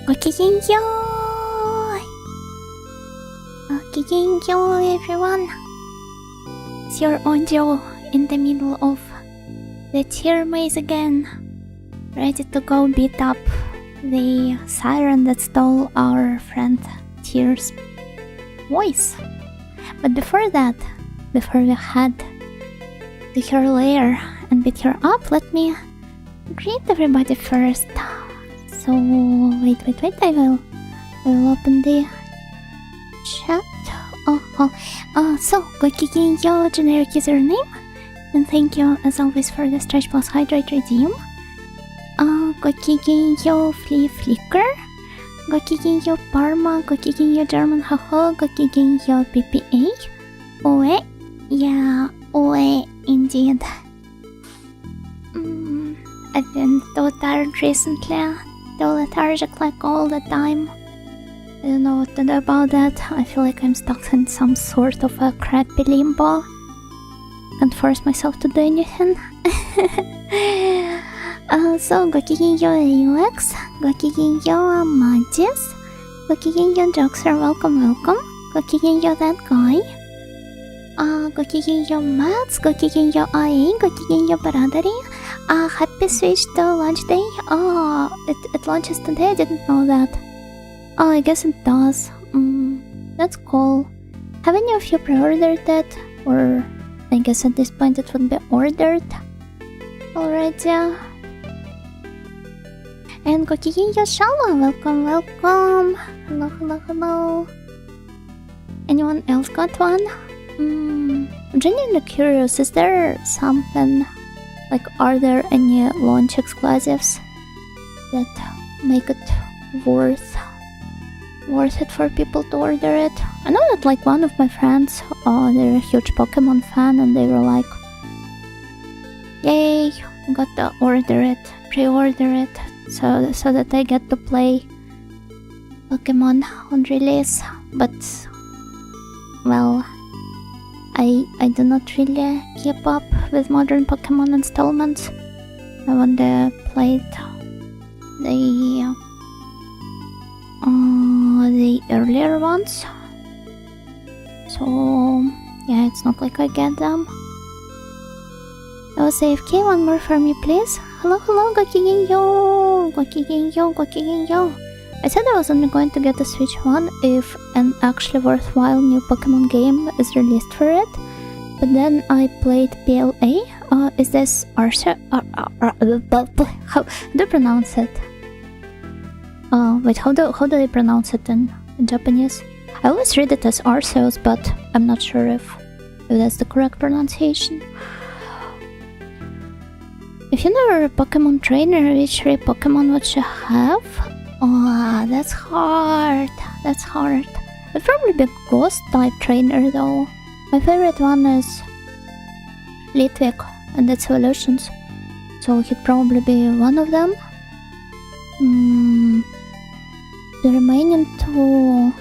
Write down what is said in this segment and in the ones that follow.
Gokigenyo! Gokigenyo, everyone! It's your audio in the middle of the tear maze again. Ready to go beat up the siren that stole our friend Tear's voice. But before that, before we head to her lair and beat her up, let me greet everybody first. So, wait, I will open the chat. So, Gokigenyo generic username, and thank you as always for the Stretch Plus Hydrate redeem. Gokigenyo Flea Flicker, Gokigenyo Parma, Gokigenyo German Haho, Gokigenyo PPA, uweh, yeah, uweh indeed. I've been so tired recently, so lethargic like all the time. I don't know what to do about that. I feel like I'm stuck in some sort of a crappy limbo. Can't force myself to do anything. So, Gokigenyo UX, Gokigenyo Magis, Gokigenyo Joxer, welcome. Gokigenyo that guy. Gokigenyo Mats, Gokigenyo IA, Gokigenyo Baradari. Happy switch to launch day. It launches today, I didn't know that. I guess it does. That's cool. Have any of you pre-ordered that? Or I guess at this point it would be ordered already. And Gokigenyo Shala, welcome. Hello. Anyone else got one? I'm genuinely curious, is there something, like, are there any launch exclusives that make it worth it for people to order it? I know that, like, one of my friends, they're a huge Pokemon fan, and they were like, yay, gotta order it, pre-order it, so that I get to play Pokemon on release. But, well, I do not really keep up with modern Pokemon installments. I only played the earlier ones, so yeah, it's not like I get them. AFK, one more for me, please. Hello, Gokigenyo. I said I was only going to get a Switch 1 if an actually worthwhile new Pokemon game is released for it, but then I played PLA. Is this Arceus? How do you pronounce it? Wait, how do they pronounce it in Japanese? I always read it as Arceus, but I'm not sure if that's the correct pronunciation. If you were a Pokemon trainer, which three Pokemon would you have? That's hard. I'd probably be a Ghost type trainer though. My favorite one is Litwick and its evolutions, so he'd probably be one of them. The remaining two,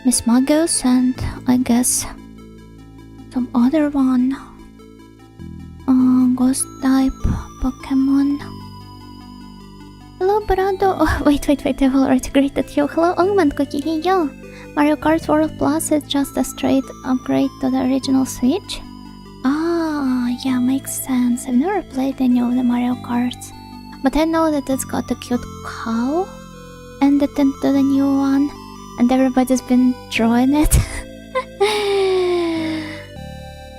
Miss Magus and I guess some other one, Ghost type Pokemon. Hello, Barado. Oh, wait, I've already greeted you. Hello, Ongman, Gokigenyo. Mario Kart World Plus is just a straight upgrade to the original Switch. Yeah, makes sense. I've never played any of the Mario Karts, but I know that it's got a cute cow added into the new one, and everybody's been drawing it.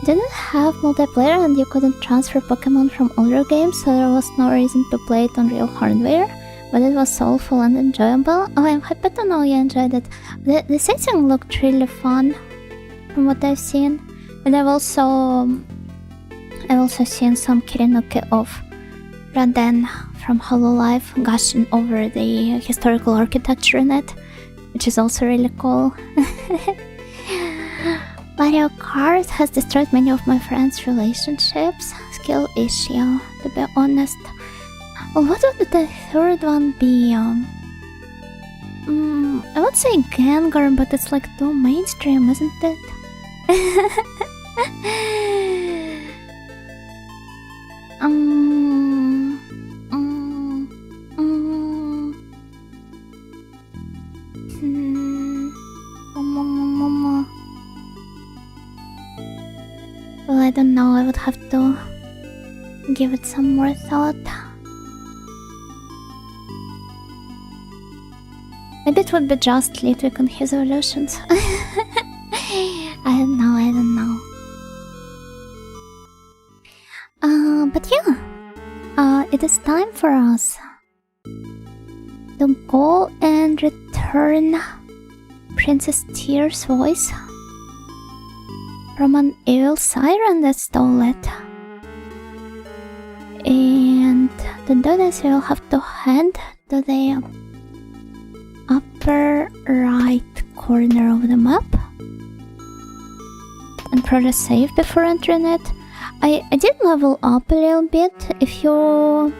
Didn't have multiplayer and you couldn't transfer Pokemon from older games, so there was no reason to play it on real hardware, but it was soulful and enjoyable. Oh, I'm happy to know you enjoyed it. The setting looked really fun from what I've seen, and I've also seen some Kirinuki of Raden from Hololive gushing over the historical architecture in it, which is also really cool. Mario Kart has destroyed many of my friends' relationships. Skill issue, to be honest. Well, what would the third one be? I would say Gengar, but it's like too mainstream, isn't it? Well, I don't know, I would have to give it some more thought. Maybe it would be just Litwick on his evolutions. I don't know. But yeah, it is time for us to go and return Princess Tear's voice from an evil siren that stole it. And to do this, we'll have to head to the upper right corner of the map and press save before entering it. I did level up a little bit. If you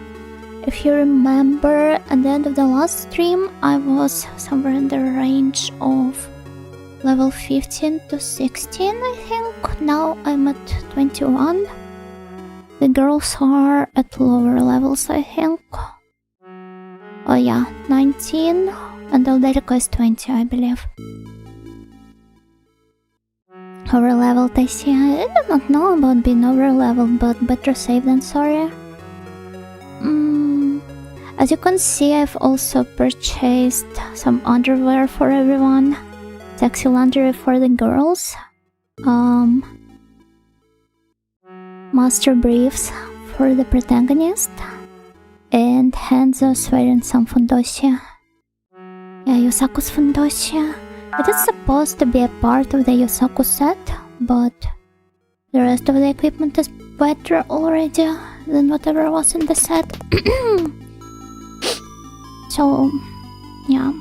remember, at the end of the last stream, I was somewhere in the range of level 15 to 16, I think. Now I'm at 21. The girls are at lower levels, I think. Oh yeah, 19, and Alderica is 20, I believe. Over-leveled, I see. I do not know about being over-leveled, but better safe than sorry. As you can see, I've also purchased some underwear for everyone. Sexy lingerie for the girls. Master briefs for the protagonist. And Hanzo's wearing some fundoshi. Yeah, Yusaku's fundoshi. It is supposed to be a part of the Yusaku set, but the rest of the equipment is better already than whatever was in the set. So, yeah.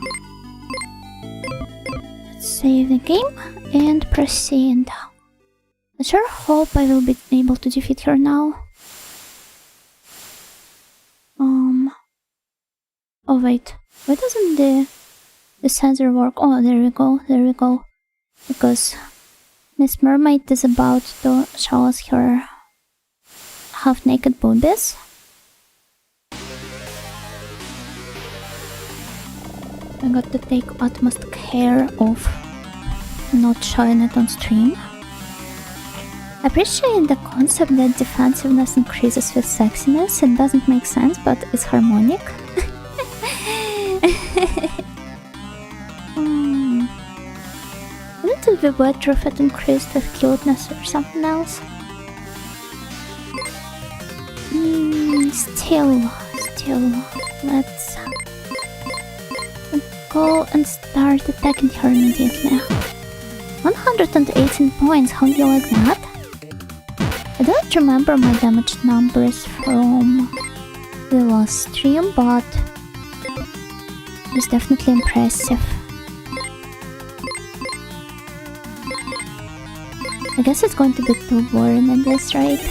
Let's save the game and proceed. I sure hope I will be able to defeat her now. Oh wait, why doesn't the sensor work? Oh, there we go. Because Miss Mermaid is about to show us her half-naked boobies. I got to take utmost care of not showing it on stream. I appreciate the concept that defensiveness increases with sexiness. It doesn't make sense, but it's harmonic. Wouldn't it be better if it increased with cuteness or something else? Still, let's go and start attacking her immediately. 118 points, how do you like that? I don't remember my damage numbers from the last stream, but it's definitely impressive. I guess it's going to be too boring at this rate.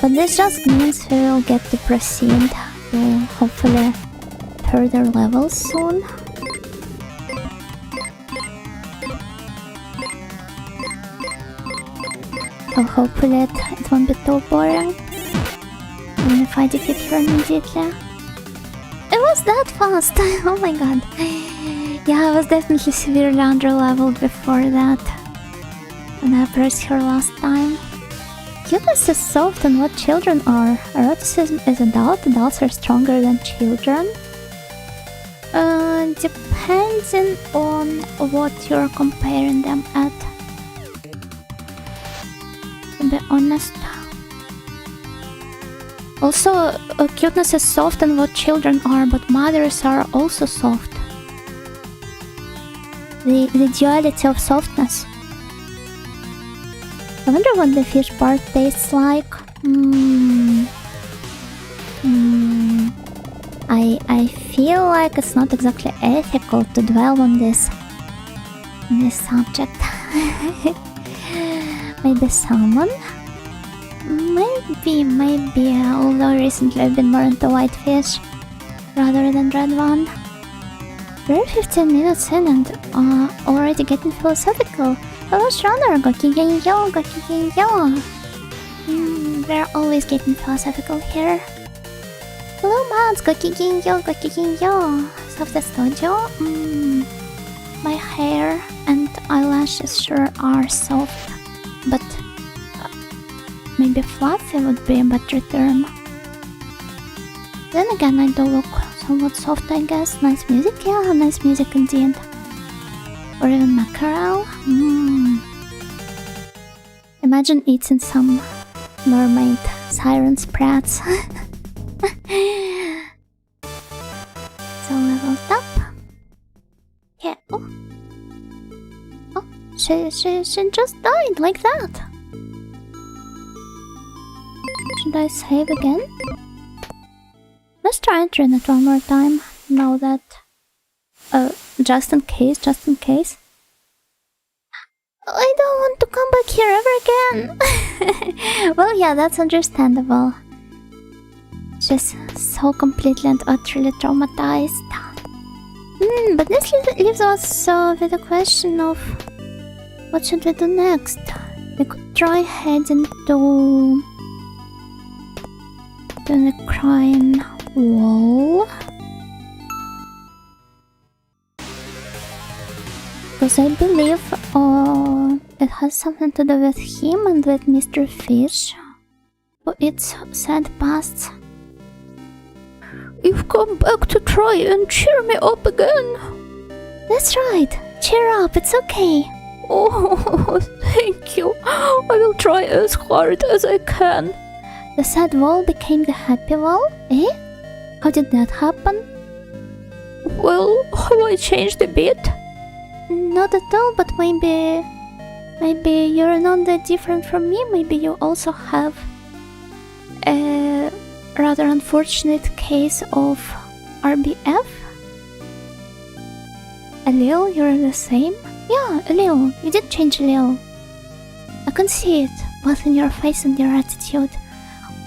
But this just means we'll get to proceed to hopefully further levels soon. So hopefully it won't be too boring. Even if I defeat her immediately. It was that fast! Oh my god. Yeah, I was definitely severely underleveled before that. When I approached her last time. Cuteness is soft and what children are. Eroticism is adult. Adults are stronger than children. Depending on what you're comparing them at. To be honest. Also, cuteness is soft and what children are, but mothers are also soft. The duality of softness. I wonder what the fish part tastes like. I feel like it's not exactly ethical to dwell on this subject. Maybe salmon? Maybe, although recently I've been more into white fish rather than red one. We're 15 minutes in and already getting philosophical. Hello Shroner, gokigenyo. We're always getting philosophical here. Hello Mads, gokigenyo. Softest audio. My hair and eyelashes sure are soft, but maybe fluffy would be a better term. Then again, I do look somewhat soft, I guess. Nice music, yeah, nice music indeed. Or even mackerel. Imagine eating some mermaid siren sprats. So leveled up. Yeah. Oh, she just died like that. Should I save again? Let's try and run it one more time. Now that... just in case. I don't want to come back here ever again. Well, yeah, that's understandable. Just so completely and utterly traumatized. But this leaves us with a question of what should we do next? We could try heading to the crying wall. Because I believe it has something to do with him and with Mr. Fish. Oh, it's sad past. You've come back to try and cheer me up again. That's right. Cheer up, it's okay. Oh, thank you. I will try as hard as I can. The sad wall became the happy wall? Eh? How did that happen? Well, have I changed a bit? Not at all, but maybe you're not that different from me. Maybe you also have a rather unfortunate case of RBF. A little, you're the same? Yeah, a little. You did change a little. I can see it, both in your face and your attitude.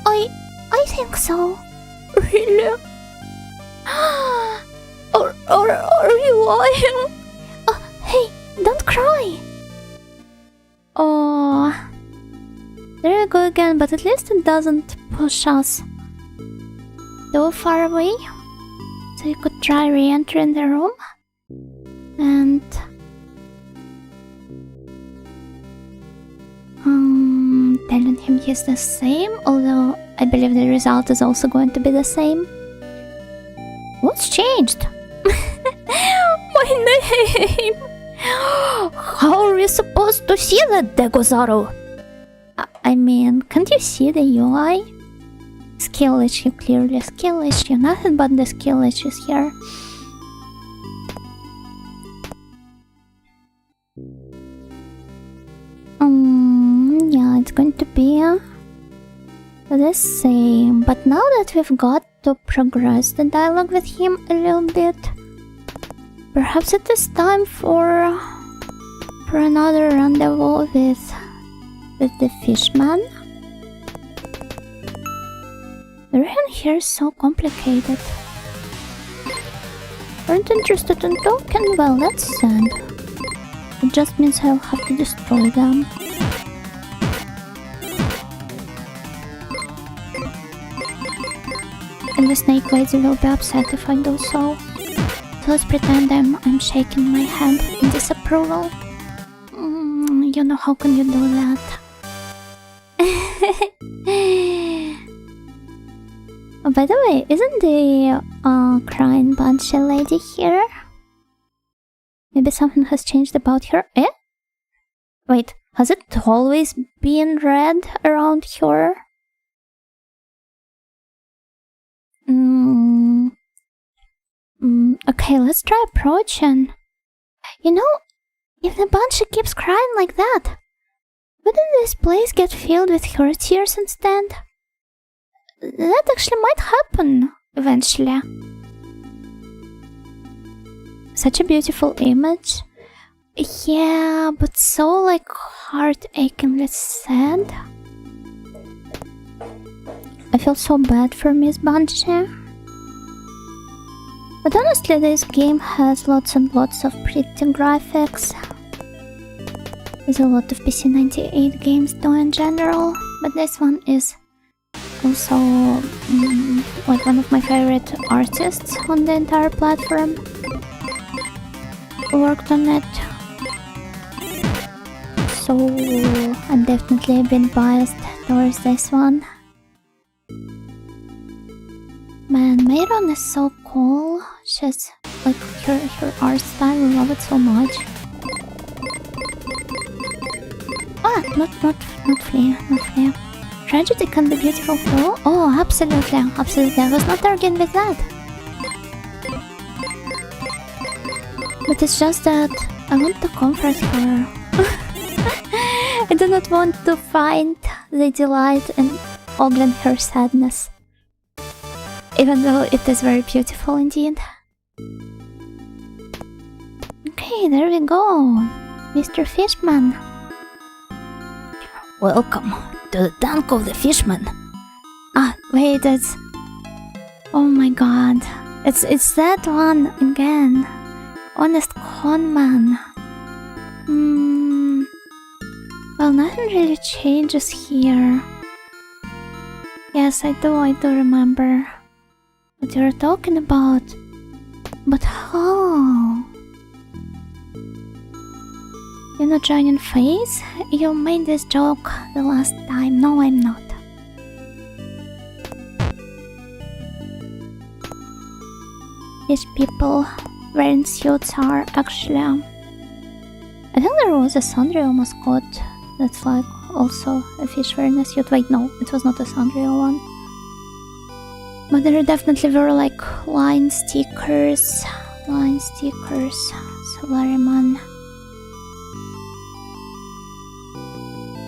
I think so. Really? Are you lying? Hey, don't cry! Oh, there you go again, but at least it doesn't push us too far away. So you could try re-entering the room and telling him he's the same, although I believe the result is also going to be the same. What's changed? My name! How are we supposed to see that, Degozaru? I mean, can't you see the UI? Skill issue, clearly. Skill issue. Nothing but the skill issues here. Yeah, it's going to be the same. But now that we've got to progress the dialogue with him a little bit, perhaps it is time for another rendezvous with the fishman. Everything here is so complicated. Aren't interested in token? Well, that's sad. It just means I'll have to destroy them. And the snake lady will be upset if I do so. So let's pretend I'm shaking my head in disapproval. You know, how can you do that? Oh, by the way, isn't the crying banshee lady here? Maybe something has changed about her. Eh? Wait, has it always been red around her? Okay, let's try approaching. You know, if the banshee keeps crying like that, wouldn't this place get filled with her tears instead? That actually might happen eventually. Such a beautiful image. Yeah, but so like heart-achingly sad. I feel so bad for Miss Banshee. But honestly, this game has lots and lots of pretty graphics. There's a lot of PC98 games though in general, but this one is also like one of my favorite artists on the entire platform. Worked on it. so I'm definitely been biased towards this one. Man, Mayron is so cool. She's like her art style, I love it so much. Ah, not Flea. Tragedy can be beautiful too. Oh, absolutely. I was not arguing with that. But it's just that I want to comfort her. I do not want to find the delight in ogling her sadness. Even though it is very beautiful indeed. Okay, there we go. Mr. Fishman. Welcome to the tank of the fishman. Ah, wait, it's... Oh my god. It's that one again. Honest conman. Well, nothing really changes here. Yes, I do remember what you're talking about. But how? You're not joining Face? You made this joke the last time. No, I'm not. These people wearing suits are actually... I think there was a Sanrio mascot that's like also a fish wearing a suit. Wait, no, it was not a Sanrio one. But there definitely were like line stickers. Solariman.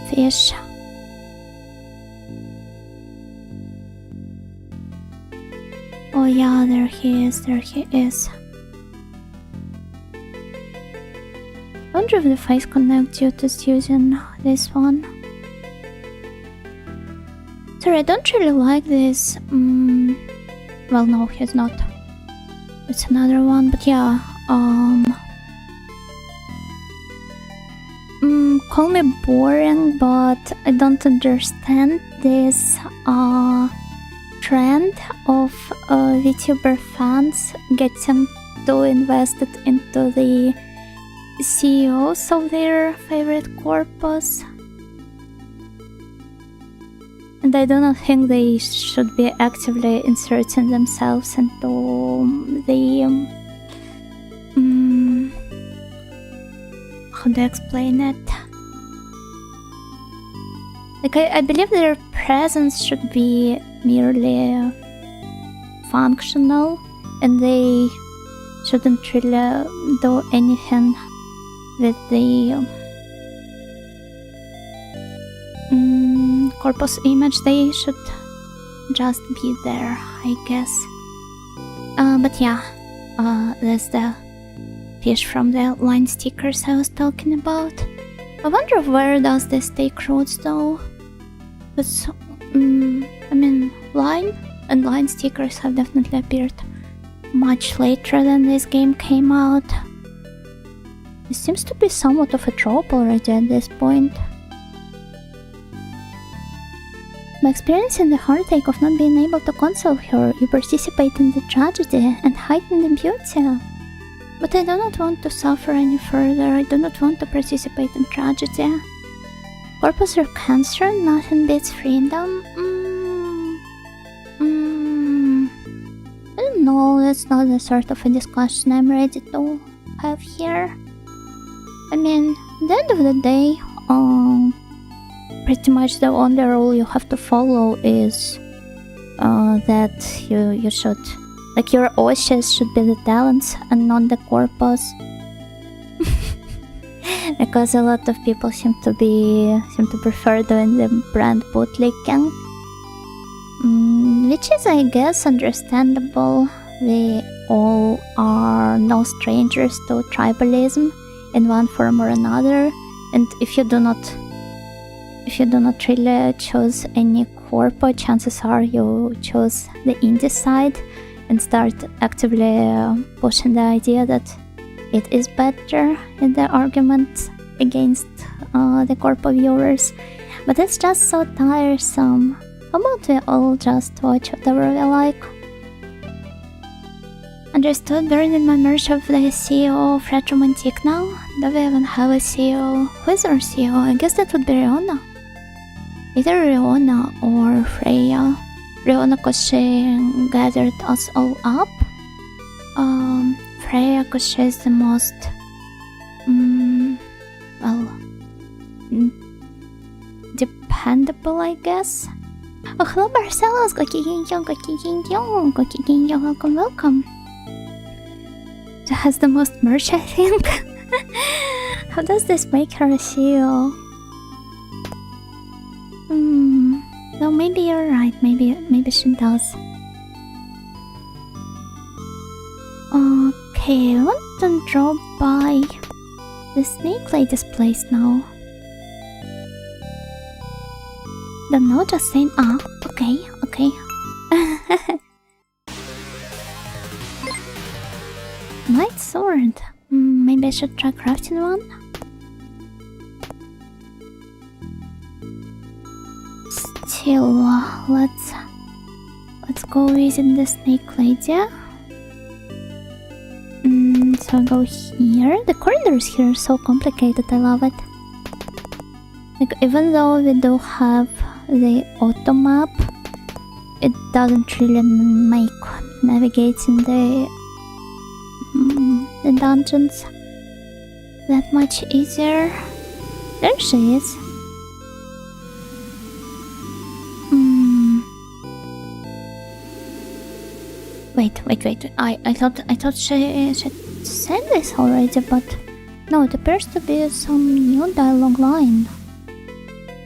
Fish. Oh yeah, there he is. I wonder if the face connect you to using this one. Sorry, I don't really like this. Well, no, he's not. It's another one, but yeah. Call me boring, but I don't understand this trend of VTuber fans getting too invested into the CEOs of their favorite corpus. And I do not think they should be actively inserting themselves into the... how do I explain it? Like, I believe their presence should be merely functional, and they shouldn't really do anything with the corpus image. They should just be there, I guess. But yeah, that's the fish from the line stickers I was talking about. I wonder where does this take roots though? But I mean, line and line stickers have definitely appeared much later than this game came out. It seems to be somewhat of a trope already at this point. By experiencing the heartache of not being able to console her, you participate in the tragedy and heighten the beauty. But I do not want to suffer any further. I do not want to participate in tragedy. Corpus or cancer, nothing beats freedom. I don't know, that's not the sort of a discussion I'm ready to have here. I mean, at the end of the day, pretty much the only rule you have to follow is that you should, like, your OSHs should be the talents and not the corpus. Because a lot of people seem to prefer doing the brand bootlicking, which is, I guess, understandable. We all are no strangers to tribalism in one form or another, and if you do not really choose any corpo, chances are you choose the indie side and start actively pushing the idea that it is better in the argument against the corpo viewers. But it's just so tiresome. How about we all just watch whatever we like? Understood. Buried in my merch of the CEO of Red Romantic now. Do we even have a CEO? Who is our CEO? I guess that would be Riona. Either Riona or Freya. Riona cause she gathered us all up. Freya cause she's the most... dependable, I guess. Oh, hello Barcelos! Welcome, welcome. She has the most merch, I think. How does this make her a CEO? No, maybe you're right. Maybe she does. Okay, I want to drop by the snake lady's place now. Don't know, just saying. Okay. Light sword. Maybe I should try crafting one. Still, let's go visit the snake lady. So I go here. The corridors here are so complicated. I love it. Like, even though we do have the auto map, it doesn't really make navigating the dungeons that much easier. There she is. Wait. I thought she said this already, but no, it appears to be some new dialogue line.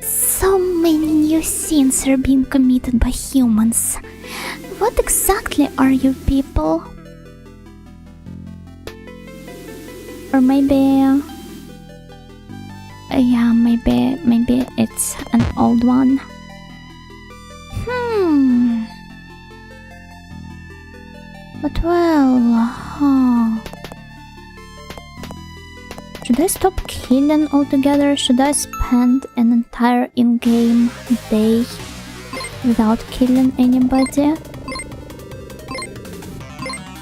So many new sins are being committed by humans. What exactly are you people? Or maybe... yeah, maybe it's an old one. But well... Should I stop killing altogether? Should I spend an entire in-game day without killing anybody?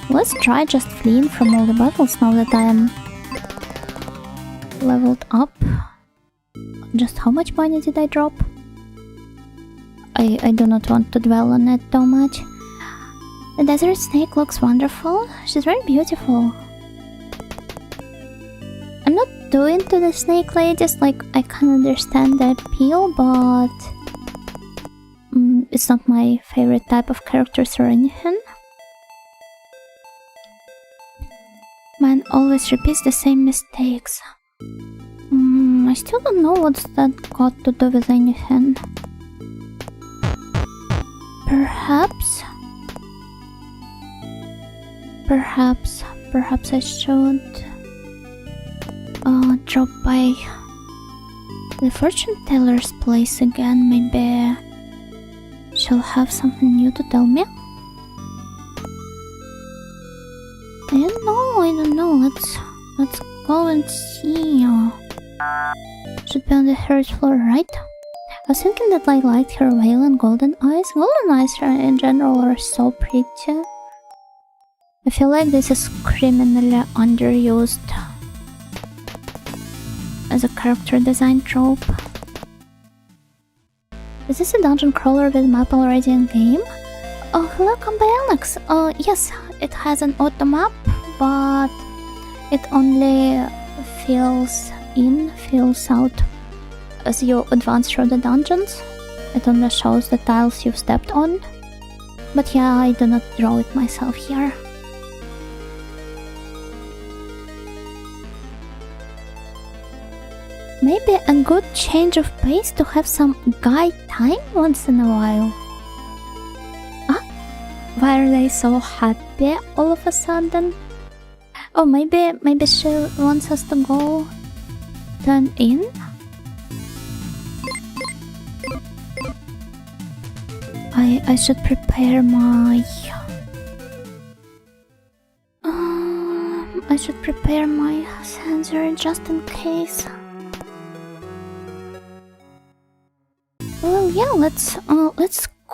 Let's try just fleeing from all the battles now that I am leveled up. Just how much money did I drop? I do not want to dwell on it too much. The desert snake looks wonderful. She's very beautiful. I'm not too into the snake ladies, like, I can understand the appeal, but it's not my favorite type of characters or anything. Man always repeats the same mistakes. I still don't know what's that got to do with anything. Perhaps I should drop by the fortune teller's place again. Maybe she'll have something new to tell me. I don't know. Let's go and see. Should be on the third floor, right? I was thinking that I liked her veil and golden eyes. Golden eyes in general are so pretty. I feel like this is criminally underused as a character design trope. Is this a dungeon crawler with map already in game? Oh, hello, come by Alex. Yes, it has an auto map, but it only fills out as you advance through the dungeons. It only shows the tiles you've stepped on. But yeah, I do not draw it myself here. Maybe a good change of pace to have some guide time once in a while. Why are they so happy all of a sudden? Oh, maybe she wants us to go turn in? I should prepare my... I should prepare my sensor just in case. Well, yeah, let's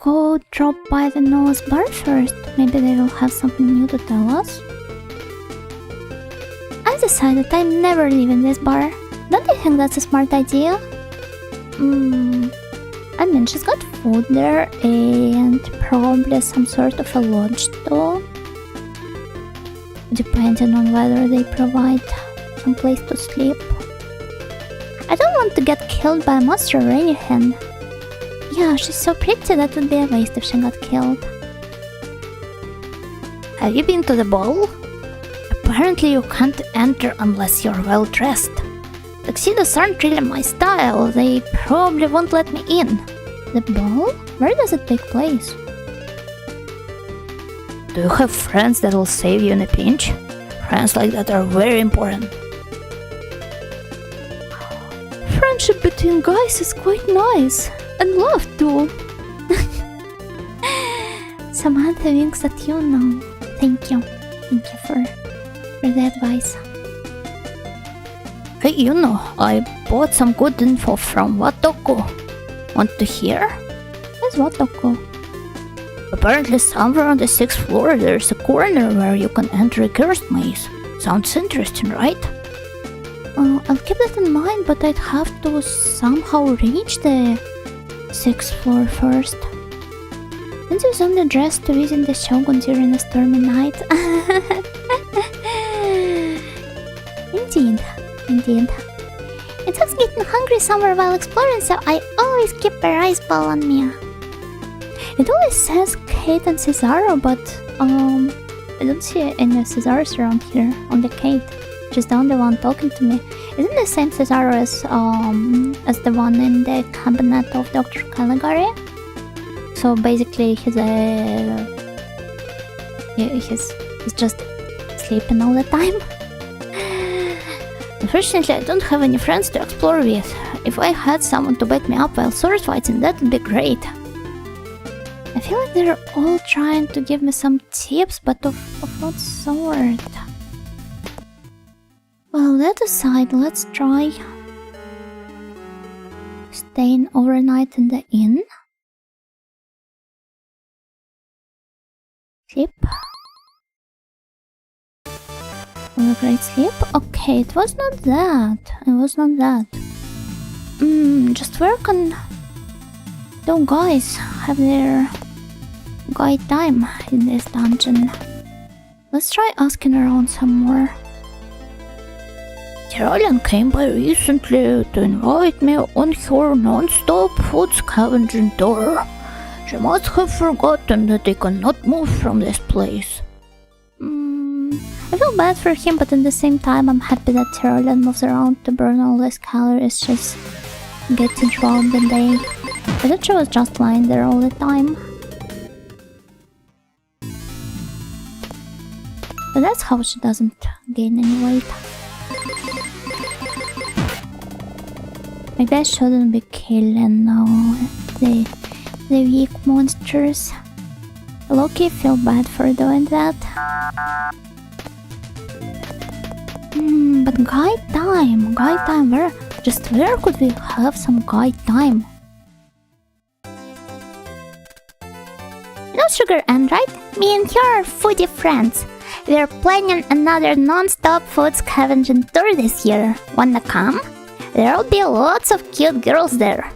go drop by the nose bar first. Maybe they will have something new to tell us. I've decided I'm never leaving this bar. Don't you think that's a smart idea? I mean, she's got food there and probably some sort of a lodge too. Depending on whether they provide some place to sleep. I don't want to get killed by a monster or anything. Yeah, she's so pretty that would be a waste if she got killed. Have you been to the ball? Apparently you can't enter unless you're well dressed. Tuxedos aren't really my style, they probably won't let me in. The ball? Where does it take place? Do you have friends that will save you in a pinch? Friends like that are very important. Friendship between guys is quite nice. And love too. Samantha winks at you now. Thank you. Thank you for the advice. Hey, you know, I bought some good info from Watoko. Want to hear? Where's Watoko? Apparently somewhere on the 6th floor there's a corner where you can enter a cursed maze. Sounds interesting, right? I'll keep that in mind, but I'd have to somehow reach the 6th floor first. Since he's only dressed to visit the Shogun during a stormy night. Indeed. It was getting hungry somewhere while exploring, so I always keep a rice ball on me. It always says Kate and Cesaro, but I don't see any Cesaros around here. Only Kate. She's the only one talking to me. Isn't the same Cesaro as the one in the cabinet of Dr. Caligari? So basically he's just sleeping all the time. Unfortunately, I don't have any friends to explore with. If I had someone to back me up while sword fighting, that would be great. I feel like they're all trying to give me some tips, but of what sort? Well, that aside, let's try staying overnight in the inn. Sleep. Will a great sleep? Okay, it was not that. Just where can two guys have their guy time in this dungeon? Let's try asking around some more. Tyrolean came by recently to invite me on her non-stop food scavenging tour. She must have forgotten that they cannot move from this place. I feel bad for him, but at the same time I'm happy that Tyrolean moves around to burn all these calories just getting throughout the day. I thought she was just lying there all the time. But that's how she doesn't gain any weight. Maybe I shouldn't be killing now the weak monsters. Low-key feel bad for doing that. But guide time, where could we have some guide time? No sugar, and right? Me and her are foodie friends. We're planning another non-stop food scavenging tour this year. Wanna come? There'll be lots of cute girls there.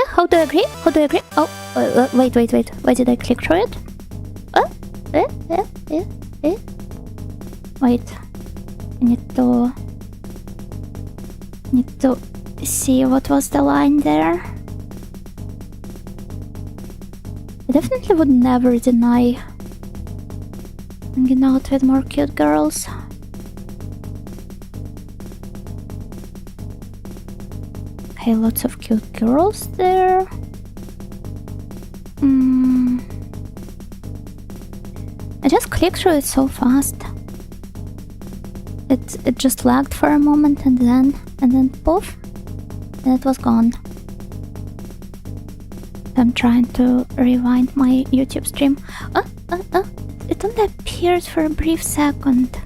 How do I agree? Oh, wait. Why did I click through it? Wait. I need to see what was the line there. I definitely would never deny hanging out with more cute girls. Okay, lots of cute girls there. I just clicked through it so fast. It just lagged for a moment and then poof, and it was gone. I'm trying to rewind my YouTube stream. It only appeared for a brief second.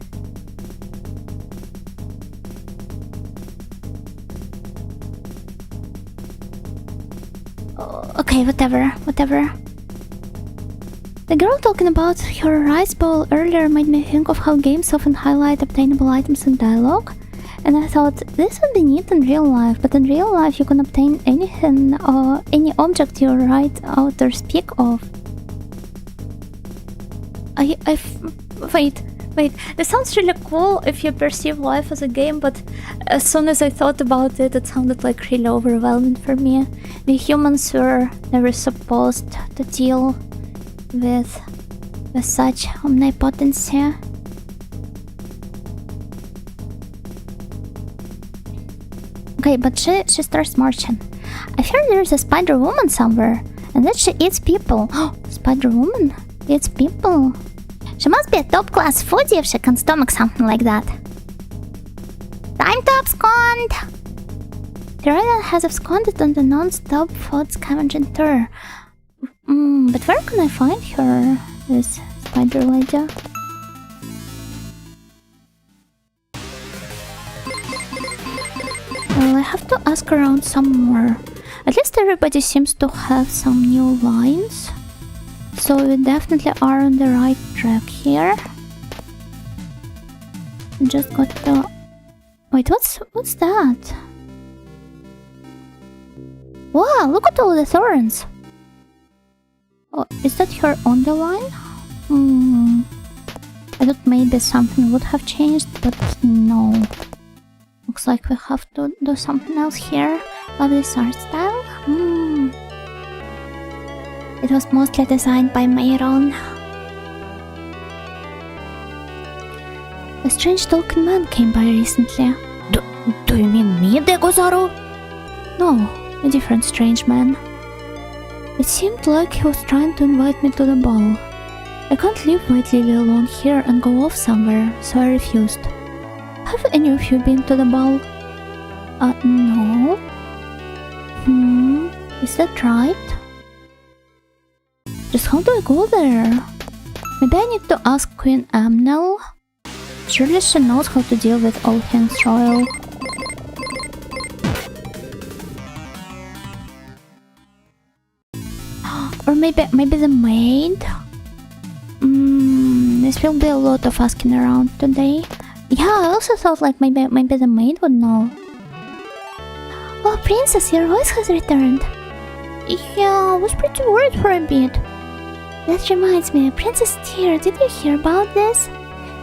Okay, whatever. The girl talking about her rice bowl earlier made me think of how games often highlight obtainable items in dialogue. And I thought, this would be neat in real life, but in real life you can obtain anything or any object you write out or speak of. Wait, this sounds really cool if you perceive life as a game, but as soon as I thought about it, it sounded like really overwhelming for me. We humans were never supposed to deal with such omnipotency. Okay, but she starts marching. I heard there's a spider woman somewhere, and that she eats people. Oh, spider woman eats people. She must be a top-class foodie if she can stomach something like that. Time to abscond! Tyrannon has absconded on the non-stop food scavenging tour. But where can I find her, this spider lady? Well, I have to ask around some more. At least everybody seems to have some new lines. So we definitely are on the right track here. Just got to... Wait, what's that? Wow, look at all the thorns! Oh, is that her on the line? I thought maybe something would have changed, but no. Looks like we have to do something else here. Love this art style. It was mostly designed by Myron. A strange talking man came by recently. Do you mean me, Degozaru? No, a different strange man. It seemed like he was trying to invite me to the ball. I can't leave White Lily alone here and go off somewhere, so I refused. Have any of you been to the ball? No. Is that right? Just how do I go there? Maybe I need to ask Queen Amnel? Surely she knows how to deal with all things royal. Or maybe the maid? This will be a lot of asking around today. Yeah, I also thought like maybe the maid would know. Oh, Princess, your voice has returned. Yeah, I was pretty worried for a bit. That reminds me, Princess Tyr, did you hear about this?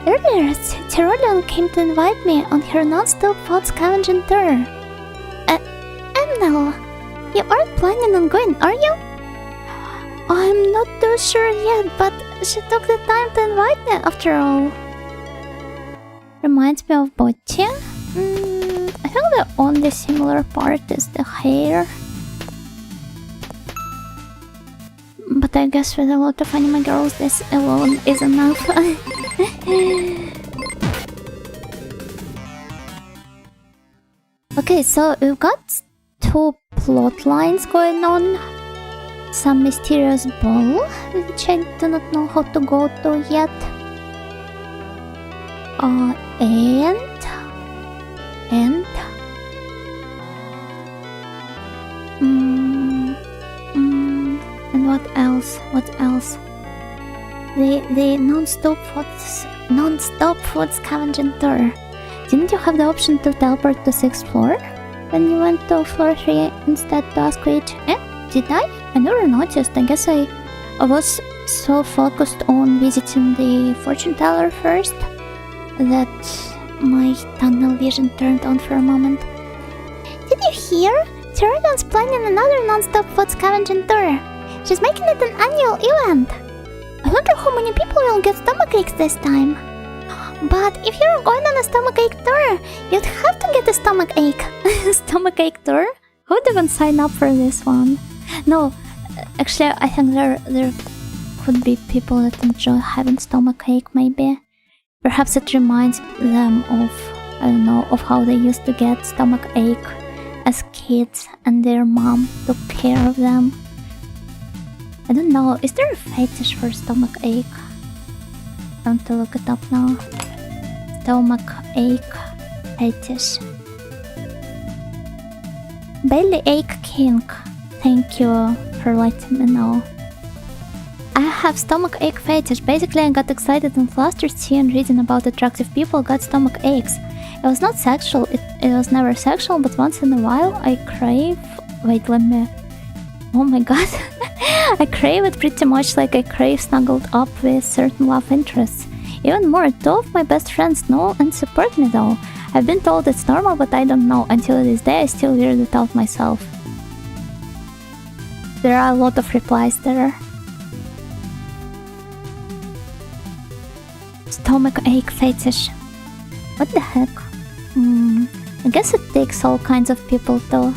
Earlier, Tyrolean came to invite me on her non-stop food scavenging tour. Amnel, you aren't planning on going, are you? I'm not too sure yet, but she took the time to invite me after all. Reminds me of Bocce. I think the only similar part is the hair. But I guess with a lot of anime girls, this alone is enough. Okay, so we've got two plot lines going on. Some mysterious ball, which I do not know how to go to yet. And what else? The non-stop food scavenging tour. Didn't you have the option to teleport to 6th floor? When you went to floor 3 instead to ask which? Did I? I never noticed. I guess I was so focused on visiting the fortune teller first that my tunnel vision turned on for a moment. Did you hear? Tyrolean's planning another non-stop food scavenging tour. She's making it an annual event. I wonder how many people will get stomachaches this time. But if you're going on a stomachache tour, you'd have to get a stomachache. Stomachache tour? Who'd even sign up for this one? No, actually I think there could be people that enjoy having stomachache maybe. Perhaps it reminds them of, I don't know, of how they used to get stomachache as kids and their mom took care of them. I don't know, is there a fetish for stomachache? I want to look it up now. Stomachache fetish. Belly ache kink. thank you for letting me know. I have stomach ache fetish. Basically, I got excited and flustered seeing reading about attractive people got stomach aches. It was not sexual, it was never sexual, but once in a while I crave... Wait, let me... Oh my god. I crave it pretty much like I crave snuggled up with certain love interests. Even more, two of my best friends know and support me though. I've been told it's normal, but I don't know. Until this day, I still weird it out myself. There are a lot of replies there. Stomach ache fetish. What the heck? I guess it takes all kinds of people to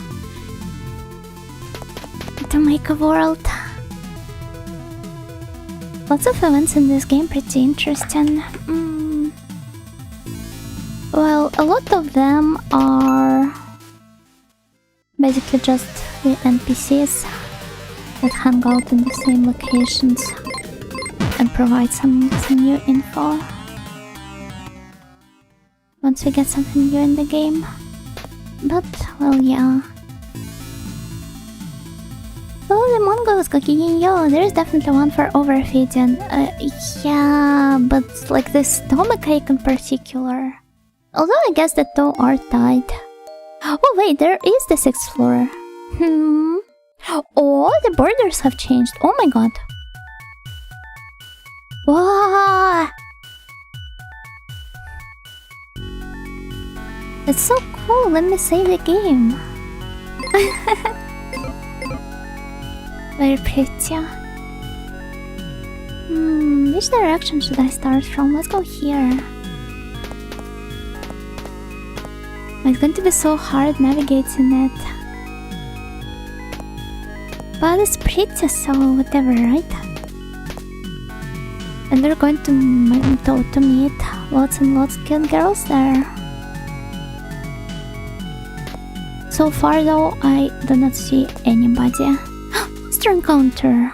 make a world. Lots of events in this game, pretty interesting. Well, a lot of them are basically just the NPCs that hang out in the same locations and provide some new info once we get something new in the game. But, well, yeah. Oh, the Mongols, yo, there's definitely one for overfeeding. Yeah, but like this stomach ache in particular. Although I guess the two are tied. Oh wait, there is the 6th floor. Oh, the borders have changed. Oh my god. Wow. It's so cool. Let me save the game. Very pretty. Which direction should I start from? Let's go here. It's going to be so hard navigating it. But it's pretty, so whatever, right? And we're going to meet lots and lots of cute girls there. So far though, I do not see anybody. Monster encounter!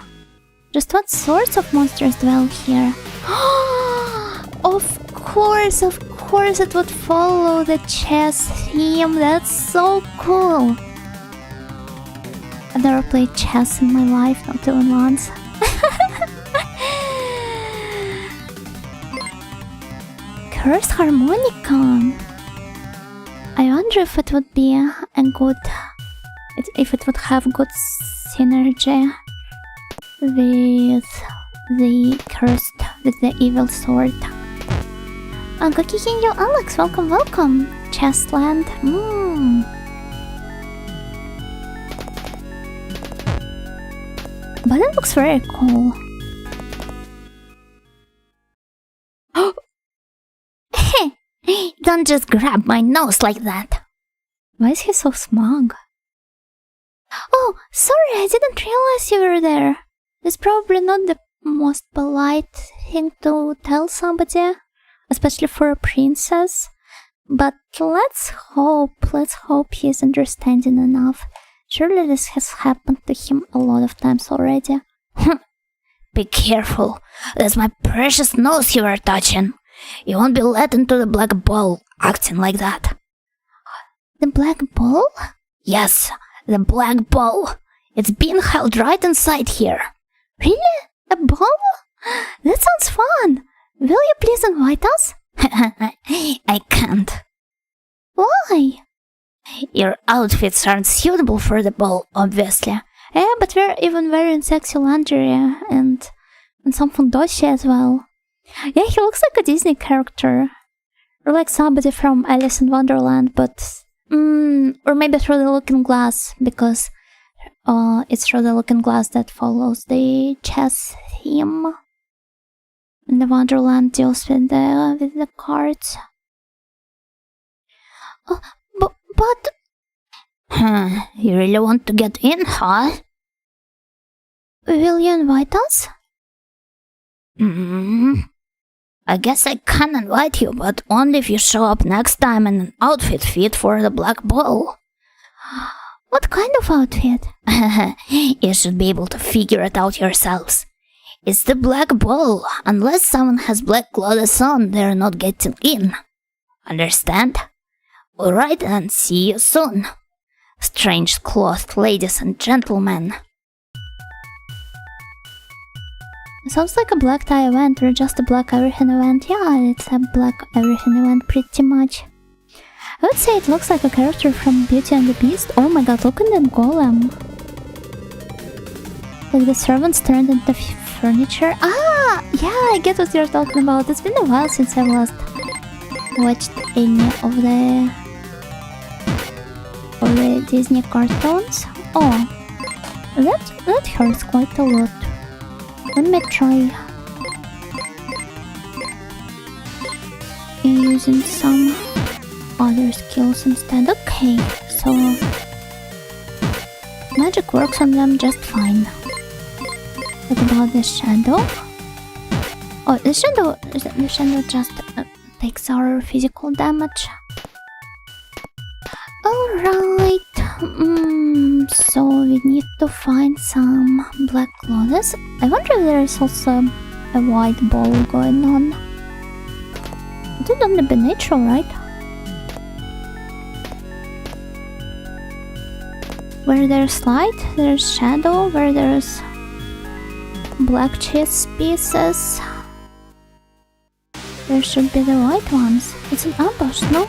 Just what sorts of monsters dwell here? Of course it would follow the chess theme. That's so cool! I've never played chess in my life, not even once. Cursed harmonica! I wonder if it would be a good... if it would have good synergy with the cursed, with the evil sword. Gokikinyo Alex, welcome! Chestland. But it looks very cool. Don't just grab my nose like that. Why is he so smug? Oh, sorry, I didn't realize you were there. It's probably not the most polite thing to tell somebody, especially for a princess. But let's hope he's understanding enough. Surely this has happened to him a lot of times already. Be careful, that's my precious nose you are touching. You won't be let into the black ball acting like that. The black ball? Yes, the black ball. It's being held right inside here. Really? A ball? That sounds fun. Will you please invite us? I can't. Why? Your outfits aren't suitable for the ball, obviously. Yeah, but we're even wearing sexy lingerie and some fundoshi as well. Yeah, he looks like a Disney character. Or like somebody from Alice in Wonderland, but... or maybe through the looking glass, because it's through the looking glass that follows the chess theme. And the Wonderland deals with the cards. But... You really want to get in, huh? Will you invite us? I guess I can invite you, but only if you show up next time in an outfit fit for the black ball. What kind of outfit? You should be able to figure it out yourselves. It's the black ball. Unless someone has black clothes on, they're not getting in. Understand? Alright then, see you soon. Strange clothed ladies and gentlemen. Sounds like a black tie event or just a black everything event. Yeah, it's a black everything event pretty much. I would say it looks like a character from Beauty and the Beast. Oh my god, look at that golem. Like the servants turned into furniture. Ah, yeah, I get what you're talking about. It's been a while since I last watched any of the Disney cartoons. Oh, that hurts quite a lot. Let me try using some other skills instead. Okay, so magic works on them just fine. What about the shadow? Oh, the shadow just takes our physical damage. Alright, so we need to find some black clothes. I wonder if there is also a white ball going on. It would only be natural, right? Where there's light, there's shadow. Where there's black chess pieces, there should be the white ones. It's an ambush. No!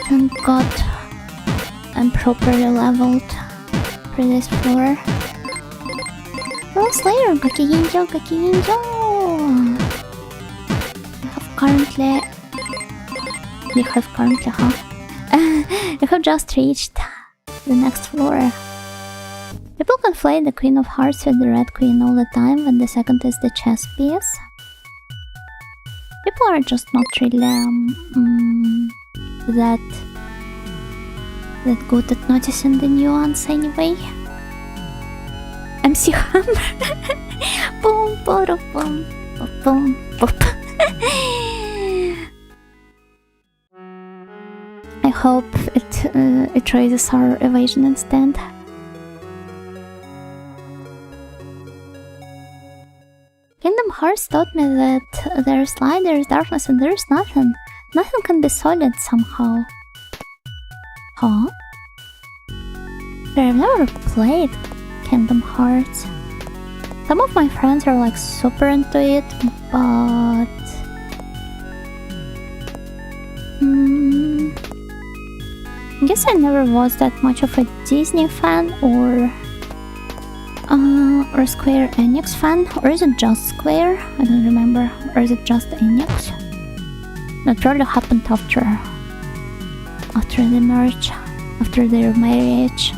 Thank god I'm properly leveled for this floor. Oh, Slayer! Gakiginjo! We have currently, we have just reached the next floor. People conflate the Queen of Hearts with the Red Queen all the time when the second is the chess piece. People are just not really that good at noticing the nuance anyway. MC Hammer. Boom, boom, boom, boom, boom. I hope it raises our evasion instead. Kingdom Hearts taught me that there's light, there's darkness, and there's nothing. Nothing can be solid somehow. Huh? I've never played Kingdom Hearts. Some of my friends are like super into it, but... I guess I never was that much of a Disney fan or Square Enix fan, or is it just Square? I don't remember. Or is it just Enix? That probably happened after the merge, after their marriage.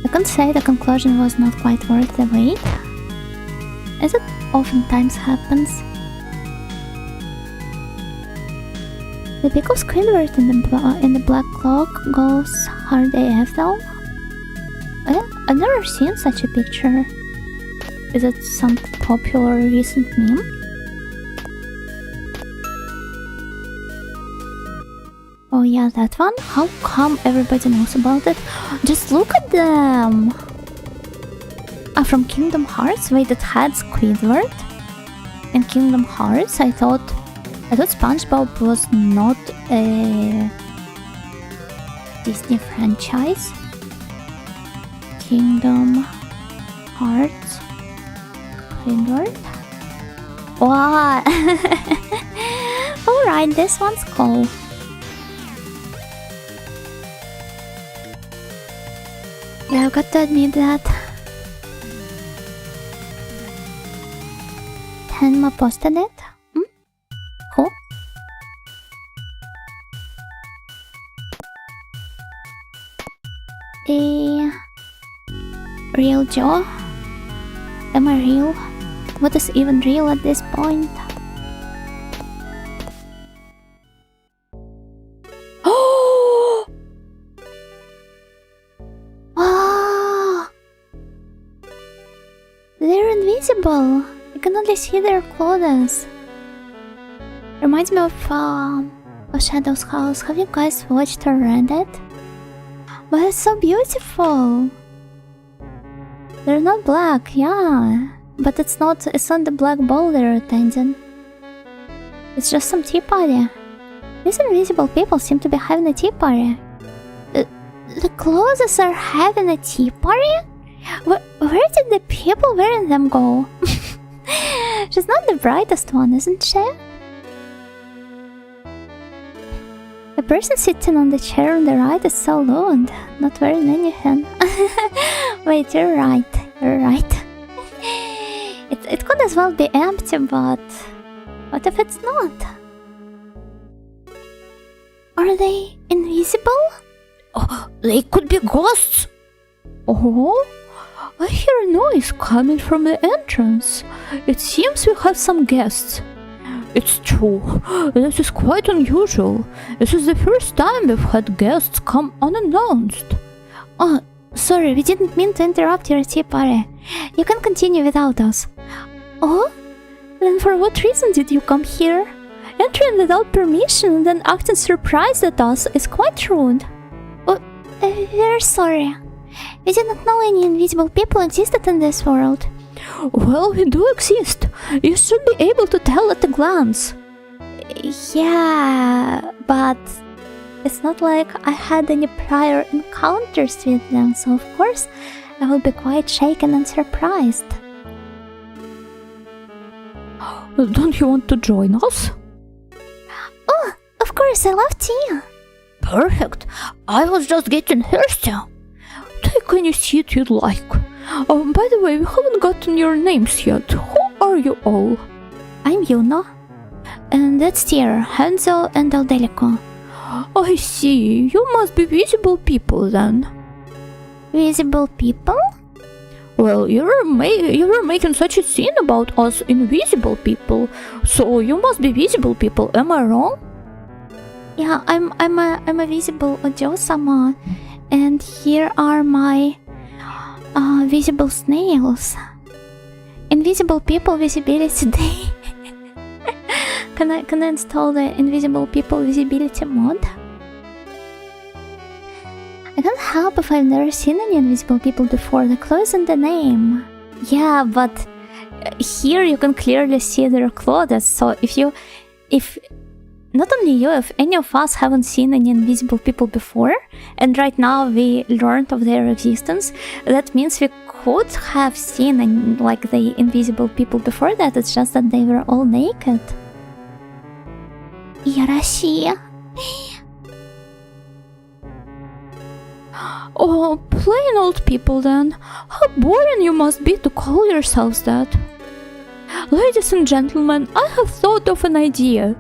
I can't say the conclusion was not quite worth the wait, as it oftentimes happens. The peak of Squidward in the black cloak goes hard AF though. I've never seen such a picture. Is it some popular recent meme? Oh yeah, that one? How come everybody knows about it? Just look at them! From Kingdom Hearts? Wait, it had Squidward? In Kingdom Hearts? I thought SpongeBob was not a Disney franchise. Kingdom Hearts Squidward. Wow! Alright, this one's cool. Yeah, I've got to admit that. Tenma posted it. Cool. Real Joe? Am I real? What is even real at this point? Oh! Wow! They're invisible. You can only see their clothes. Reminds me of Shadow's house. Have you guys watched or read it? But it's so beautiful. They're not black, yeah. But it's not the black ball they're attending. It's just some tea party. These invisible people seem to be having a tea party. The clothes are having a tea party? Where did the people wearing them go? She's not the brightest one, isn't she? The person sitting on the chair on the right is so low and not wearing anything. Wait, you're right. It could as well be empty, but what if it's not? Are they invisible? Oh, they could be ghosts. Oh, I hear a noise coming from the entrance. It seems we have some guests. It's true, this is quite unusual. This is the first time we've had guests come unannounced. Oh, sorry, we didn't mean to interrupt your tea party. You can continue without us. Oh? Then for what reason did you come here? Entering without permission and then acting surprised at us is quite rude. Oh, we're sorry. We didn't know any invisible people existed in this world. Well, we do exist. You should be able to tell at a glance. Yeah, but it's not like I had any prior encounters with them, so of course I will be quite shaken and surprised. Don't you want to join us? Oh, of course, I love tea. Perfect. I was just getting thirsty. Take any seat you'd like. By the way, we haven't gotten your names yet. Who are you all? I'm Yuno. And that's Tyr, Hanzo, and Aldelico. I see. You must be visible people then. Visible people? Well, you were making such a scene about us invisible people, so you must be visible people. Am I wrong? Yeah, I'm a visible Ojo-sama, and here are my visible snails. Invisible people visibility day. Can I install the invisible people visibility mod? I can't help if I've never seen any invisible people before. The clothes and the name. Yeah, but here you can clearly see their clothes. So if not only you, if any of us haven't seen any invisible people before, and right now we learned of their existence, that means we could have seen like the invisible people before that. It's just that they were all naked. Yarashi. Oh, plain old people then. How boring you must be to call yourselves that. Ladies and gentlemen, I have thought of an idea.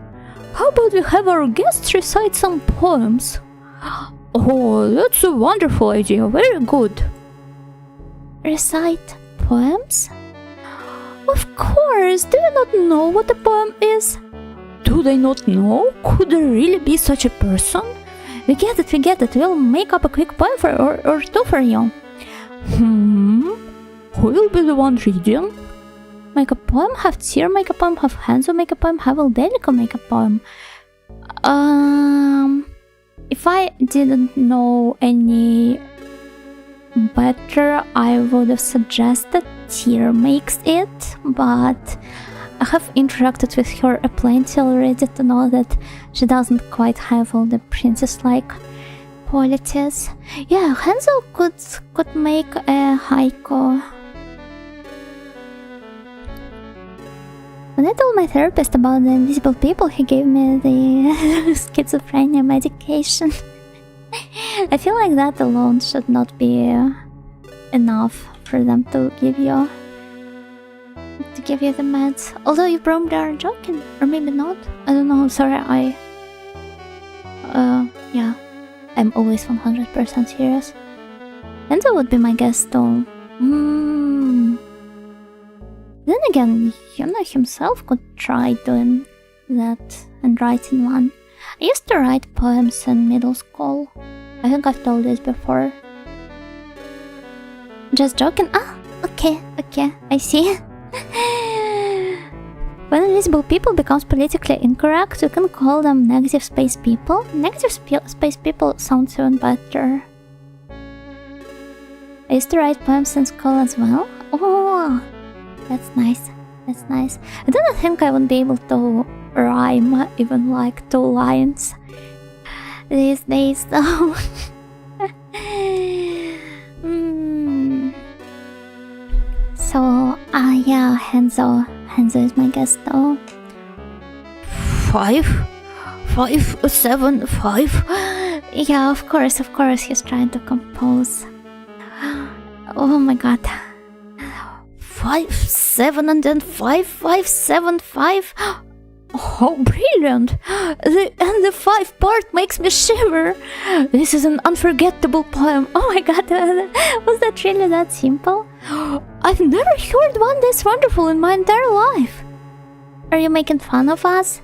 How about we have our guests recite some poems? Oh, that's a wonderful idea, very good. Recite poems? Of course, do you not know what a poem is? Do they not know? Could there really be such a person? We get it. We'll make up a quick poem or two for you. Who will be the one reading? Make a poem, have Tyr make a poem, have Hanzo make a poem, have Aldelico make a poem. If I didn't know any better, I would have suggested Tyr makes it, but I have interacted with her a plenty already to know that she doesn't quite have all the princess-like qualities. Yeah, Hanzo could make a haiku. When I told my therapist about the invisible people, he gave me the schizophrenia medication. I feel like that alone should not be enough for them to give you the meds. Although you probably are joking, or maybe not. I don't know. Sorry, yeah, I'm always 100% serious. Enzo would be my guess though. Then again, Yuno himself could try doing that and writing one. I used to write poems in middle school. I think I've told this before. Just joking? Ah, okay, I see. When invisible people becomes politically incorrect, we can call them negative space people. Negative space people sounds even better. I used to write poems in school as well. Oh, That's nice. That's nice. I don't think I would be able to rhyme even like 2 lines these days, though. So, yeah, Hanzo. Hanzo is my guess, though. 5, 5, 7, 5. Yeah, of course, he's trying to compose. Oh my god. 5, 7, and then 5, 5, 7, 5. Oh, brilliant! And the 5 part makes me shiver. This is an unforgettable poem. Oh my god, was that really that simple? I've never heard one this wonderful in my entire life. Are you making fun of us?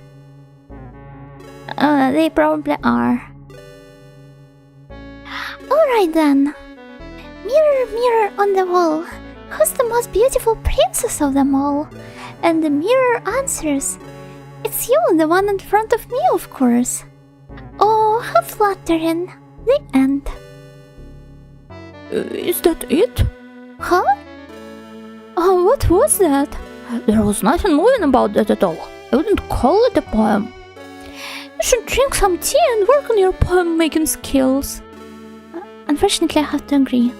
They probably are. Alright then. Mirror, mirror on the wall, who's the most beautiful princess of them all? And the mirror answers, it's you, the one in front of me, of course. Oh, how flattering. The end. Is that it? Huh? Oh, what was that? There was nothing moving about that at all. I wouldn't call it a poem. You should drink some tea and work on your poem making skills. Unfortunately, I have to agree.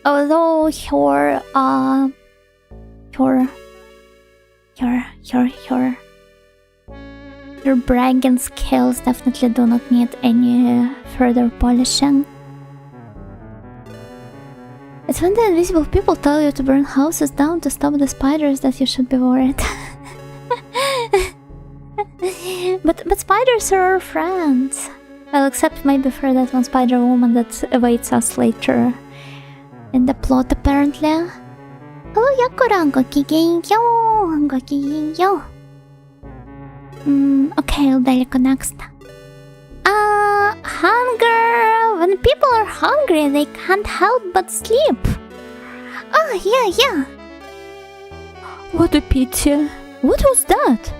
Although your bragging skills definitely do not need any further polishing. It's when the invisible people tell you to burn houses down to stop the spiders that you should be worried. but spiders are our friends. Well, except maybe for that one spider woman that awaits us later in the plot, apparently. Hello, Yakura. Gokigenyo. Okay, Delico next. Hunger. When people are hungry, they can't help but sleep. Yeah. What a pity. What was that?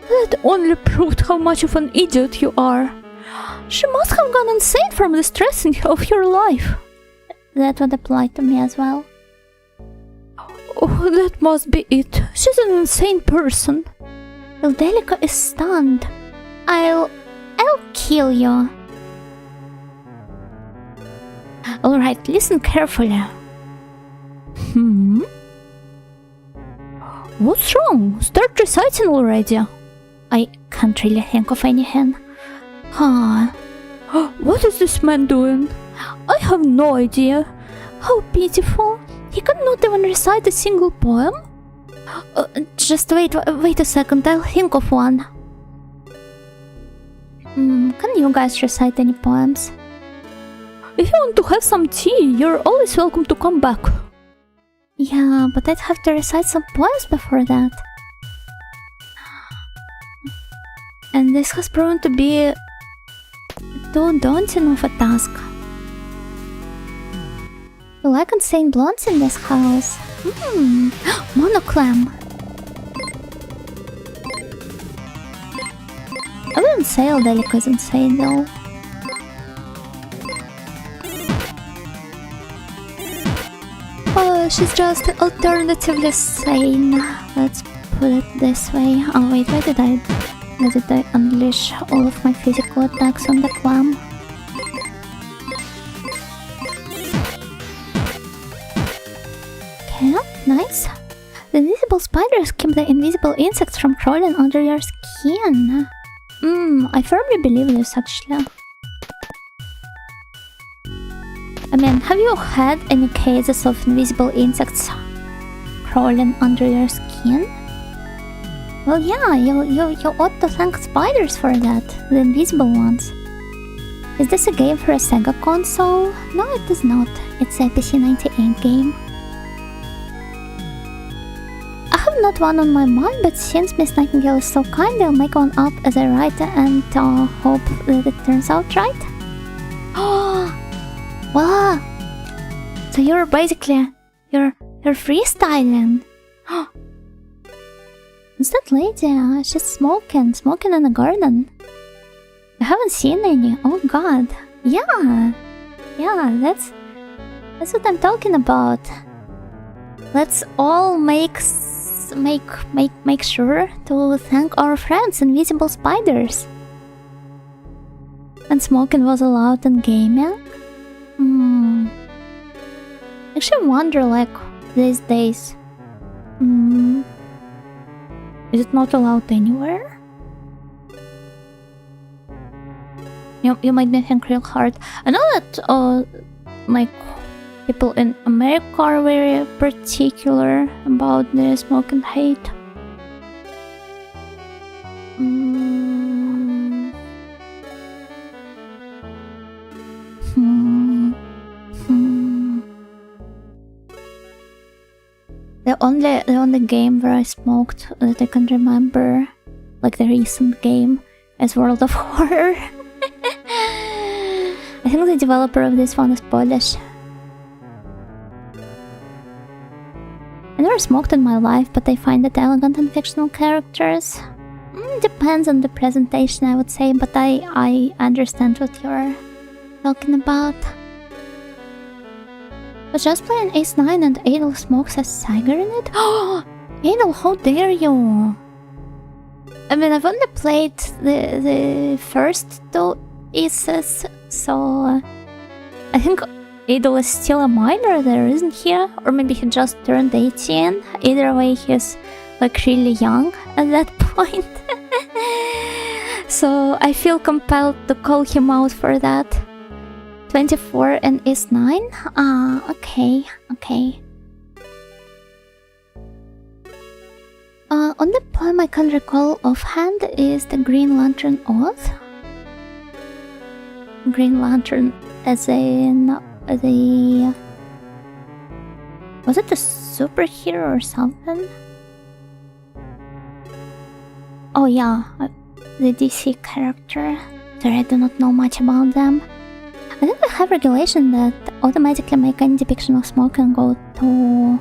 That only proved how much of an idiot you are. She must have gone insane from the stress of your life. That would apply to me as well. Oh, that must be it. She's an insane person. Ildelica is stunned. I'll kill you. Alright, listen carefully. What's wrong? Start reciting already. I can't really think of anything. What is this man doing? I have no idea. How pitiful. He could not even recite a single poem? Just wait a second, I'll think of one. Can you guys recite any poems? If you want to have some tea, you're always welcome to come back. Yeah, but I'd have to recite some poems before that. And this has proven to be too daunting of a task. Well, I can sing blondes in this house. Monoclam. I wouldn't say Ildelica is insane though. Oh, she's just alternatively sane. Let's put it this way. Oh wait, why did I unleash all of my physical attacks on the clam? Okay, nice. The invisible spiders keep the invisible insects from crawling under your skin. I firmly believe this actually. I mean, have you had any cases of invisible insects crawling under your skin? Well, yeah, you ought to thank spiders for that, the invisible ones. Is this a game for a Sega console? No, it is not. It's a PC-98 game. I have not one on my mind, but since Miss Nightingale is so kind, I'll make one up as I write and hope that it turns out right. Oh! Wow! So you're basically... You're freestyling. What's that lady? She's smoking in a garden. I haven't seen any. Oh god. Yeah, that's what I'm talking about. Let's all make sure to thank our friends, invisible spiders. And smoking was allowed in gaming? Actually wonder, like, these days. Is it not allowed anywhere? You made me think real hard. I know that, like, people in America are very particular about the smoking hate. The only game where I smoked that I can remember, like the recent game, is World of Horror. I think the developer of this one is Polish. I never smoked in my life, but I find it elegant in fictional characters. Depends on the presentation, I would say, but I understand what you're talking about. Was just playing Ace 9 and Adel smokes a cigar in it? Oh, Adel, how dare you! I mean, I've only played the first two Aces, so I think Adel is still a minor there, isn't he? Or maybe he just turned 18. Either way, he's like really young at that point. So I feel compelled to call him out for that. 24 and is 9? Okay. Only poem I can recall offhand is the Green Lantern Oath. Green Lantern as in the... Was it a superhero or something? Oh yeah, the DC character. Sorry, I do not know much about them. I think we have regulation that automatically make any depiction of smoking go to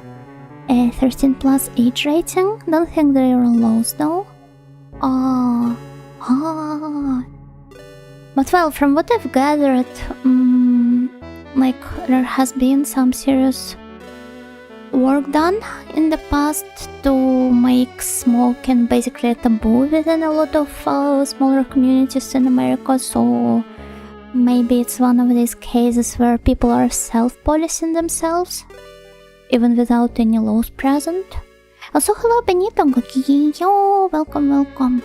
a 13+ age rating. Don't think there are laws though. But well, from what I've gathered, like there has been some serious work done in the past to make smoking basically a taboo within a lot of smaller communities in America, so maybe it's one of these cases where people are self-policing themselves, even without any laws present. Also, hello Benito, yo, welcome.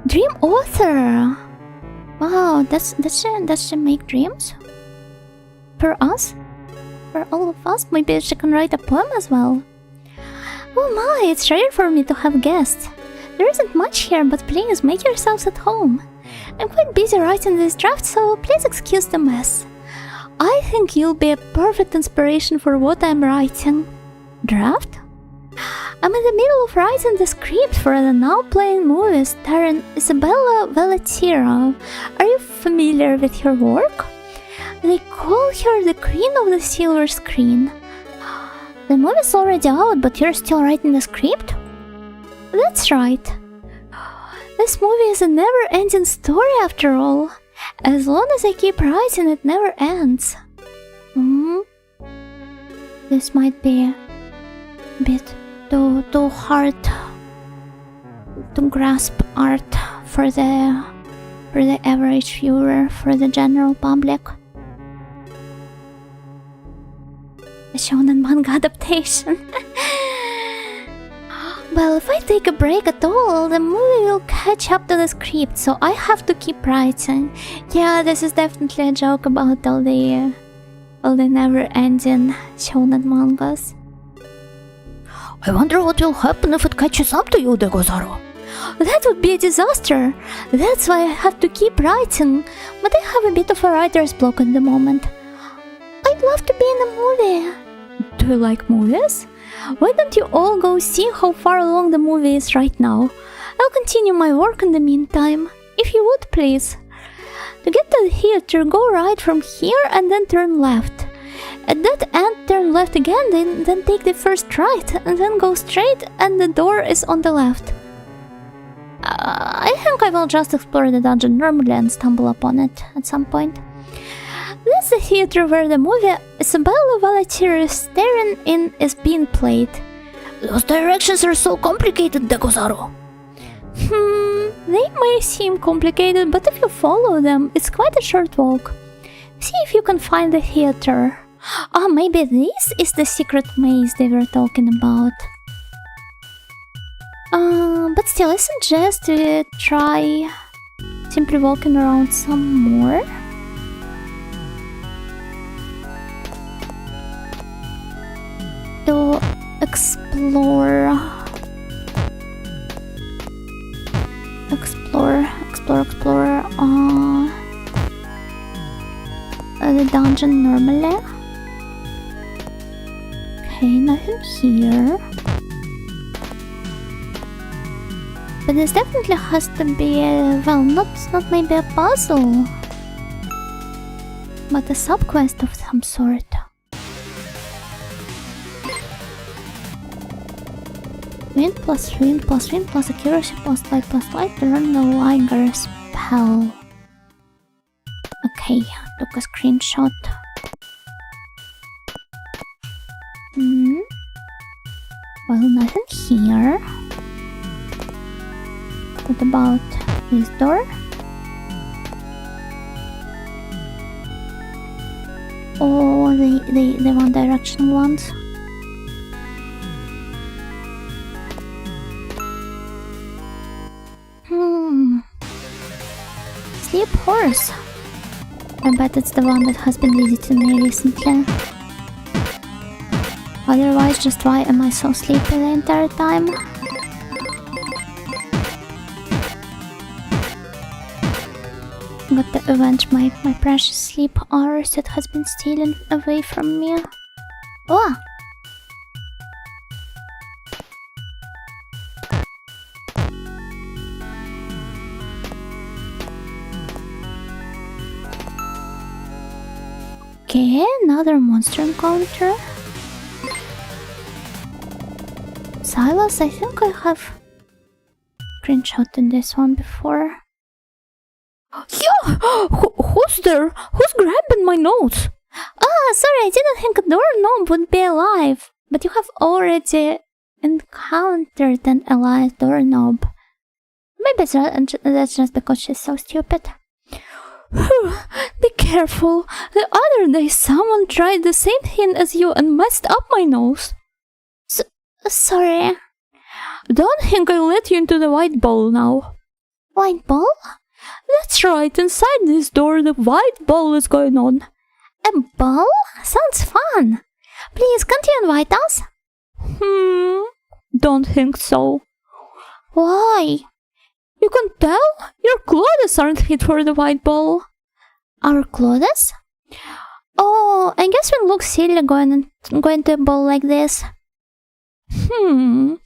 Dream author! Wow, does she make dreams? For us? For all of us? Maybe she can write a poem as well. Oh my, it's rare for me to have guests. There isn't much here, but please make yourselves at home. I'm quite busy writing this draft, so please excuse the mess. I think you'll be a perfect inspiration for what I'm writing. Draft? I'm in the middle of writing the script for the now-playing movie starring Isabella Vallatira. Are you familiar with her work? They call her the Queen of the Silver Screen. The movie's already out, but you're still writing the script? That's right. This movie is a never-ending story after all. As long as I keep writing, it never ends. This might be a bit too hard to grasp art for the average viewer, for the general public. A shonen manga adaptation. Well, if I take a break at all, the movie will catch up to the script, so I have to keep writing. Yeah, this is definitely a joke about all the never-ending shonen mangas. I wonder what will happen if it catches up to you, Degozaro. That would be a disaster. That's why I have to keep writing, but I have a bit of a writer's block at the moment. I'd love to be in a movie. Do you like movies? Why don't you all go see how far along the movie is right now? I'll continue my work in the meantime. If you would, please. To get to the theater, go right from here and then turn left. At that end, turn left again, then take the first right, and then go straight, and the door is on the left. I think I will just explore the dungeon normally and stumble upon it at some point. That's the theater where the movie Isabella Valatieri starring in is being played. Those directions are so complicated, Dekosaro. They may seem complicated, but if you follow them, it's quite a short walk. See if you can find the theater. Ah, maybe this is the secret maze they were talking about. But still, I suggest we try simply walking around some more. To explore the dungeon normally. Okay, nothing here. But this definitely has to be well, not maybe a puzzle, but a sub-quest of some sort. Wind plus wind plus wind plus accuracy plus light to run the Liger spell. Okay, took a screenshot. Well, nothing here. What about this door? Oh, the one directional ones. Sleep horse. I bet it's the one that has been visiting me recently. Otherwise, just why am I so sleepy the entire time? Got to avenge my precious sleep hours that has been stolen away from me. Oh! Okay, another monster encounter. Silas, I think I have screenshotted this one before. Yeah! Who's there? Who's grabbing my notes? Ah, sorry, I didn't think a doorknob would be alive. But you have already encountered an alive doorknob. Maybe that's just because she's so stupid. Be careful. The other day someone tried the same thing as you and messed up my nose. Sorry. Don't think I'll let you into the white ball now. White ball? That's right, inside this door the white ball is going on. A ball? Sounds fun. Please, can't you invite us? Don't think so. Why? You can tell? Your clothes aren't fit for the white ball. Our clothes? Oh, I guess we look silly going to a ball like this. You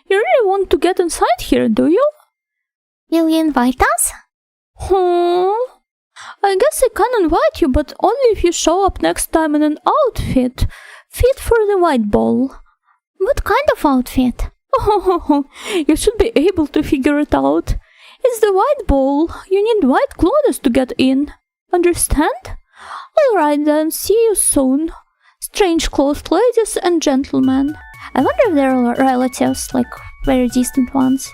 really want to get inside here, do you? Will you invite us? I guess I can invite you, but only if you show up next time in an outfit fit for the white ball. What kind of outfit? Oh, you should be able to figure it out. It's the white ball. You need white clothes to get in. Understand? Alright then, see you soon. Strange-clothed ladies and gentlemen. I wonder if they're relatives, like very distant ones,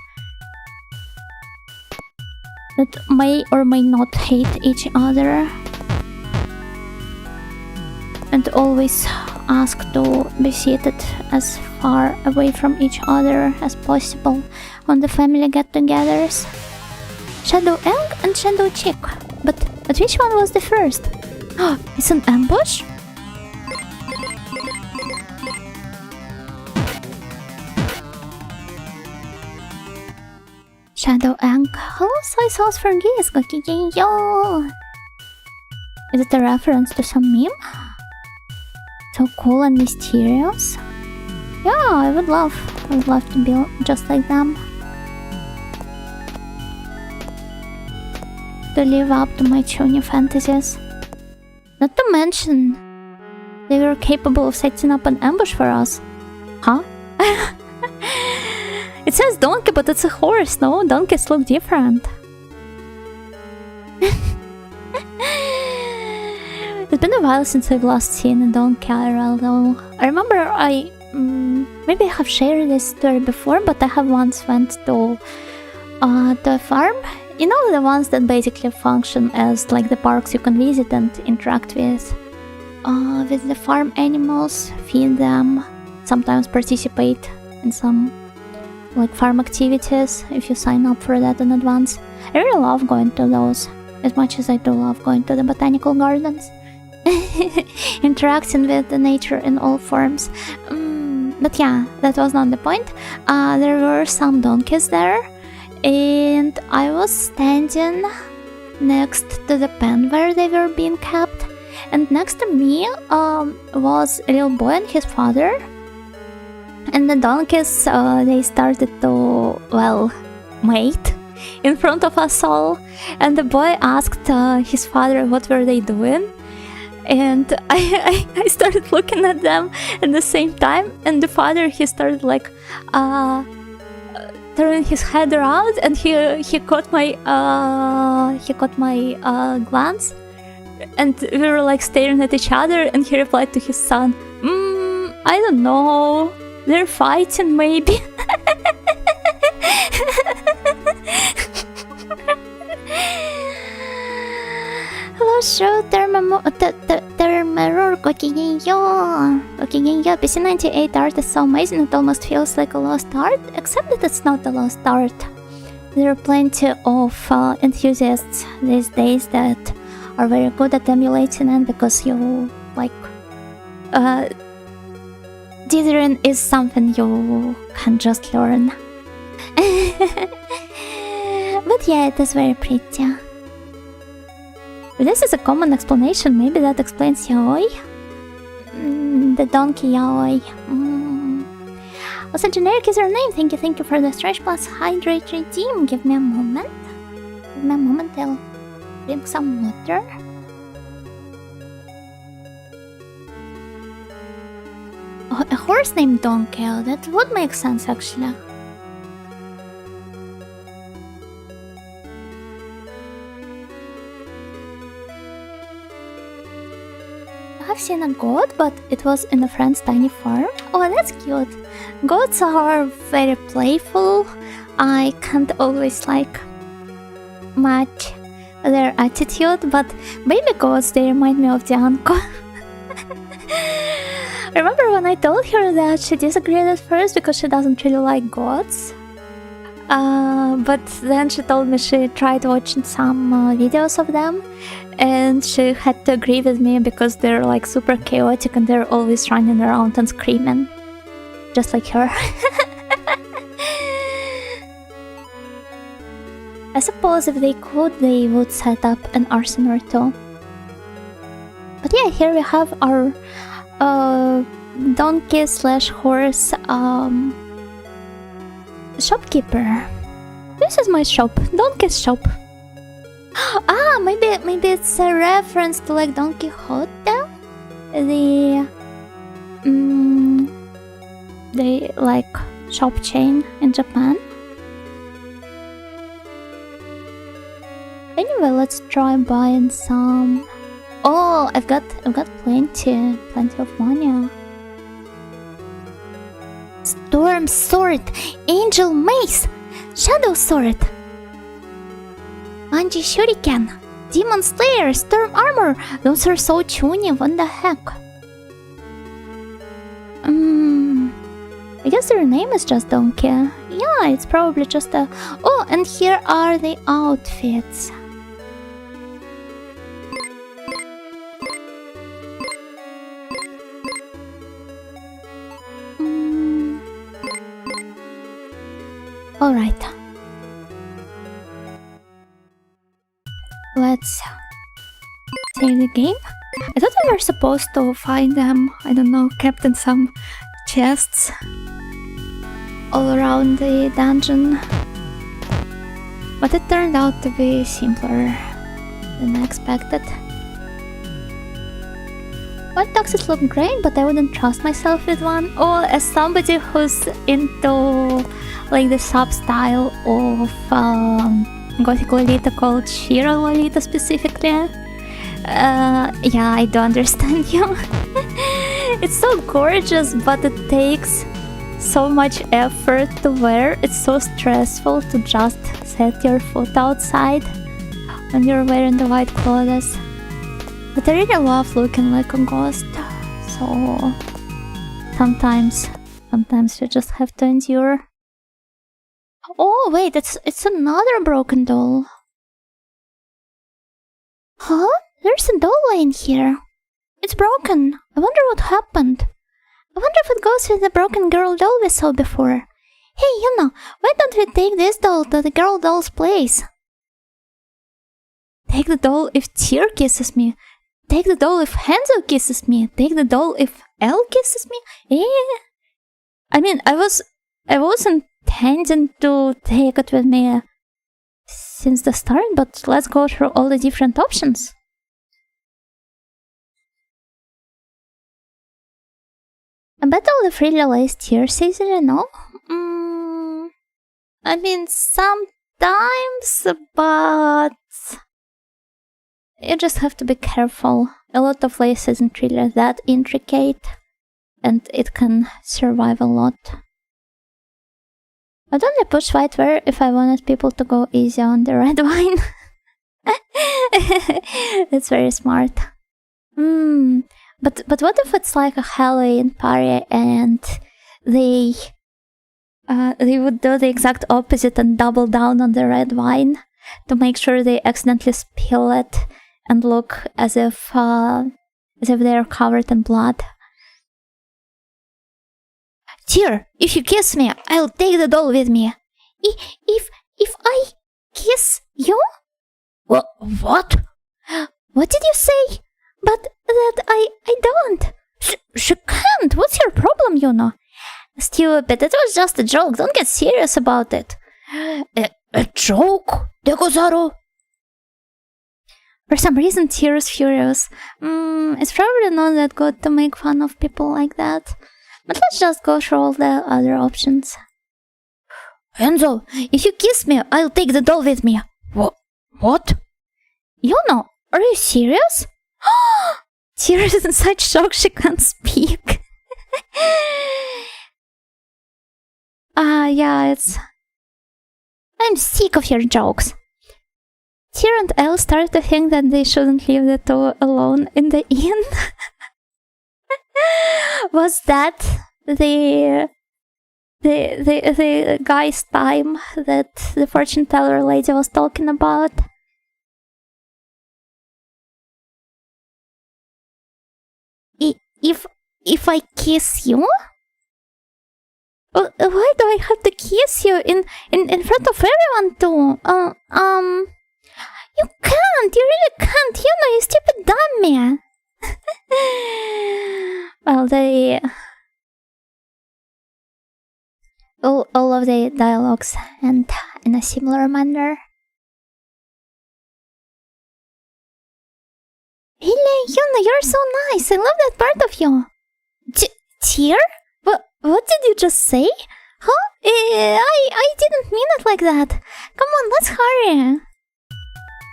that may or may not hate each other and always ask to be seated as far away from each other as possible on the family get-togethers. Shadow Elk and Shadow Chick. But which one was the first? It's an ambush? Shadow Egg. Hello, soy sauce for geese. Yo. Is it a reference to some meme? So cool and mysterious. Yeah, I would love to be just like them. To live up to my chuny fantasies. Not to mention, they were capable of setting up an ambush for us. Huh? It says donkey, but it's a horse, no? Donkeys look different. It's been a while since I've last seen a donkey IRL though. I remember maybe I have shared this story before, but I have once went to a farm. You know, the ones that basically function as like the parks you can visit and interact with the farm animals, feed them, sometimes participate in some like farm activities if you sign up for that in advance. I really love going to those, as much as I do love going to the botanical gardens. Interacting with the nature in all forms. But yeah, that was not the point. There were some donkeys there, and I was standing next to the pen where they were being kept, and next to me was a little boy and his father. And the donkeys, they started to, well, mate in front of us all. And the boy asked his father what were they doing. And I started looking at them at the same time. And the father, he started like turning his head around, and he caught my glance. And we were like staring at each other, and he replied to his son, I don't know. They're fighting, maybe. Хорошо, терморор, gokigenyo. Gokigenyo, PC98 art is so amazing it almost feels like a lost art, except that it's not a lost art. There are plenty of enthusiasts these days that are very good at emulating it because you, like, dithering is something you can just learn. But yeah, it is very pretty. If this is a common explanation, maybe that explains yaoi. The donkey yaoi. Also, generic is your name. Thank you for the stretch plus hydrate redeem. Give me a moment. I'll drink some water. Oh, a horse named Donkey. That would make sense, actually. I've seen a goat, but it was in a friend's tiny farm. Oh, that's cute. Goats are very playful. I can't always like match their attitude, but baby goats, they remind me of Dianko. Remember when I told her that she disagreed at first because she doesn't really like goats? But then she told me she tried watching some videos of them, and she had to agree with me because they're like super chaotic and they're always running around and screaming. Just like her. I suppose if they could, they would set up an arson or two. But yeah, here we have our donkey / horse shopkeeper. This is my shop, donkey's shop. Ah, maybe it's a reference to like Don Quixote, the like shop chain in Japan. Anyway, let's try buying some. Oh, I've got plenty of money. Storm sword, angel mace, shadow sword, Anji shuriken, demon slayer, storm armor. Those are so toony. What the heck? I guess their name is just Donkey. Yeah, it's probably just a. Oh, and here are the outfits. Alright. Let's save the game. I thought we were supposed to find them, I don't know, kept in some chests all around the dungeon. But it turned out to be simpler than I expected. White taxes look great, but I wouldn't trust myself with one. Oh, as somebody who's into like the sub-style of Gothic Lolita called Shira Lolita specifically, Yeah, I do understand you. It's so gorgeous, but it takes so much effort to wear. It's so stressful to just set your foot outside when you're wearing the white clothes. But I really love looking like a ghost, so sometimes you just have to endure. Oh wait, it's another broken doll. Huh? There's a doll laying here. It's broken. I wonder what happened. I wonder if it goes with the broken girl doll we saw before. Hey, Yuna, why don't we take this doll to the girl doll's place? Take the doll if Tyr kisses me. Take the doll if Hanzo kisses me. Take the doll if Elle kisses me. I mean, I wasn't intending to take it with me since the start, but let's go through all the different options. I bet all the free lays tears easily, no? I mean, sometimes, but you just have to be careful. A lot of lace isn't really that intricate, and it can survive a lot. I'd only push whiteware if I wanted people to go easy on the red wine. That's very smart. But what if it's like a Halloween party and they would do the exact opposite and double down on the red wine to make sure they accidentally spill it and look as if they are covered in blood. Tyr, if you kiss me, I'll take the doll with me. If I kiss you? What? What did you say? But that I don't. She can't. What's your problem, Yuna? Stupid, it was just a joke. Don't get serious about it. A joke? Dekozaru? For some reason, Tyr is furious. It's probably not that good to make fun of people like that. But let's just go through all the other options. Enzo, if you kiss me, I'll take the doll with me. What? Yuna, are you serious? Tyr is in such shock she can't speak. Yeah, I'm sick of your jokes. Tyr and Elle start to think that they shouldn't leave the two alone in the inn. Was that the guy's time that the fortune teller lady was talking about? If I kiss you? Why do I have to kiss you in front of everyone too? You can't, you really can't, you know, you stupid dummy. Well, all of the dialogues end in a similar manner. Really, Yuna, you're so nice. I love that part of you. Tyr? What did you just say? Huh? I didn't mean it like that. Come on, let's hurry.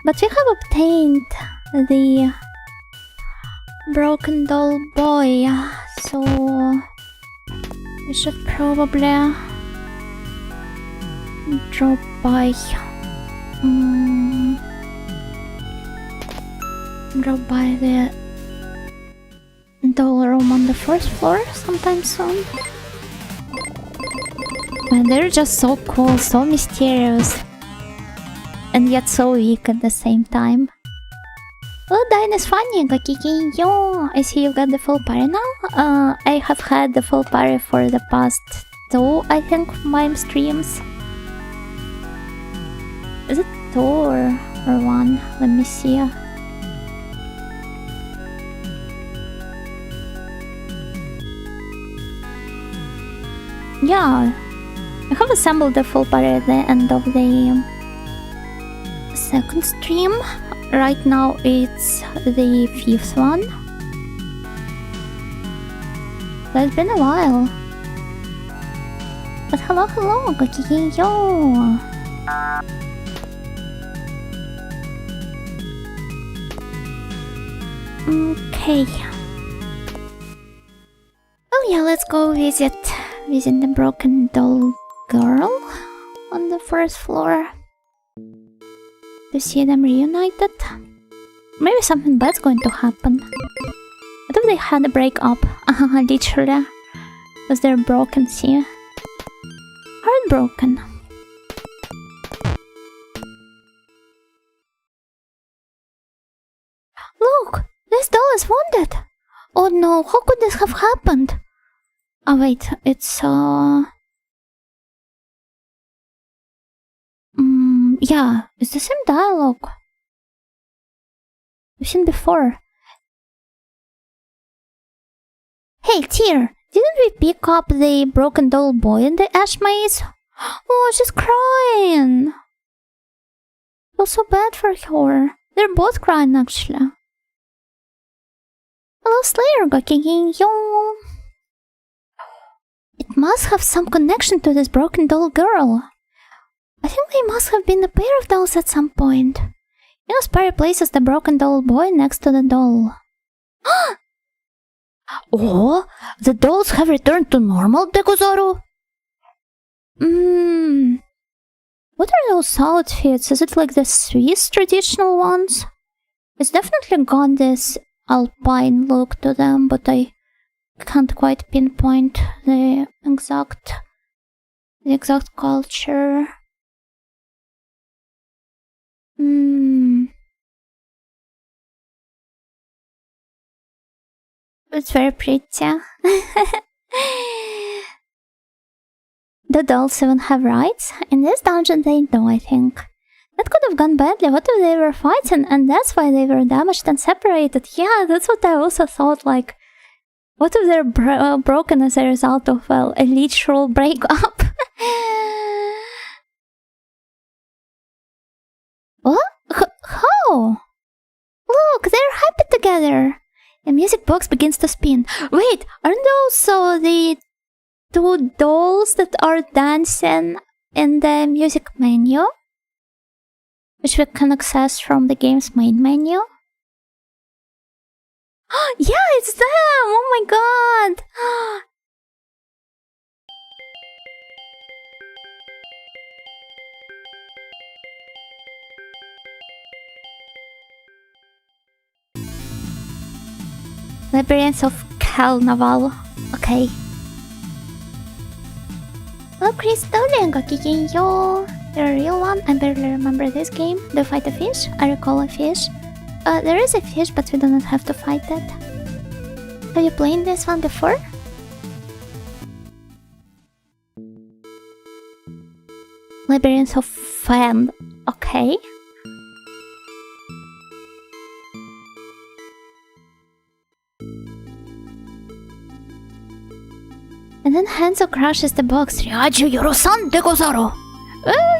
But we have obtained the broken doll boy, so we should probably drop by. Drop by the doll room on the first floor sometime soon. And they're just so cool, so mysterious, and yet so weak at the same time. Oh, Dine is funny, Gakiki, yo! I see you got the full party now. I have had the full party for the past 2, I think, MIME streams. Is it 2 or 1? Let me see. Yeah, I have assembled the full party at the end of the second stream. Right now it's the 5th one. That's been a while. But hello, Gakiki, yo! Okay. Well, yeah, let's go visit the broken doll girl on the first floor to see them reunited. Maybe something bad's going to happen. What if they had a breakup? Literally. Because they're broken, see? Heartbroken. Look! This doll is wounded! Oh no, how could this have happened? Oh wait, it's yeah, it's the same dialogue we've seen before. Hey, Tear, didn't we pick up the broken doll boy in the ash maze? Oh, she's crying. I feel so bad for her. They're both crying, actually. Hello, Slayer, Gokiginyo. It must have some connection to this broken doll girl. I think they must have been a pair of dolls at some point. You know, Sparry places the broken doll boy next to the doll. Oh, the dolls have returned to normal, Dekozaru? What are those outfits? Is it like the Swiss traditional ones? It's definitely got this alpine look to them, but I can't quite pinpoint the exact culture. It's very pretty. The dolls even have rights? In this dungeon they do, I think. That could have gone badly. What if they were fighting and that's why they were damaged and separated? Yeah, that's what I also thought, like... What if they're broken as a result of, well, a literal breakup? What? How? Look, they're happy together! The music box begins to spin. Wait, aren't those the two dolls that are dancing in the music menu? Which we can access from the game's main menu? Yeah, it's them! Oh my god! Labyrinth of Carnival. Okay. Hello, Crystal, Gokigenyo. You're a real one. I barely remember this game. Do you fight a fish? I recall a fish. There is a fish, but we do not have to fight it. Have you played this one before? Labyrinth of Fan. Okay. And then Hanzo crashes the box. Ryaju Yoro-san Degozaru!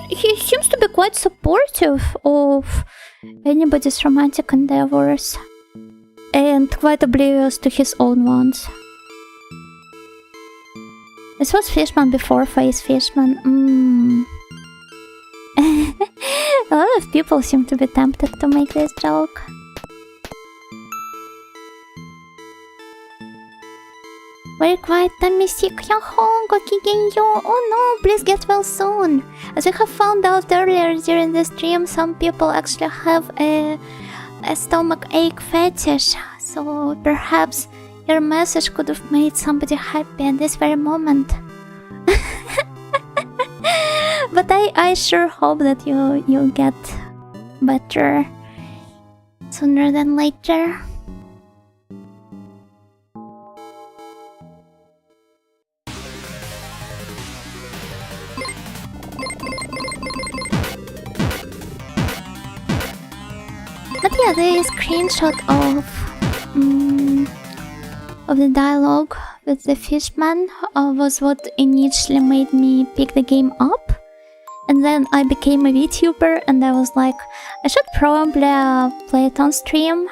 He seems to be quite supportive of anybody's romantic endeavors. And quite oblivious to his own ones. This was Fishman before Face Fishman. A lot of people seem to be tempted to make this joke. Very quiet time, Mystic. Yahoo, Gokigenyo. Oh no, please get well soon. As we have found out earlier during the stream, some people actually have a stomach ache fetish. So perhaps your message could have made somebody happy at this very moment. But I sure hope that you get better sooner than later. But yeah, the screenshot of the dialogue with the fishman was what initially made me pick the game up. And then I became a VTuber and I was like, I should probably play it on stream.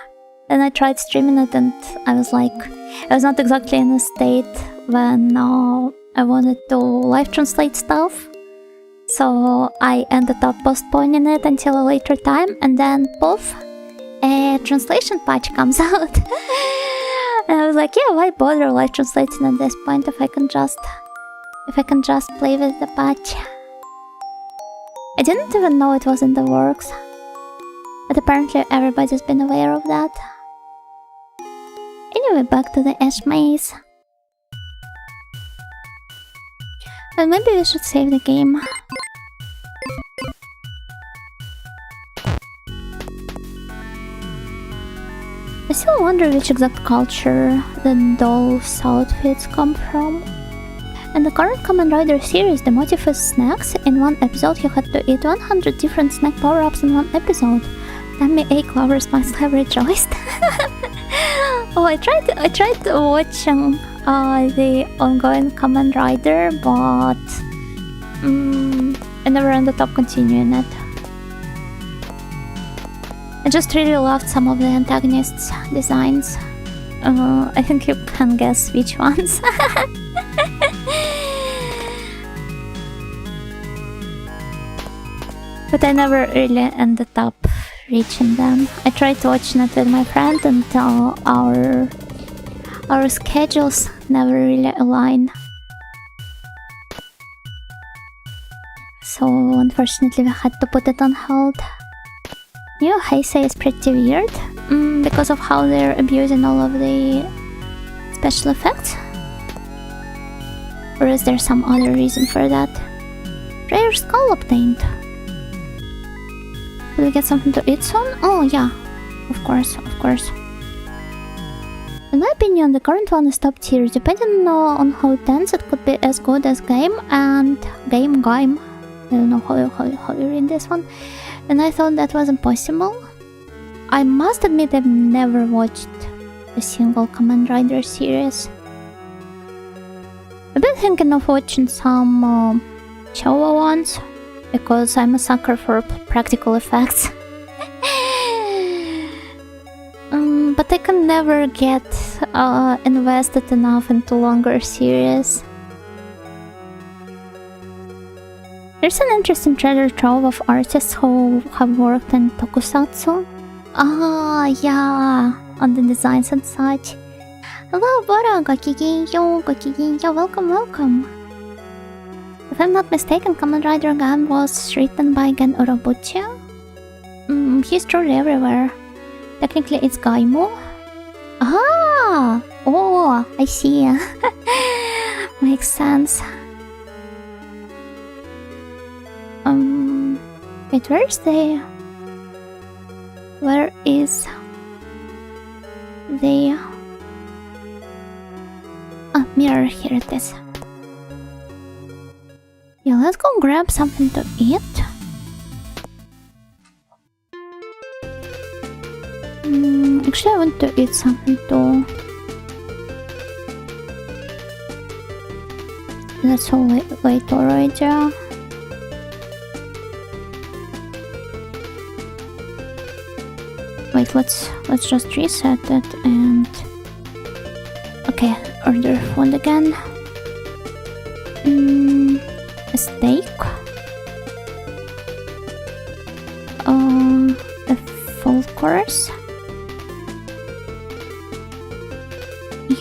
Then I tried streaming it and I was like, I was not exactly in a state when I wanted to live translate stuff. So I ended up postponing it until a later time, and then poof, a translation patch comes out. And I was like, yeah, why bother live translating at this point if I can just play with the patch. I didn't even know it was in the works, but apparently everybody's been aware of that. Anyway, back to the Ash Maze. And maybe we should save the game. I still wonder which exact culture the doll's outfits come from. In the current Kamen Rider series, the motif is snacks. In one episode, you had to eat 100 different snack power-ups in one episode. Tammy A. Clover's must have rejoiced. Oh, I tried watching the ongoing Kamen Rider, but I never ended up continuing it. I just really loved some of the antagonists' designs. I think you can guess which ones. But I never really ended up reaching them. I tried watching it with my friend until our schedules never really align. So unfortunately we had to put it on hold. New Heisei is pretty weird because of how they're abusing all of the special effects. Or is there some other reason for that? Rare skull obtained. Will we get something to eat soon? Oh yeah, of course. In my opinion, the current one is top tier. Depending on how tense, it could be as good as Game and Game. I don't know how you read this one. And I thought that was impossible. I must admit I've never watched a single Kamen Rider series. I've been thinking of watching some Showa ones, because I'm a sucker for practical effects. But I can never get invested enough into longer series. There's an interesting treasure trove of artists who have worked in tokusatsu. Ah, yeah, on the designs and such. Hello, Bora, gokigenyo, welcome. If I'm not mistaken, Kamen Rider Gan was written by Gen Urobuchi. He's truly everywhere. Technically, it's Gaimo. Ah! Oh, I see. Makes sense. Wait, where is the... Ah, mirror, here it is. Yeah, let's go grab something to eat. Actually, I want to eat something too. That's all late already. Wait, let's just reset it and... Okay, order food again. A steak. A full course.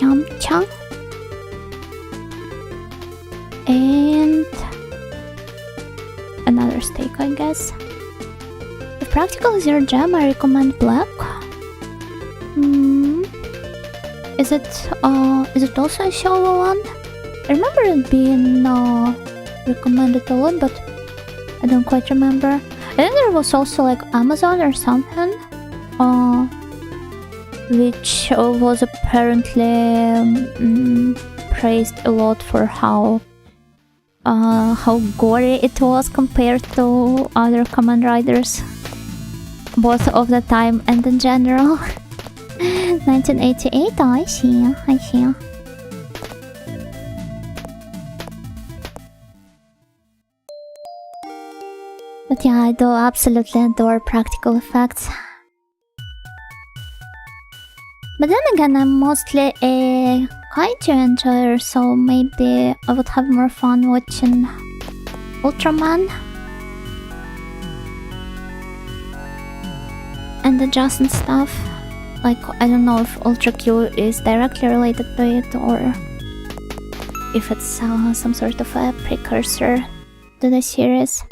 Yamcha. And another steak, I guess. If practical is your jam, I recommend black. Is it also a Showa one? I remember it being recommended a lot, but I don't quite remember. I think there was also like Amazon or something, which was apparently praised a lot for how gory it was compared to other Kamen Riders, both of the time and in general. 1988, oh, I see. But yeah, I do absolutely adore practical effects. But then again, I'm mostly a kaiju enjoyer, so maybe I would have more fun watching Ultraman. and adjacent stuff. Like, I don't know if Ultra Q is directly related to it or if it's some sort of a precursor to the series.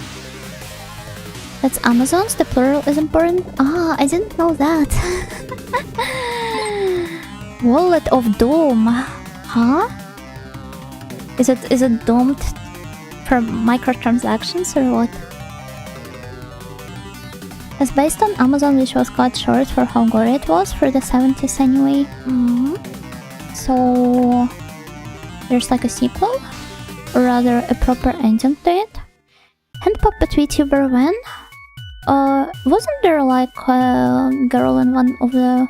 That's Amazon's, the plural is important. Ah, I didn't know that. Wallet of Doom. Huh? Is it doomed for microtransactions or what? It's based on Amazon, which was cut short for how gory it was for the 70s anyway. So there's like a sequel, or rather a proper ending to it. Hand puppet VTuber when? Wasn't there like a girl in one of the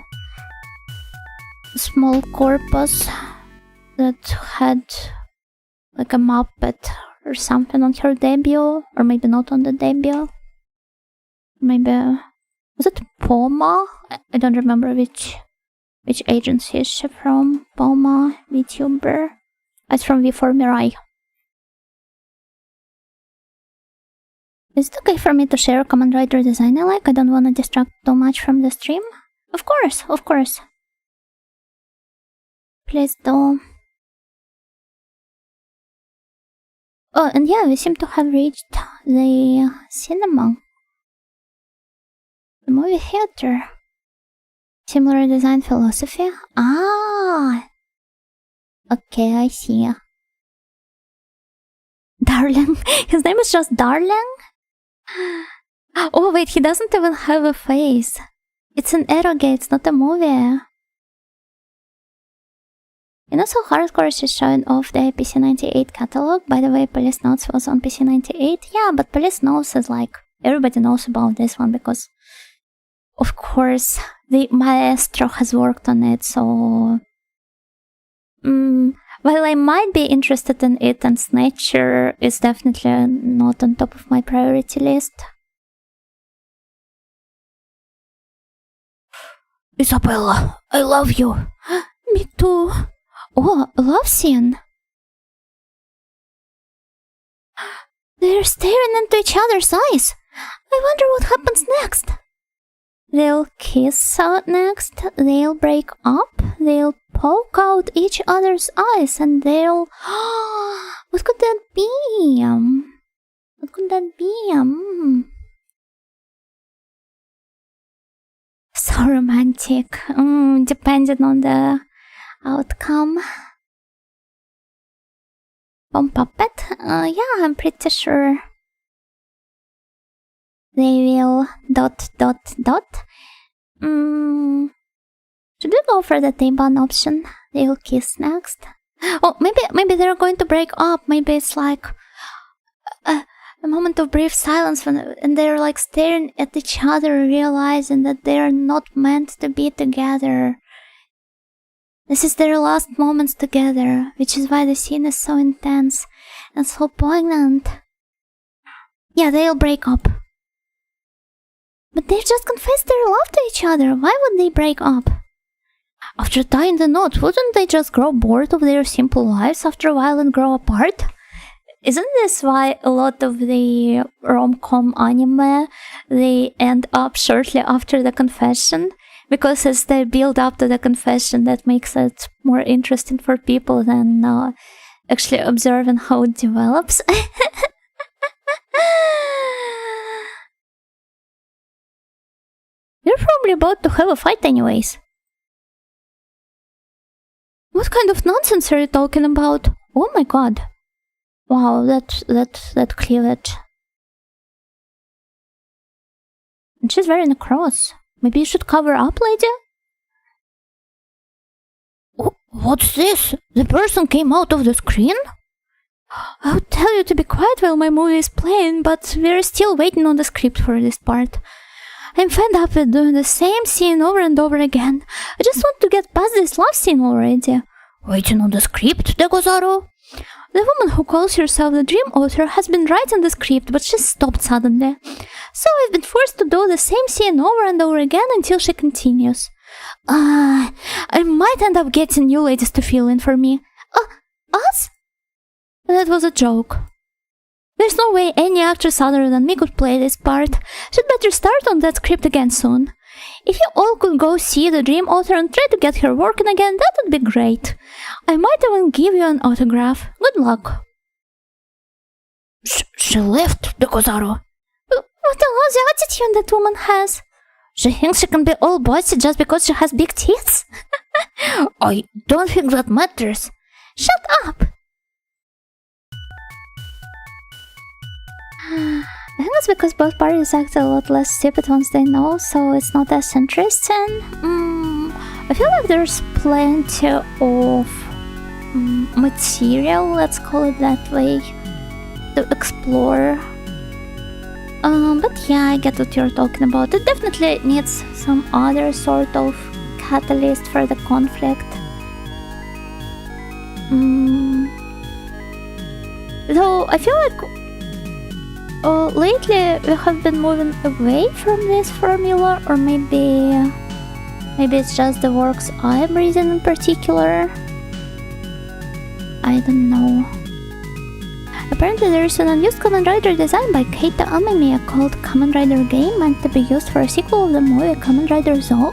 small corpus that had like a Muppet or something on her debut? Or maybe not on the debut? Maybe... was it Poma? I don't remember which agency is she from. Poma, VTuber. It's from V4 Mirai. Is it okay for me to share a Command Rider design I like? I don't want to distract too much from the stream. Of course, of course. Please do. Oh, and yeah, we seem to have reached the cinema. The movie theater. Similar design philosophy? Ah! Okay, I see. Darling? His name is just Darling? Oh wait, he doesn't even have a face. It's an eroge, it's not a movie. You know, so hardcore she's showing off the PC98 catalog. By the way, Police Notes was on PC98. Yeah, but Police Notes is like, everybody knows about this one because, of course, the maestro has worked on it, so... while I might be interested in it, and Snatcher is definitely not on top of my priority list. Isabella, I love you. Me too. Oh, a love scene. They're staring into each other's eyes. I wonder what happens next. They'll kiss out next, they'll break up, they'll poke out each other's eyes, and they'll... what could that be? What could that be? So romantic. Depending on the outcome. Bomb puppet? Yeah, I'm pretty sure. They will... ... Should we go for the Taiban option? They'll kiss next. Oh, maybe they're going to break up. Maybe it's like a moment of brief silence and they're like staring at each other, realizing that they're not meant to be together. This is their last moments together, which is why the scene is so intense and so poignant. Yeah, they'll break up. But they've just confessed their love to each other. Why would they break up? After tying the knot, wouldn't they just grow bored of their simple lives after a while and grow apart? Isn't this why a lot of the rom-com anime, they end up shortly after the confession? Because as they build up to the confession, that makes it more interesting for people than actually observing how it develops. You're probably about to have a fight anyways. What kind of nonsense are you talking about? Oh my god. Wow, that cleavage. And she's wearing a cross. Maybe you should cover up, lady? Oh, what's this? The person came out of the screen? I'll tell you to be quiet while my movie is playing, but we're still waiting on the script for this part. I'm fed up with doing the same scene over and over again. I just want to get past this love scene already. Waiting on the script, Degozaru? The woman who calls herself the dream author has been writing the script, but she stopped suddenly. So I've been forced to do the same scene over and over again until she continues. I might end up getting you ladies to fill in for me. Us? That was a joke. There's no way any actress other than me could play this part. She'd better start on that script again soon. If you all could go see the dream author and try to get her working again, that would be great. I might even give you an autograph. Good luck. She left, the Kozaro. What a lousy attitude that woman has. She thinks she can be all bossy just because she has big teeth. I don't think that matters. Shut up. I think it's because both parties act a lot less stupid once they know, so it's not as interesting. I feel like there's plenty of material, let's call it that way, to explore. But yeah, I get what you're talking about. It definitely needs some other sort of catalyst for the conflict. Though I feel like lately we have been moving away from this formula, or maybe it's just the works I'm reading in particular. I don't know. Apparently there is an unused Kamen Rider design by Keita Amemiya called Kamen Rider Game, meant to be used for a sequel of the movie Kamen Rider Zoo.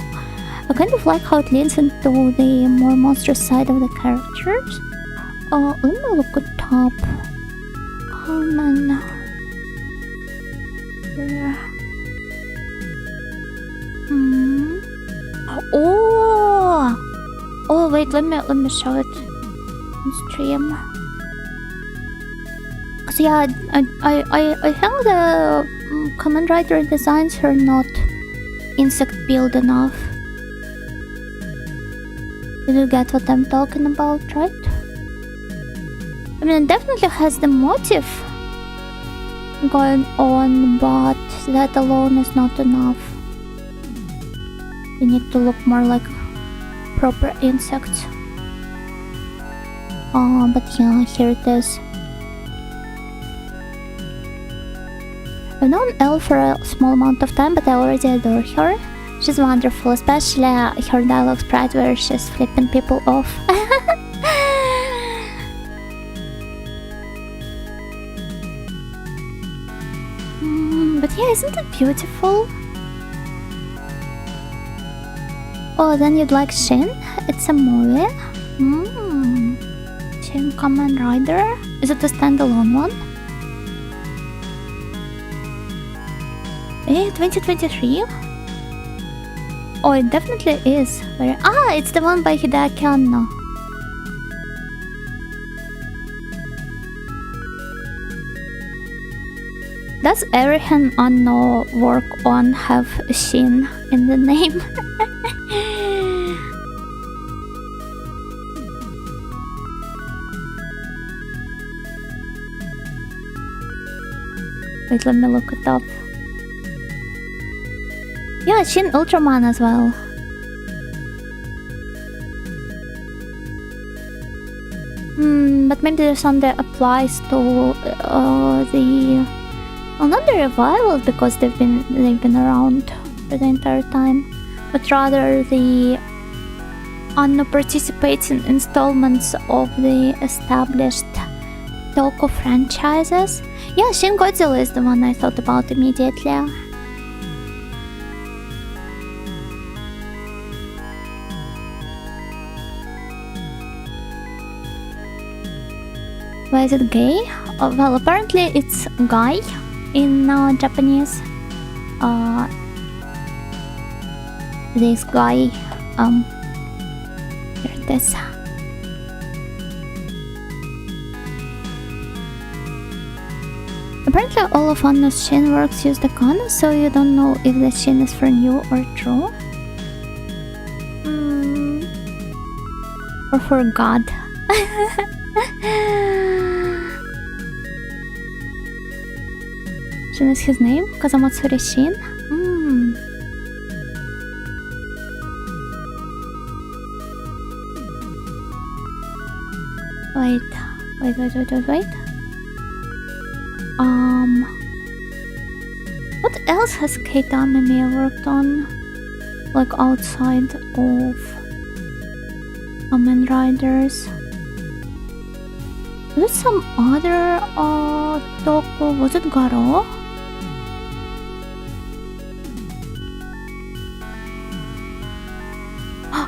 I kind of like how it leans into the more monstrous side of the characters. Let me look it up. Kamen... Oh wait, let me show it on stream. So yeah, I think the Kamen Rider designs are not insect build enough. You do get what I'm talking about, right? I mean, it definitely has the motive going on, but that alone is not enough. You need to look more like proper insects. But yeah, here it is. I've known Elle for a small amount of time, but I already adore her. She's wonderful, especially her dialogue sprite where she's flipping people off. But yeah, isn't it beautiful? Oh, then you'd like Shin? It's a movie? Shin Kamen Rider? Is it a standalone one? 2023? Oh, it definitely is. It's the one by Hideaki Anno. Does everything Anno work on have Shin in the name? Wait, let me look it up. Yeah, Shin Ultraman as well. But maybe this one that applies to the... Well, not the revivals, because they've been around for the entire time, but rather the Anno participates in installments of the established Toko franchises. Yeah, Shin Godzilla is the one I thought about immediately. Why is it gay? Well, apparently it's guy in Japanese. This guy, here it is. Apparently all of Anno's Shin works use the kana, so you don't know if the Shin is for new or true. Or for God. Shin is his name? Kazamatsuri Shin? Wait. What else has Keita Amemiya worked on? Like outside of Kamen Riders? Was it some other Toko? Was it Garo?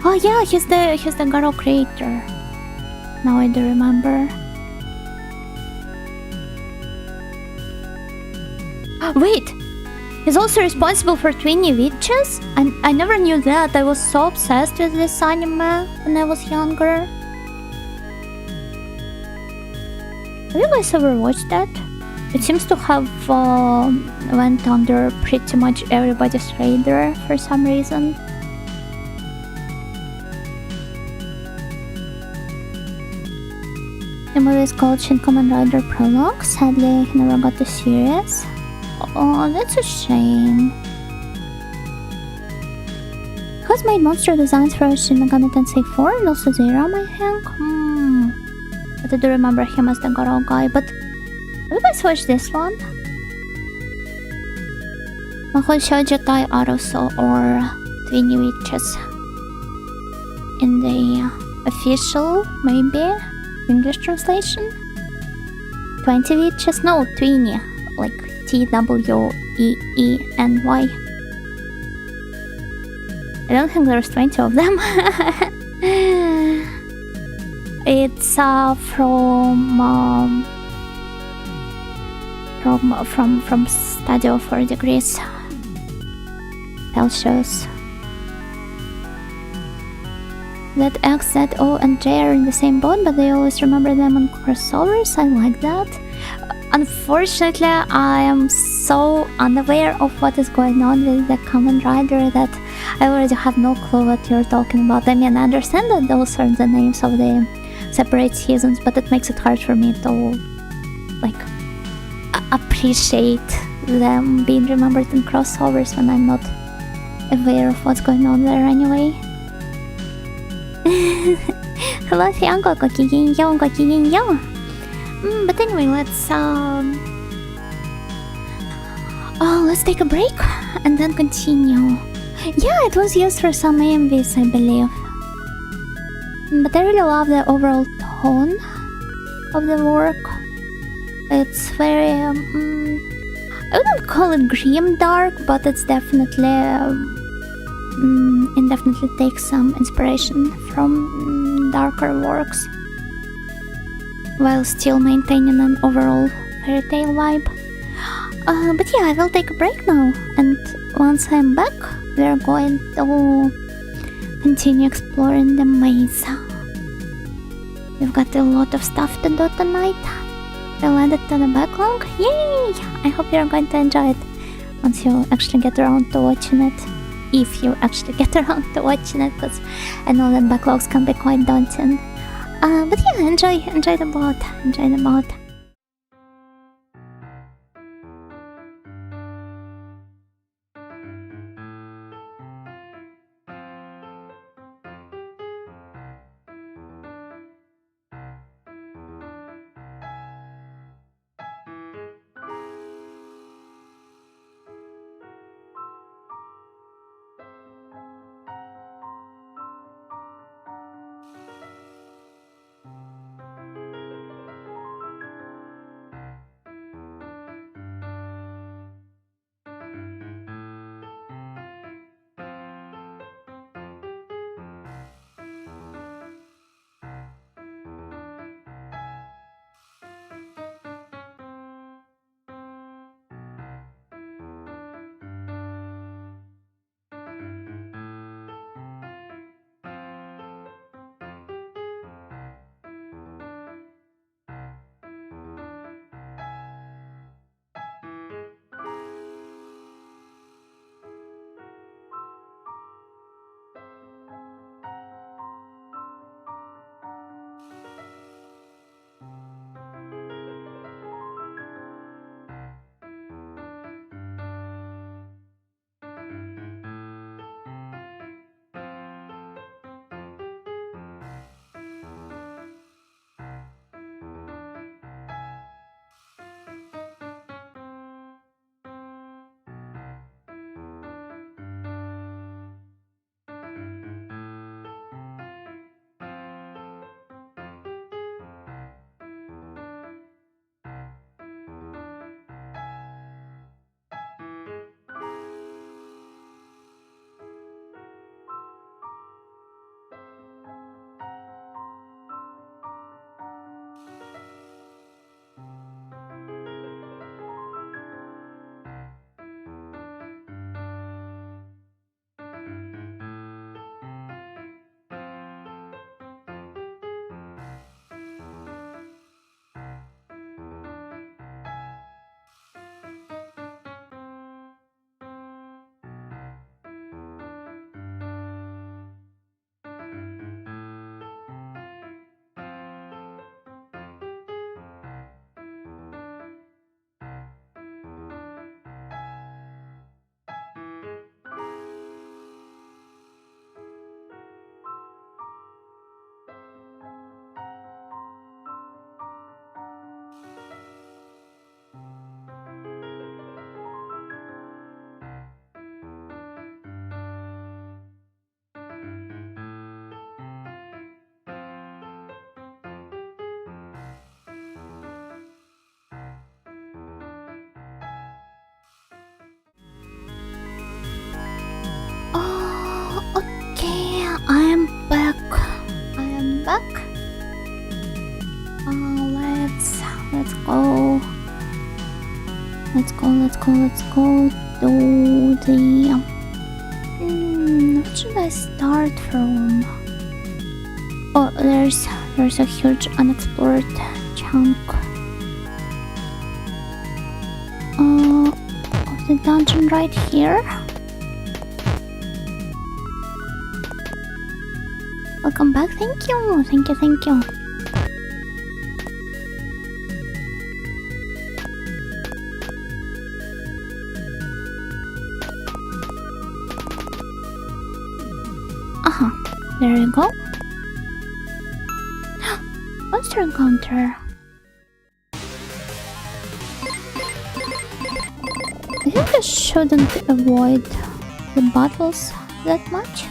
Oh yeah, he's the Garo creator. Now I do remember. Wait! He's also responsible for 20 witches? And I never knew that. I was so obsessed with this anime when I was younger. Have you guys ever watched that? It seems to have went under pretty much everybody's radar for some reason. The movie is called Shin Kamen Rider Prologue. Sadly, he never got the series. Oh, that's a shame. Has made monster designs for Shin Megami Tensei 4 and also Zeram, I think. But I do remember him as the Garo guy. But have you guys watched this one? Mahou Shoujo Tai Aruso or 20 Witches. In the official, maybe, English translation? 20 Witches? No, 20. Like TWEENY. I don't think there's 20 of them. It's from Studio 4 Degrees. Tell shows that X, Z, O, and J are in the same boat, but they always remember them on crossovers. I like that. Unfortunately, I am so unaware of what is going on with the Kamen Rider that I already have no clue what you're talking about. I mean, I understand that those are the names of the separate seasons, but it makes it hard for me to, like, appreciate them being remembered in crossovers when I'm not aware of what's going on there anyway. Hello, Fianco, gokigenyo, gokigenyo. But anyway, let's take a break and then continue. Yeah, it was used for some AMVs, I believe. But I really love the overall tone of the work. It's very, I wouldn't call it grim dark, but it's definitely, it definitely takes some inspiration from darker works, while still maintaining an overall fairy tale vibe. But yeah, I will take a break now, and once I'm back, we're going to continue exploring the maze. We've got a lot of stuff to do tonight. We'll add it to the backlog. Yay! I hope you're going to enjoy it once you actually get around to watching it. If you actually get around to watching it, because I know that backlogs can be quite daunting. But yeah, enjoy the boat. Enjoy the boat. Let's go to the... what should I start from? Oh, there's a huge unexplored chunk of the dungeon right here. Welcome back, thank you. There you go. Monster encounter. I think I shouldn't avoid the battles that much.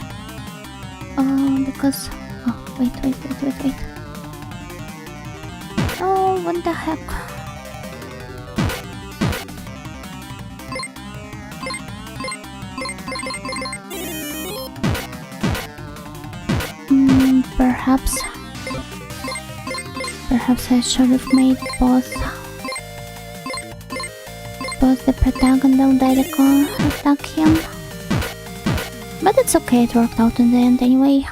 Because... Oh, wait. Oh, what the heck? Perhaps I should have made both the protagonist attack him. But it's okay, it worked out in the end anyway.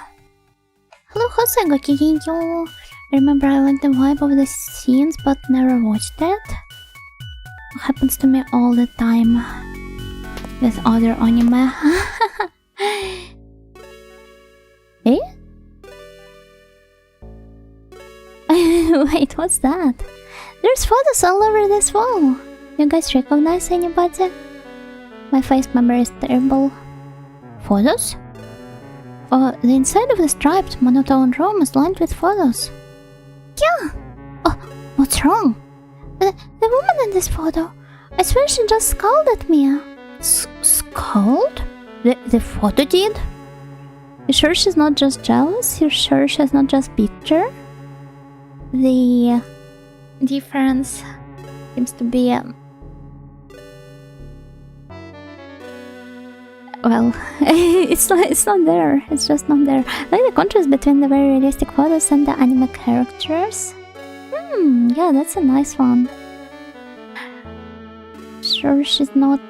Hello Jose, Kikinyo. Remember I like the vibe of the scenes but never watched it. It happens to me all the time with other anime. Eh? Wait, what's that? There's photos all over this wall. You guys recognize anybody? My face memory is terrible. Photos? The inside of the striped monotone room is lined with photos. Yeah! Oh, what's wrong? The woman in this photo. I swear she just scowled at me. Scowled? The photo did? You sure she's not just jealous? You sure she's not just bitter? The difference seems to be well, it's not there. It's just not there. Like the contrast between the very realistic photos and the anime characters. Yeah, that's a nice one. Sure, she's not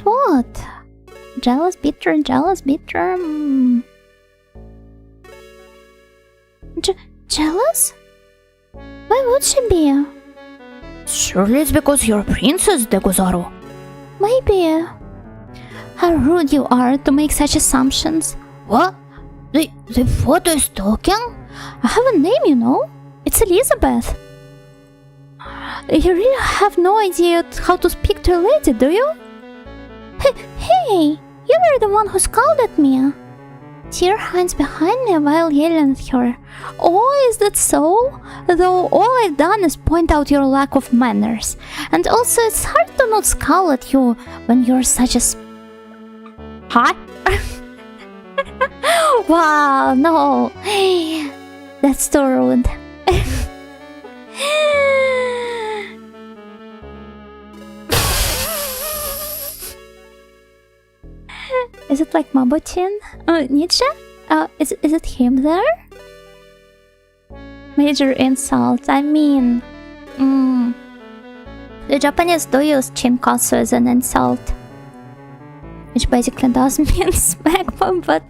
what? Jealous, bitter. Jealous? Why would she be? Surely it's because you're a princess, Deguzaru. Maybe. How rude you are to make such assumptions. What? The photo is talking? I have a name, you know. It's Elizabeth. You really have no idea how to speak to a lady, do you? Hey, you were the one who scowled at me. Tear hides behind me while yelling at her. Oh, is that so? Though all I've done is point out your lack of manners. And also it's hard to not scowl at you when you're such a Huh? Wow, no. That's too rude. Is it like Mabutin? Nietzsche? Is it him there? Major insult. I mean... The Japanese do use chinkatsu as an insult. Which basically does mean smack, but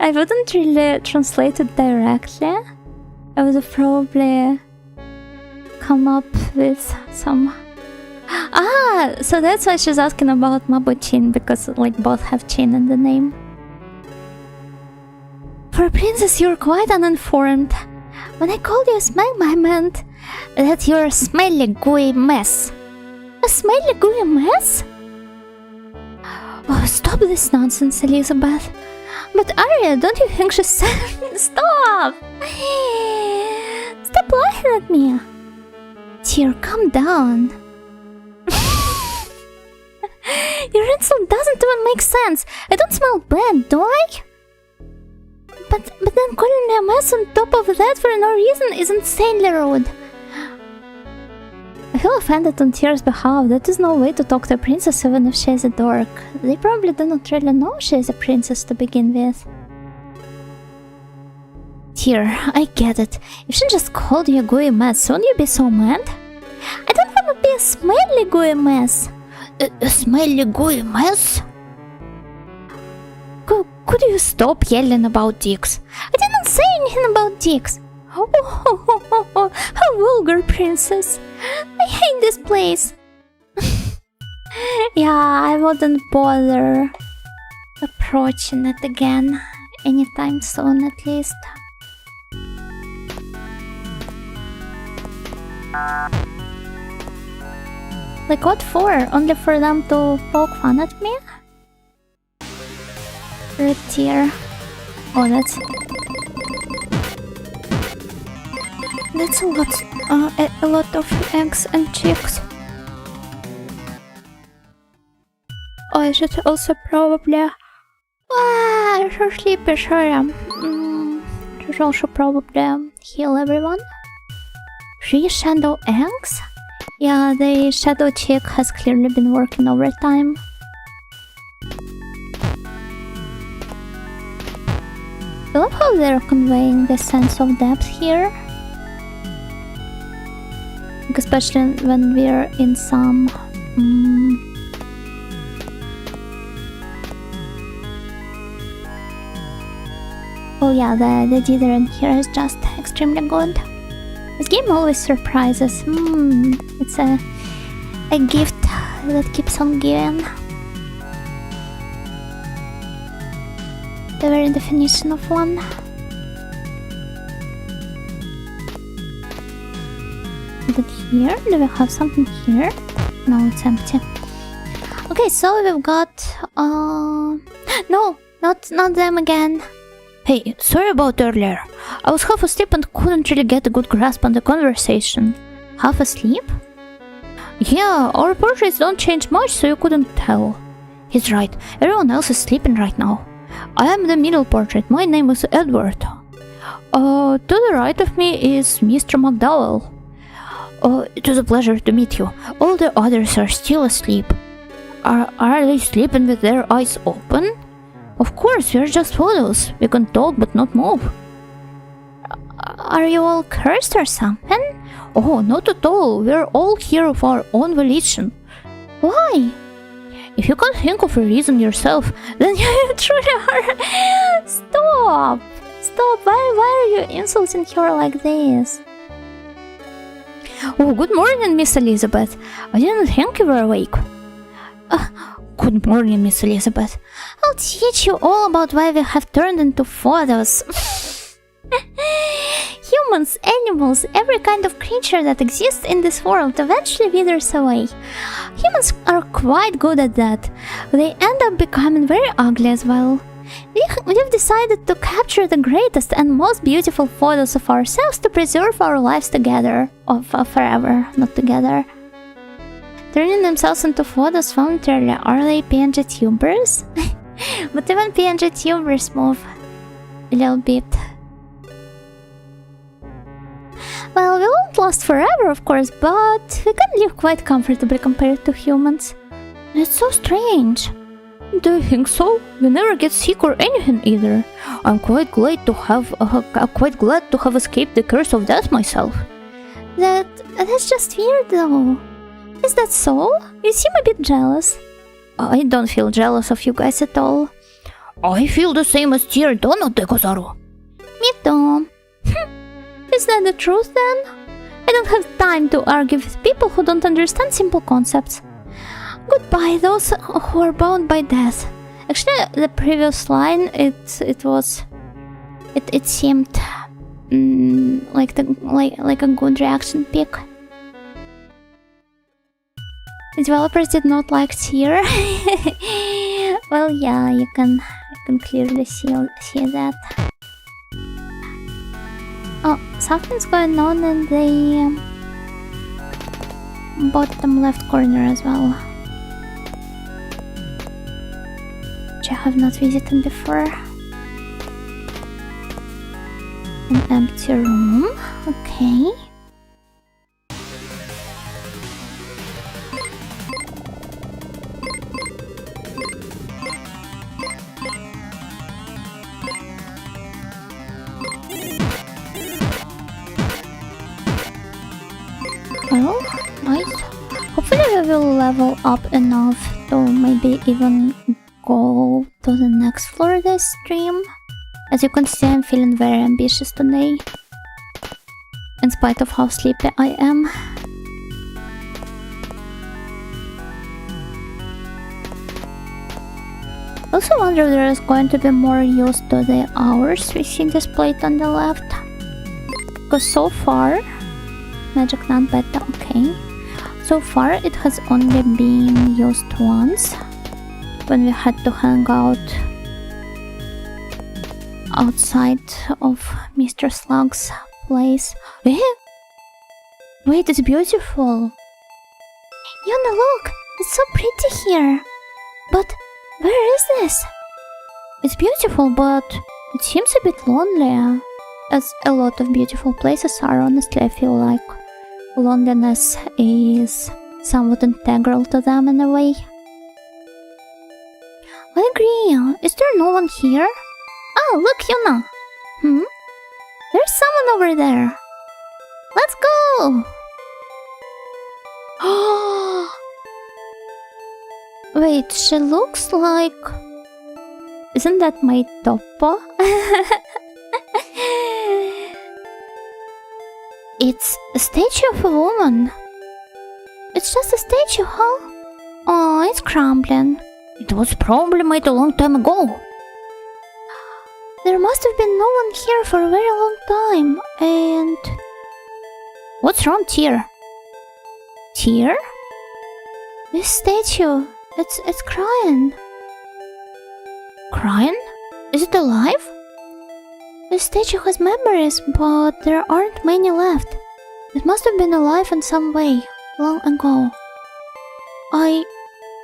I wouldn't really translate it directly. I would have probably come up with some... so that's why she's asking about Mabuchin, because like both have chin in the name. For a princess, you're quite uninformed. When I called you a smack, I meant that you're a smelly, gooey mess. A smelly, gooey mess? Oh, stop this nonsense, Elizabeth. But Arya, don't you think she's... Stop! Stop laughing at me. Dear, calm down. Your insult doesn't even make sense. I don't smell bad, do I? But then calling me a mess on top of that for no reason is insanely rude. I feel offended on Tyr's behalf. That is no way to talk to a princess even if she is a dork. They probably do not really know she is a princess to begin with. Tyr, I get it. If she just called you a gooey mess, wouldn't you be so mad? I don't gonna be a smelly gooey mess. A smelly gooey mess? Could you stop yelling about dicks? I didn't say anything about dicks. Oh, how vulgar, princess. I hate this place. Yeah, I wouldn't bother approaching it again anytime soon, at least. Like, what for? Only for them to poke fun at me? Red tear. Oh, that's a lot of eggs and chicks. Oh, I should also probably... I'm so sleepy, sorry. Should also probably heal everyone. 3 shadow eggs? Yeah, the shadow chick has clearly been working overtime. I love how they're conveying the sense of depth here. Like, especially when we're in some... Oh yeah, the dithering here is just extremely good. This game always surprises. It's a gift that keeps on giving. The very definition of one. Is it here? Do we have something here? No, it's empty. Okay, so we've got no, not them again. Hey, sorry about earlier. I was half asleep and couldn't really get a good grasp on the conversation. Half asleep? Yeah, our portraits don't change much, so you couldn't tell. He's right, everyone else is sleeping right now. I am the middle portrait, my name is Edward. To the right of me is Mr. McDowell. It was a pleasure to meet you. All the others are still asleep. Are they sleeping with their eyes open? Of course, we're just photos. We can talk but not move. Are you all cursed or something? Oh, not at all. We're all here of our own volition. Why? If you can't think of a reason yourself, then you truly are... Stop! Stop! Why are you insulting her like this? Oh, good morning, Miss Elizabeth. I didn't think you were awake. Good morning, Miss Elizabeth. I'll teach you all about why we have turned into photos. Humans, animals, every kind of creature that exists in this world eventually withers away. Humans are quite good at that. They end up becoming very ugly as well. We've decided to capture the greatest and most beautiful photos of ourselves to preserve our lives together. Forever, not together. Turning themselves into photos voluntarily, are they PNG tubers? But even PNG tubers move a little bit. Well, we won't last forever, of course, but we can live quite comfortably compared to humans. It's so strange. Do you think so? We never get sick or anything either. I'm quite glad to have escaped the curse of death myself. That's just weird, though. Is that so? You seem a bit jealous. I don't feel jealous of you guys at all. I feel the same as Tyr, don't you, Kozaru? Me too. Is that the truth then? I don't have time to argue with people who don't understand simple concepts. Goodbye, those who are bound by death. Actually, the previous line, it seemed like a good reaction pick. The developers did not like Tyr. Well, yeah, you can clearly see that. Oh, something's going on in the bottom left corner as well, which I have not visited before. An empty room, okay. Well, Nice. Hopefully we will level up enough to maybe even go to the next floor this stream. As you can see, I'm feeling very ambitious today, in spite of how sleepy I am. I also wonder if there is going to be more use to the hours we see displayed on the left. Because so far, magic not beta, okay. So far it has only been used once, when we had to hang out outside of Mr. Slug's place. Wait, it's beautiful! Yuna, look! It's so pretty here! But where is this? It's beautiful, but it seems a bit lonely. As a lot of beautiful places are, honestly, I feel like loneliness is somewhat integral to them in a way. I agree. Is there no one here? Oh, look, Yuna! There's someone over there! Let's go! Wait, she looks like... Isn't that my Toppo? It's a statue of a woman. It's just a statue, huh? Oh, it's crumbling. It was probably made a long time ago. There must have been no one here for a very long time, and... What's wrong, Tear? Tear? This statue, it's crying. Crying? Is it alive? The statue has memories, but there aren't many left. It must have been alive in some way, long ago. I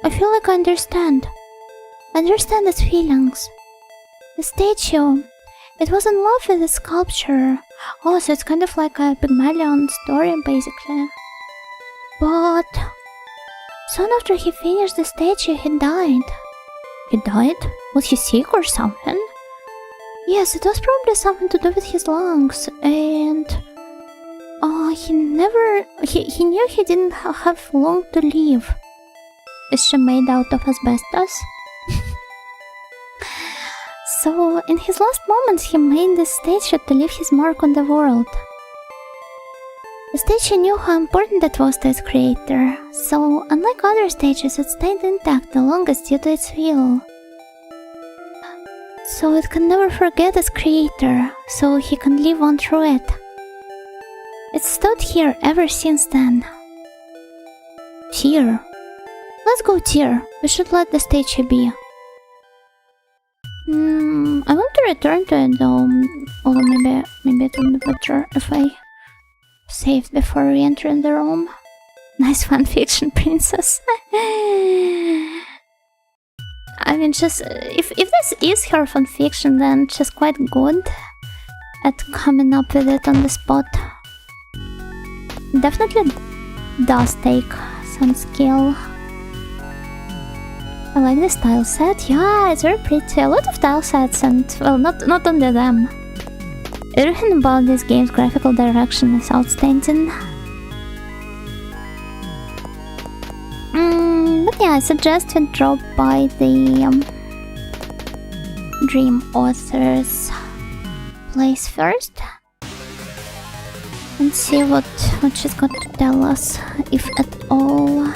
feel like I understand. I understand its feelings. The statue, it was in love with the sculpture. Oh, so it's kind of like a Pygmalion story, basically. But soon after he finished the statue, he died. He died? Was he sick or something? Yes, it was probably something to do with his lungs, and... he knew he didn't have long to live. Is she made out of asbestos? So, in his last moments, he made this statue to leave his mark on the world. The statue knew how important it was to its creator, so, unlike other statues, it stayed intact the longest due to its will. So it can never forget its creator, so he can live on through it. It's stood here ever since then. Tear. Let's go, Tear. We should let the statue be. I want to return to it though, although maybe it would be better if I saved before re-entering the room. Nice fanfiction, princess. I mean, if this is her fanfiction, then she's quite good at coming up with it on the spot. Definitely does take some skill. I like the tile set. Yeah, it's very pretty. A lot of tile sets, and well, not only them. Everything about this game's graphical direction is outstanding. But yeah, I suggest you drop by the Dream Author's place first and see what she's got to tell us, if at all.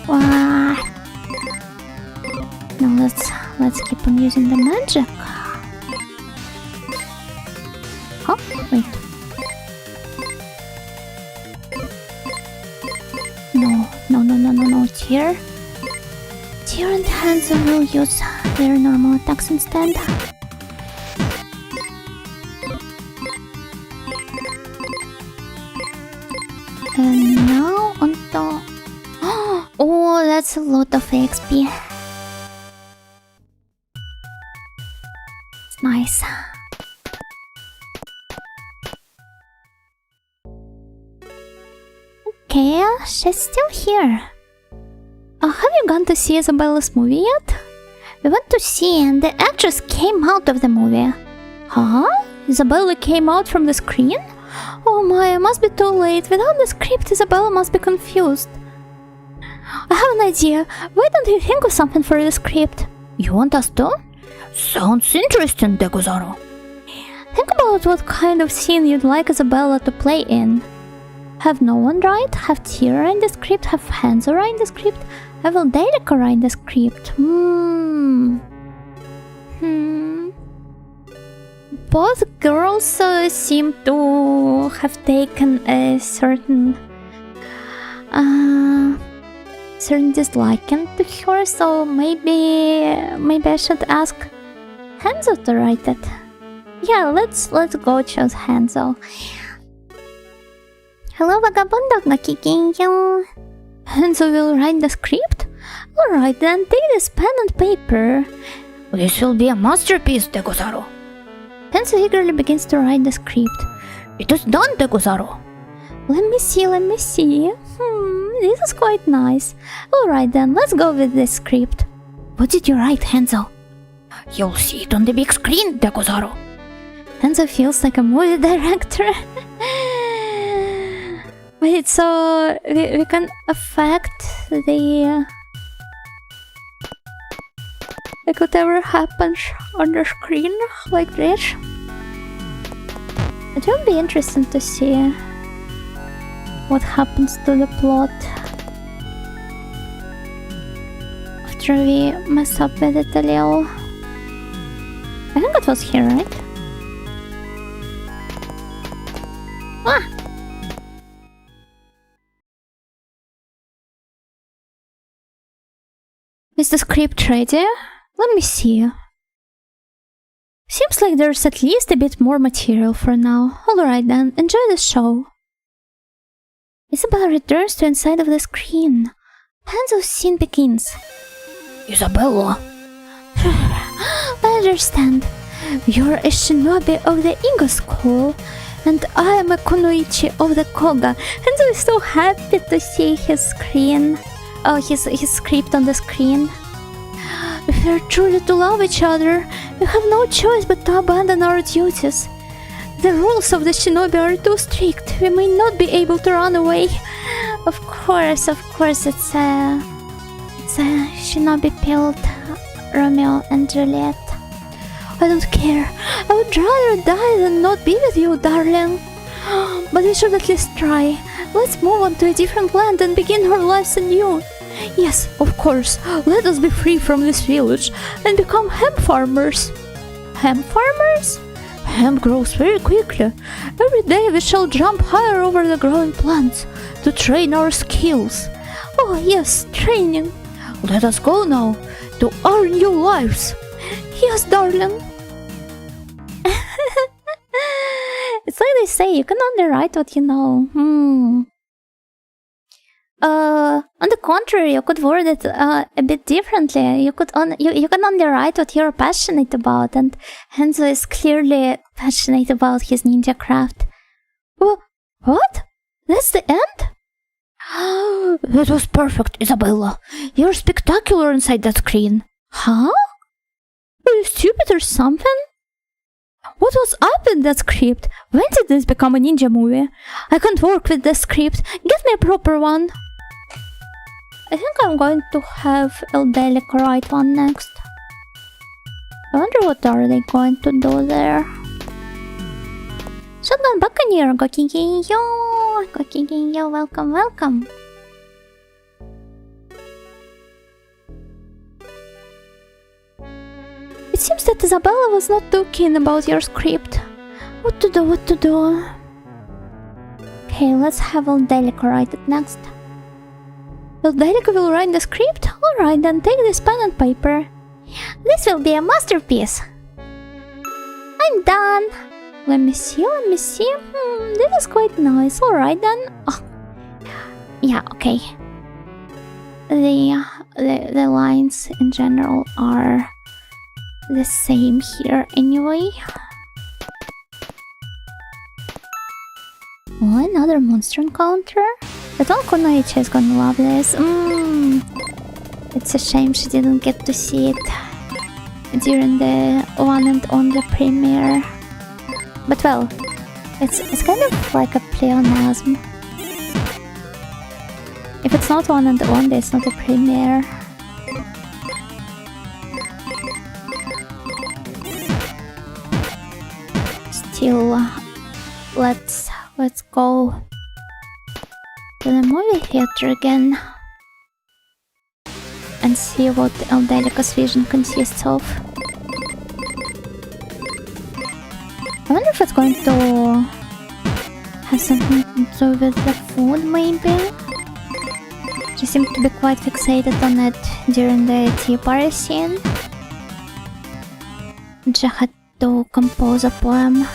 Wow. Now let's keep on using the magic. Oh, wait. No, Tear. Tear and Hanzo will use their normal attacks instead. And now on the... Oh, that's a lot of XP. It's nice. Okay, she's still here. Have you gone to see Isabella's movie yet? We went to see and the actress came out of the movie. Huh? Isabella came out from the screen? Oh my, I must be too late. Without the script, Isabella must be confused. I have an idea. Why don't you think of something for the script? You want us to? Sounds interesting, Dekuzaro. Think about what kind of scene you'd like Isabella to play in. Have no one write, have Tira write the script, have Hanzo write the script, have Eldelica write the script. Both girls seem to have taken a certain disliking to her, so maybe I should ask Hanzo to write it. Yeah, let's go choose Hanzo. Hello, vagabundo, kicking you. Hanzo will write the script? Alright then, take this pen and paper. This will be a masterpiece, Dekuzaro. Hanzo eagerly begins to write the script. It is done, Dekuzaro. Let me see. This is quite nice. Alright then, let's go with this script. What did you write, Hanzo? You'll see it on the big screen, Dekuzaro. Hanzo feels like a movie director. Wait, so we can affect the like whatever happens on the screen like this? It will be interesting to see what happens to the plot after we mess up with it a little. I think it was here, right? Ah! Is the script ready? Let me see. Seems like there's at least a bit more material for now. Alright then, enjoy the show. Isabella returns to inside of the screen. Hanzo's scene begins. Isabella. I understand. You're a shinobi of the Ingo school, and I am a kunoichi of the Koga. Hanzo is so happy to see his screen. Oh, his script on the screen. If we are truly to love each other, we have no choice but to abandon our duties. The rules of the shinobi are too strict. We may not be able to run away. Of course, it's a shinobi built Romeo and Juliet. I don't care. I would rather die than not be with you, darling. But we should at least try. Let's move on to a different land and begin our lives anew. Yes, of course. Let us be free from this village and become hemp farmers. Hemp farmers? Hemp grows very quickly. Every day we shall jump higher over the growing plants to train our skills. Oh yes, training. Let us go now to our new lives. Yes, darling. It's like they say, you can only write what you know. On the contrary, you could word it a bit differently. You can only write what you're passionate about, and Hanzo is clearly passionate about his ninja craft. What? That's the end? That was perfect, Isabella. You're spectacular inside that screen. Huh? Are you stupid or something? What was up in that script? When did this become a ninja movie? I can't work with this script. Get me a proper one. I think I'm going to have Eldelica write one next. I wonder what are they going to do there. Shotgun Buccaneer, Gokiginyo, welcome. It seems that Isabella was not too keen about your script. What to do? Okay, let's have Eldelica write it next. Eldelica will write the script? Alright, then take this pen and paper. This will be a masterpiece. I'm done. Let me see. This is quite nice. Alright then. Oh. Yeah, okay. The lines in general are the same here anyway. Oh, another monster encounter? The Kunoichi is gonna love this. It's a shame she didn't get to see it during the one and only premiere. But well, it's kind of like a pleonasm. If it's not one and only, it's not a premiere. Still, let's go to the movie theater again and see what Eldelica's vision consists of. I wonder if it's going to have something to do with the food, maybe? She seemed to be quite fixated on it during the tea party scene. She had to compose a poem.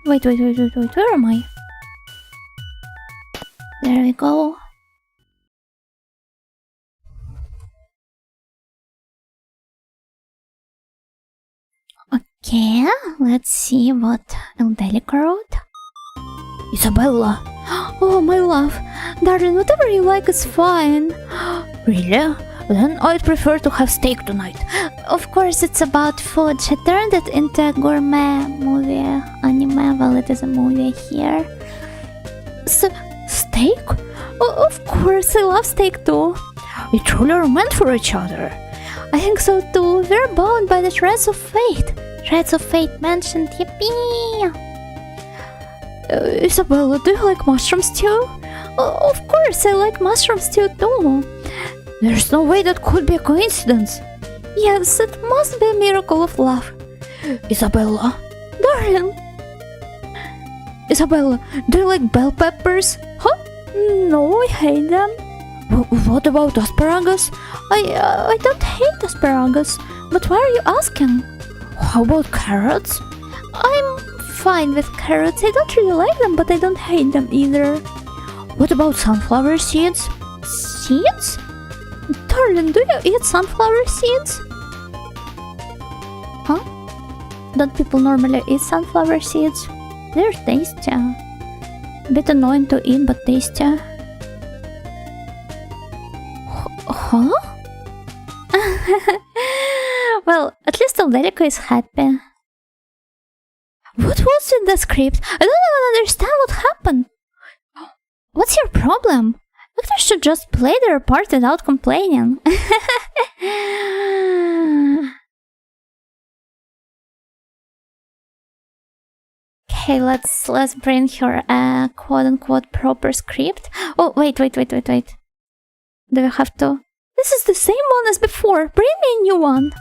Wait, where am I? There we go. Okay, let's see what Eldelica wrote. Isabella! Oh, my love! Darling, whatever you like is fine. Really? Then I'd prefer to have steak tonight. Of course, it's about food. She turned it into a gourmet movie anime. Well, it is a movie here. Steak? Oh, of course, I love steak too. We truly are meant for each other. I think so too. We're bound by the threads of fate. Threads of fate mentioned. Yippee! Isabella, do you like mushroom stew? Of course, I like mushroom stew too. There's no way that could be a coincidence. Yes, it must be a miracle of love. Isabella. Darling. Isabella, do you like bell peppers? Huh? No, I hate them. What about asparagus? I don't hate asparagus. But why are you asking? How about carrots? I'm fine with carrots. I don't really like them, but I don't hate them either. What about sunflower seeds? Seeds? Darling, do you eat sunflower seeds? Huh? Don't people normally eat sunflower seeds? They're tasty. A bit annoying to eat, but tasty. Huh? Well, at least Eldelica is happy. What was in the script? I don't even understand what happened. What's your problem? Actors should just play their part without complaining. Okay, let's bring her a quote-unquote proper script. Oh, wait. Do we have to? This is the same one as before. Bring me a new one.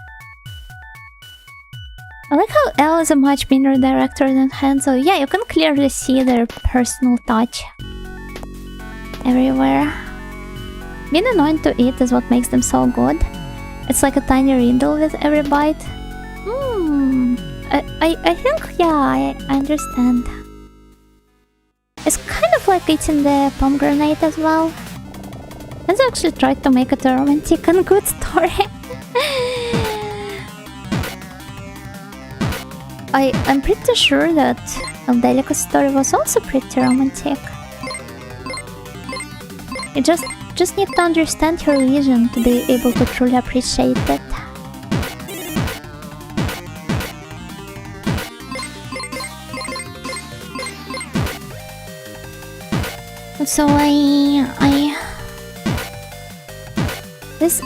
I like how Elle is a much meaner director than Hanzo. Yeah, you can clearly see their personal touch everywhere. Being annoying to eat is what makes them so good. It's like a tiny riddle with every bite. I think, yeah, I understand. It's kind of like eating the pomegranate as well. Hanzo actually tried to make it a romantic and good story. I'm pretty sure that Eldelica's story was also pretty romantic. You just need to understand her vision to be able to truly appreciate it. So this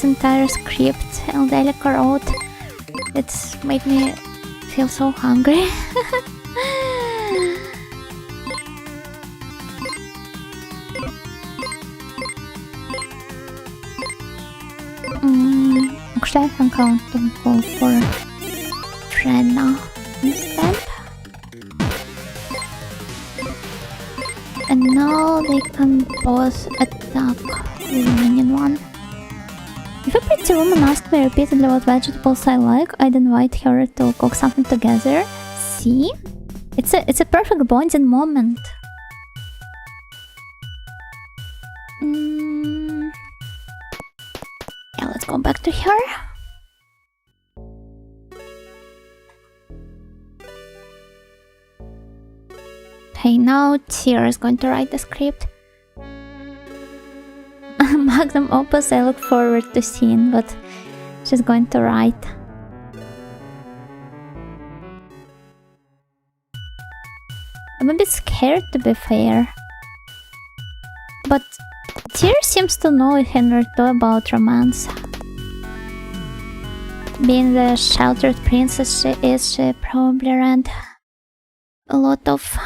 entire script Eldelica wrote, it's made me feel so hungry. Actually, I think I want to go for Frenna instead. And now they can both attack the remaining one. If a pretty woman asked me repeatedly what vegetables I like, I'd invite her to cook something together. See? It's a perfect bonding moment. Yeah, let's go back to her. Okay, now Tia is going to write the script. Magnum opus I look forward to seeing, but she's going to write. I'm a bit scared, to be fair. But Tyr seems to know a thing or two about romance. Being the sheltered princess she is, she probably read a lot of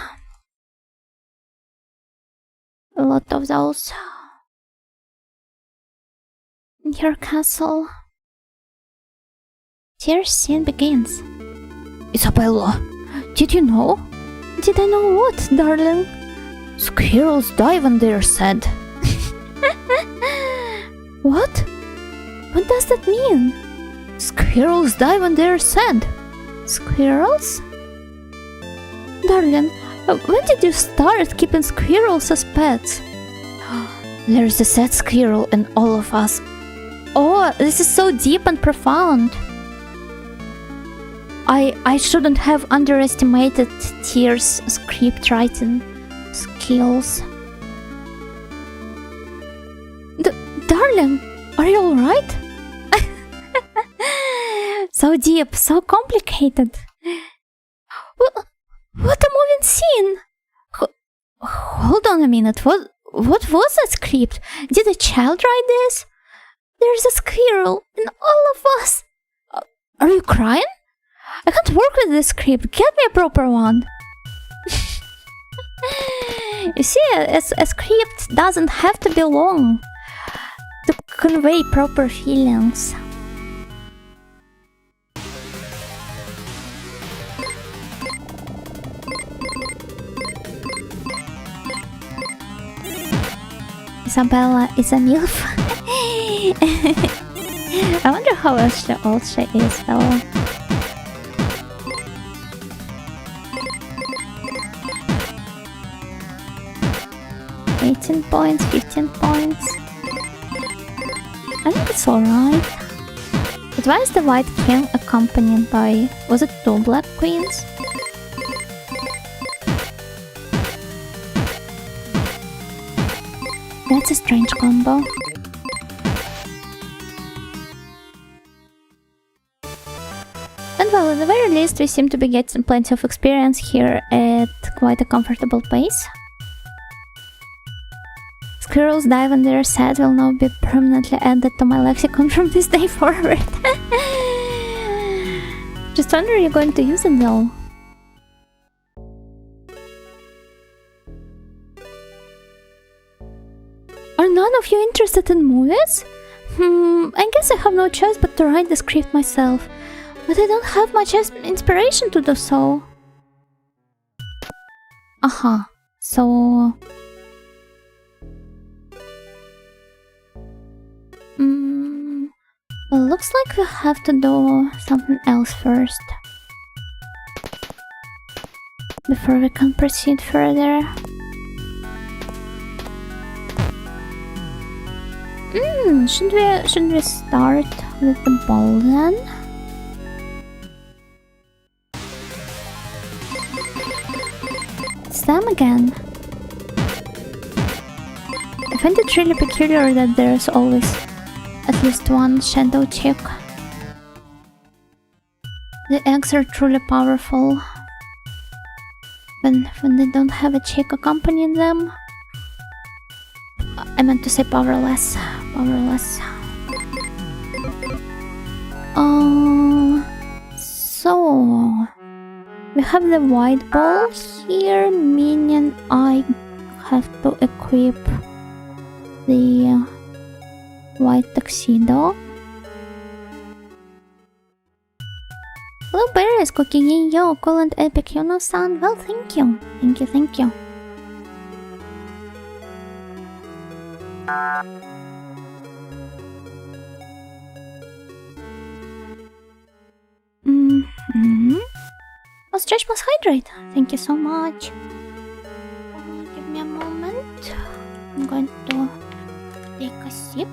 those in her castle. Tyr's scene begins. Isabella, did you know? Did I know what, darling? Squirrels die when they're sad. What? What does that mean? Squirrels die when they're sad. Squirrels? Darling, when did you start keeping squirrels as pets? There's a sad squirrel in all of us. Oh, this is so deep and profound. I shouldn't have underestimated Tyr's script writing skills. Darling, are you alright? So deep, so complicated. What a moving scene! Hold on a minute, what was that script? Did a child write this? There's a squirrel in all of us. Are you crying? I can't work with this script. Get me a proper one. You see, a script doesn't have to be long to convey proper feelings. Isabella is a MILF. I wonder how old she is though. 18 points, 15 points. I think it's alright. But why is the White King accompanied by... was it 2 Black Queens? That's a strange combo. And well, at the very least we seem to be getting plenty of experience here at quite a comfortable pace. Squirrels die when they're sad will now be permanently added to my lexicon from this day forward. Just wonder you're going to use it though. Are none of you interested in movies? I guess I have no choice but to write the script myself. But I don't have much inspiration to do so. Aha, so... well, looks like we have to do something else first. Before we can proceed further. Should we start with the ball then? It's them again. I find it really peculiar that there's always at least one shadow chick. The eggs are truly powerful when they don't have a chick accompanying them. I meant to say powerless. Powerless. So we have the white ball here, meaning I have to equip the white tuxedo. Hello berries, cookie, yo, cool and epic, you know sound. Well, thank you. Thank you, thank you. Oh, stretch plus hydrate. Thank you so much. Give me a moment. I'm going to take a sip.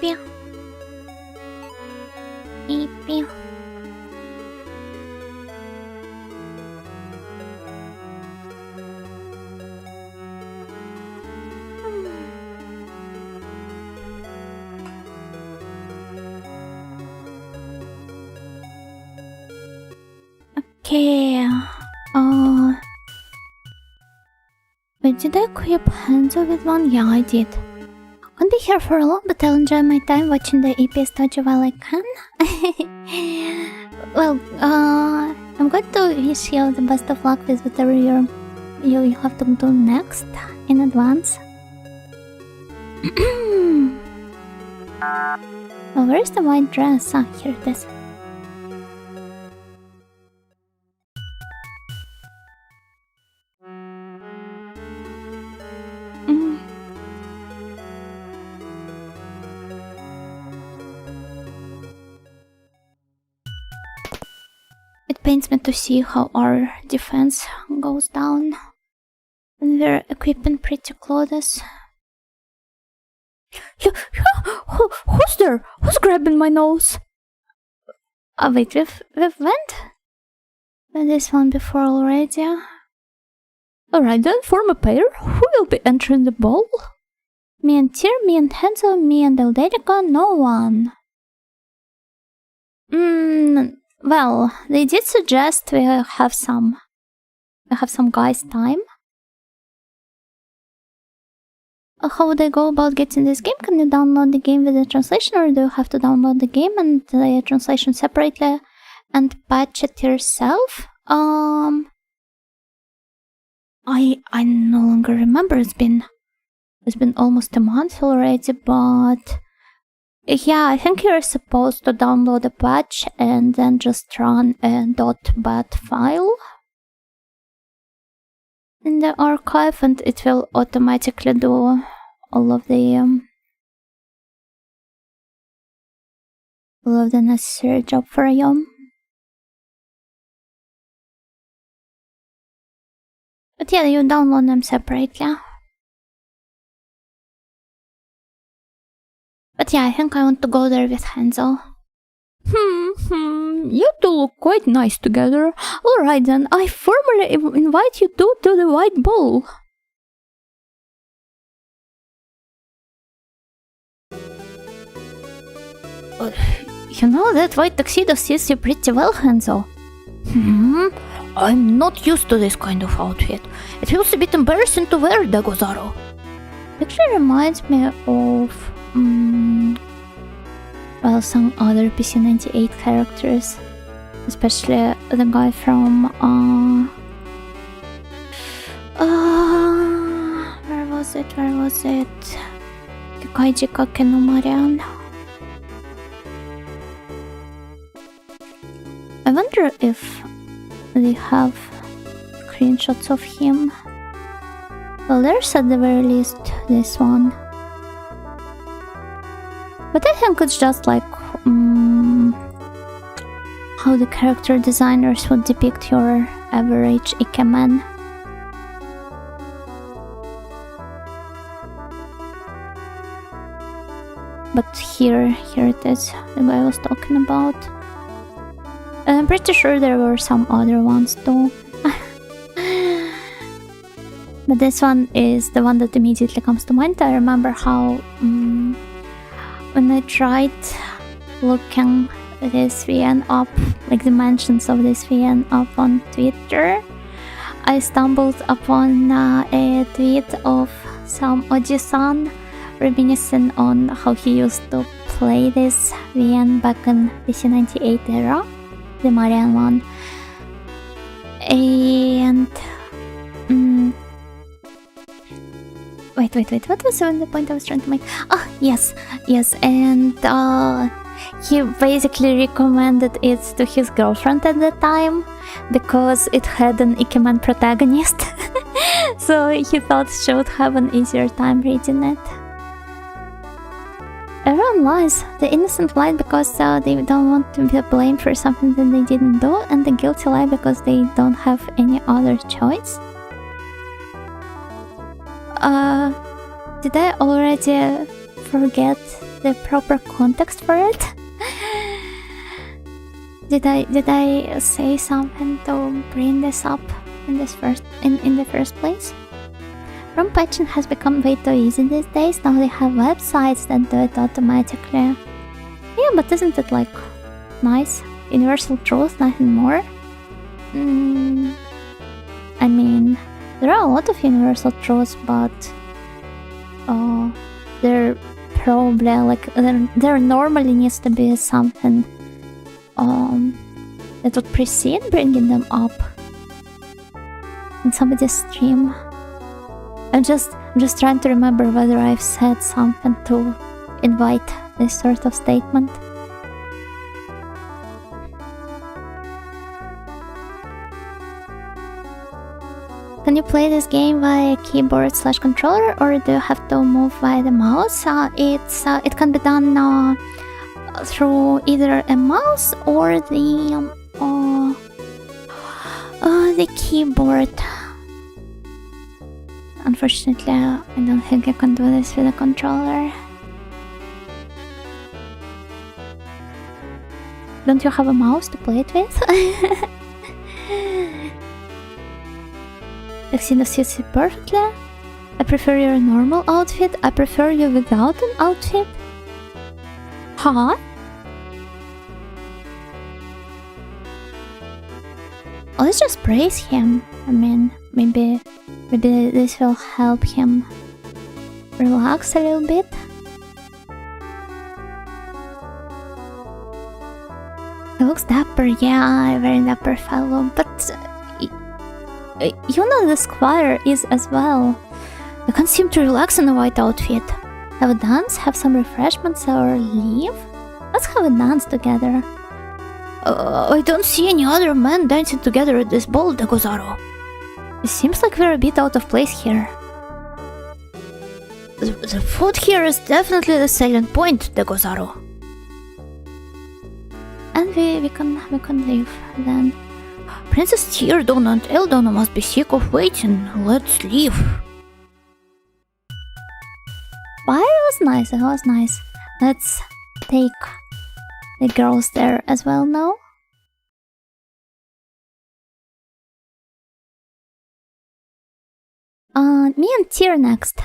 Eepy. Eepy. Okay. Wait, did I equip Hanzo with one? Yeah, I did. Won't be here for long, but I'll enjoy my time watching the EP statue while I can. Well, I'm going to wish you the best of luck with whatever you have to do next in advance. Oh, where's the white dress? Ah, here it is. It pains me to see how our defense goes down when we're equipping pretty clothes. Who's there? Who's grabbing my nose? Oh wait, we've went this one before already. Alright then, form a pair. Who will be entering the ball? Me and Tyr, me and Hanzo, me and Elderica, no one. Well, they did suggest we have some guys' time. How would I go about getting this game? Can you download the game with the translation, or do you have to download the game and the translation separately and patch it yourself? I no longer remember. It's been almost a month already, but yeah, I think you're supposed to download a patch and then just run a .bat file in the archive, and it will automatically do all of the necessary job for you. But yeah, you download them separately. But yeah, I think I want to go there with Hanzo. You two look quite nice together. Alright then, I formally invite you two to the white ball. You know, that white tuxedo suits you pretty well, Hanzo. I'm not used to this kind of outfit. It feels a bit embarrassing to wear, Dagozaro. It actually reminds me of well, some other PC-98 characters, especially the guy from where was it? Kikaiji Kakenumarian. I wonder if they have screenshots of him. Well, there's at the very least this one. But I think it's just like how the character designers would depict your average Ikemen. But here it is, the guy I was talking about. I'm pretty sure there were some other ones too. But this one is the one that immediately comes to mind. I remember how when I tried looking this VN up, like the mentions of this VN up on Twitter, I stumbled upon a tweet of some Oji-san reminiscing on how he used to play this VN back in the PC-98 era, the Marian one. And Wait, what was the point I was trying to make? Oh, yes, and he basically recommended it to his girlfriend at the time because it had an Ikemen protagonist. So he thought she would have an easier time reading it. Everyone lies. The innocent lie because they don't want to be blamed for something that they didn't do, and the guilty lie because they don't have any other choice. Did I already forget the proper context for it. Did I say something to bring this up in the first place? Room patching has become way too easy these days. Now they have websites that do it automatically. Yeah, but isn't it like nice? Universal truth, nothing more. I mean, there are a lot of universal truths, but there probably like there normally needs to be something that would precede bringing them up in somebody's stream. I'm just trying to remember whether I've said something to invite this sort of statement. Can you play this game via keyboard/controller, or do you have to move via the mouse? It can be done through either a mouse or the keyboard. Unfortunately, I don't think I can do this with a controller. Don't you have a mouse to play it with? Tuxedo suits you perfectly. I prefer your normal outfit. I prefer you without an outfit. Huh? Let's just praise him. I mean, maybe this will help him relax a little bit. He looks dapper, yeah, very dapper fellow, but you know the squire is as well. I can't seem to relax in a white outfit. Have a dance, have some refreshments, or leave? Let's have a dance together. I don't see any other men dancing together at this ball, Degozaro. It seems like we're a bit out of place here. The food here is definitely the salient point, Degozaro. And we can leave then. Princess Teardon and Eldon must be sick of waiting. Let's leave. But it was nice. Let's take the girls there as well now. Me and Tyr next.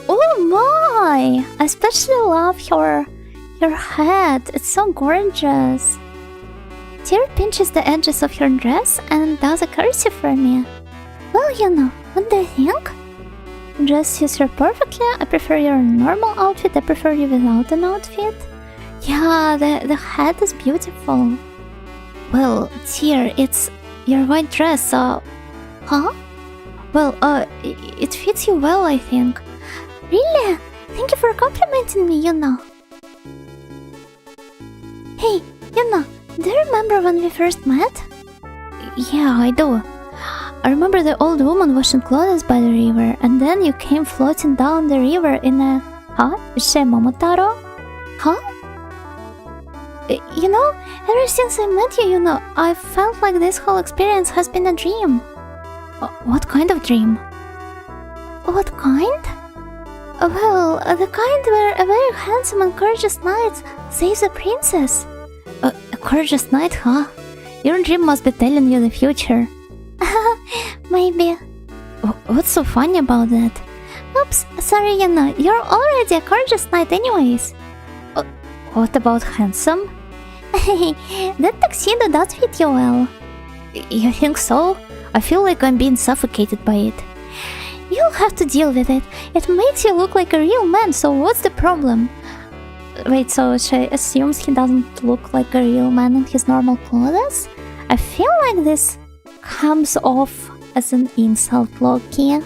Oh my! I especially love your head. It's so gorgeous. Tyr pinches the edges of your dress and does a curtsy for me. Well, you know, what do you think? Dress suits her perfectly. I prefer your normal outfit. I prefer you without an outfit. Yeah, the head is beautiful. Well, Tyr, it's your white dress, huh? Well, it fits you well, I think. Really? Thank you for complimenting me, you know. Hey, you know, do you remember when we first met? Yeah, I do. I remember the old woman washing clothes by the river, and then you came floating down the river in a... Huh? Momotaro? Huh? You know, ever since I met you, you know, I felt like this whole experience has been a dream. What kind of dream? What kind? Well, the kind where a very handsome and gorgeous knight saves a princess. A gorgeous knight, huh? Your dream must be telling you the future. Maybe. What's so funny about that? Oops, sorry, you know, you're already a gorgeous knight anyways. What about handsome? That tuxedo does fit you well. You think so? I feel like I'm being suffocated by it. You'll have to deal with it. It makes you look like a real man, so what's the problem? Wait, so she assumes he doesn't look like a real man in his normal clothes? I feel like this comes off as an insult, Loki.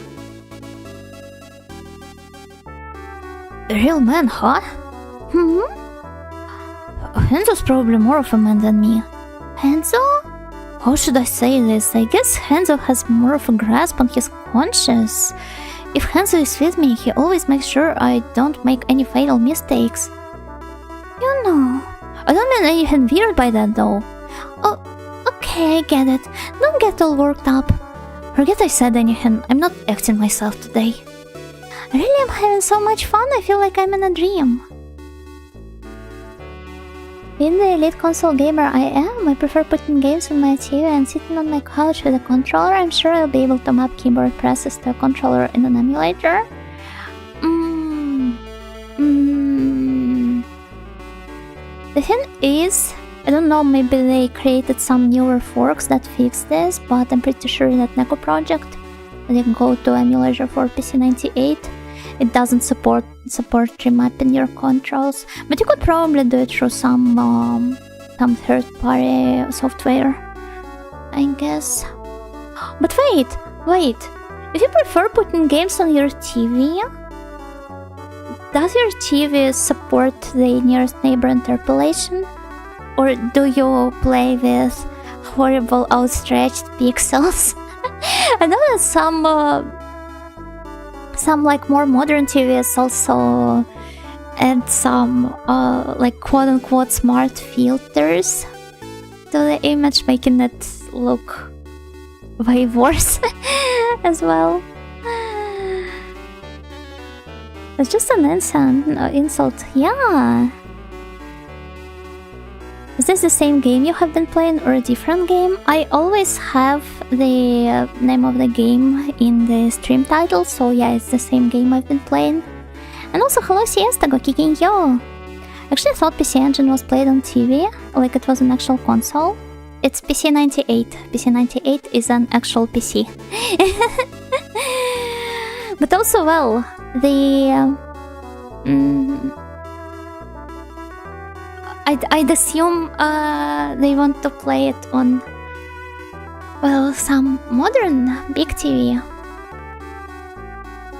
A real man, huh? Hanzo's probably more of a man than me. Hanzo? How should I say this? I guess Hanzo has more of a grasp on his conscience. If Hanzo is with me, he always makes sure I don't make any fatal mistakes. You know, I don't mean anything weird by that though. Oh, okay, I get it. Don't get all worked up. Forget I said anything. I'm not acting myself today. I really am having so much fun. I feel like I'm in a dream. Being the elite console gamer I am, I prefer putting games on my TV and sitting on my couch with a controller. I'm sure I'll be able to map keyboard presses to a controller in an emulator. The thing is, I don't know, maybe they created some newer forks that fix this, but I'm pretty sure that Neko project, when you go to emulator for PC98, it doesn't support remapping your controls, but you could probably do it through some third-party software, I guess. But wait, if you prefer putting games on your TV, does your TV support the nearest neighbor interpolation? Or do you play with horrible outstretched pixels? I know that some like more modern TVs also add some like quote-unquote smart filters to the image, making it look way worse as well. It's just an insult, yeah. Is this the same game you have been playing or a different game? I always have the name of the game in the stream title, so yeah, it's the same game I've been playing. And also, hello Siesta, go kicking yo! Actually, I thought PC Engine was played on TV, like it was an actual console. It's PC98. PC98 is an actual PC. But also, well, I'd assume they want to play it on, well, some modern big TV.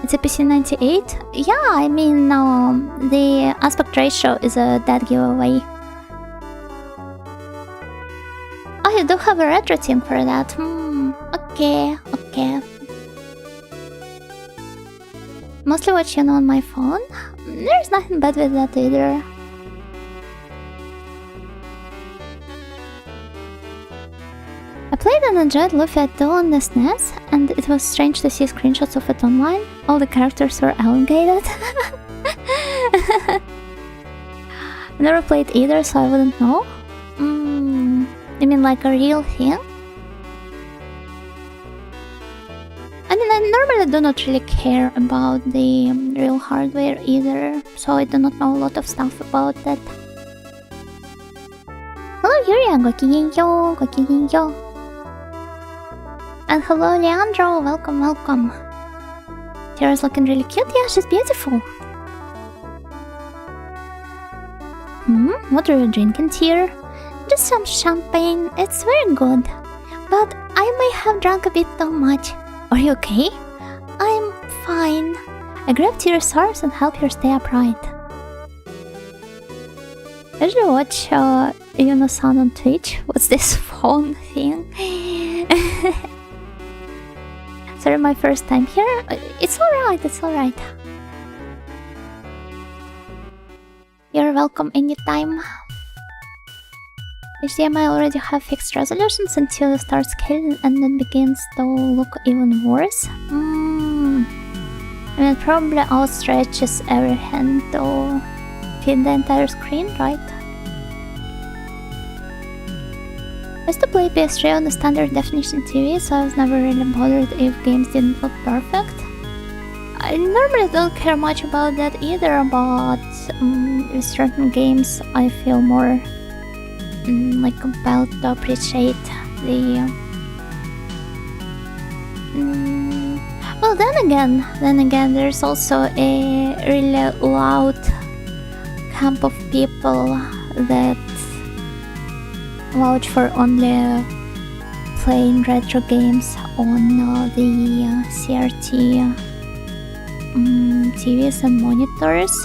It's a PC98? Yeah, I mean, the aspect ratio is a dead giveaway. Oh, you do have a retro thing for that. Okay. Mostly watching on my phone. There's nothing bad with that either. I played and enjoyed Luffy at Duel on the SNES, and it was strange to see screenshots of it online. All the characters were elongated. I never played either, so I wouldn't know. You mean like a real thing? I mean, I normally do not really care about the real hardware either, so I do not know a lot of stuff about that. Hello Yuria, gokigenyo. And hello Leandro, welcome. Tara's looking really cute. Yeah, she's beautiful. What are you drinking, Tyr? Just some champagne. It's very good. But I may have drunk a bit too much. Are you okay? I'm fine. I grabbed Tyr's arms and helped her stay upright. I usually watch Yuno-san on Twitch. What's this phone thing? Sorry, my first time here. It's alright. You're welcome anytime. HDMI already have fixed resolutions until it starts scaling and then begins to look even worse. I mean, it probably outstretches everything to fit the entire screen, right? I used to play PS3 on the standard definition TV, so I was never really bothered if games didn't look perfect. I normally don't care much about that either, but with certain games I feel more like compelled to appreciate the... Well, then again, there's also a really loud camp of people that vouch for only playing retro games on the CRT TVs and monitors,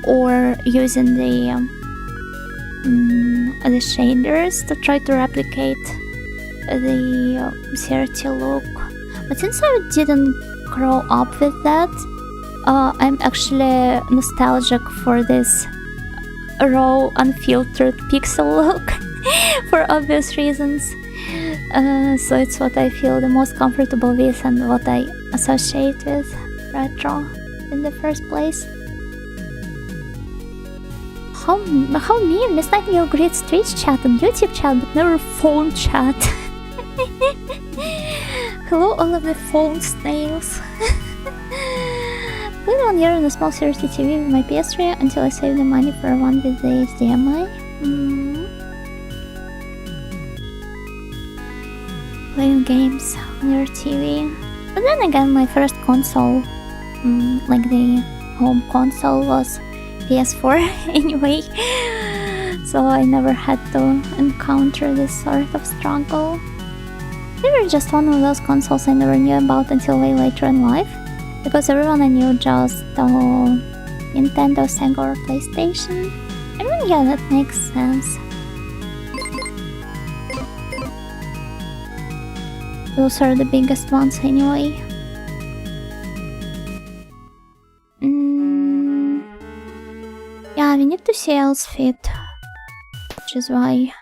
or using the shaders to try to replicate the CRT look. But since I didn't grow up with that, I'm actually nostalgic for this raw, unfiltered pixel look for obvious reasons. So it's what I feel the most comfortable with and what I associate with retro in the first place. How mean! Miss Nightingale greets Twitch chat and YouTube chat, but never phone chat. Hello, all of the phone snails. Played 1 year on a small CRT TV with my PS3 until I saved the money for one with the HDMI. Playing games on your TV. But then again, my first console, like the home console, was PS4 anyway. So I never had to encounter this sort of struggle. They were just one of those consoles I never knew about until way later in life, because everyone I knew just Nintendo, Sega or PlayStation. I mean, yeah, that makes sense. Those are the biggest ones anyway. Yeah, we need to see else fit, which is why.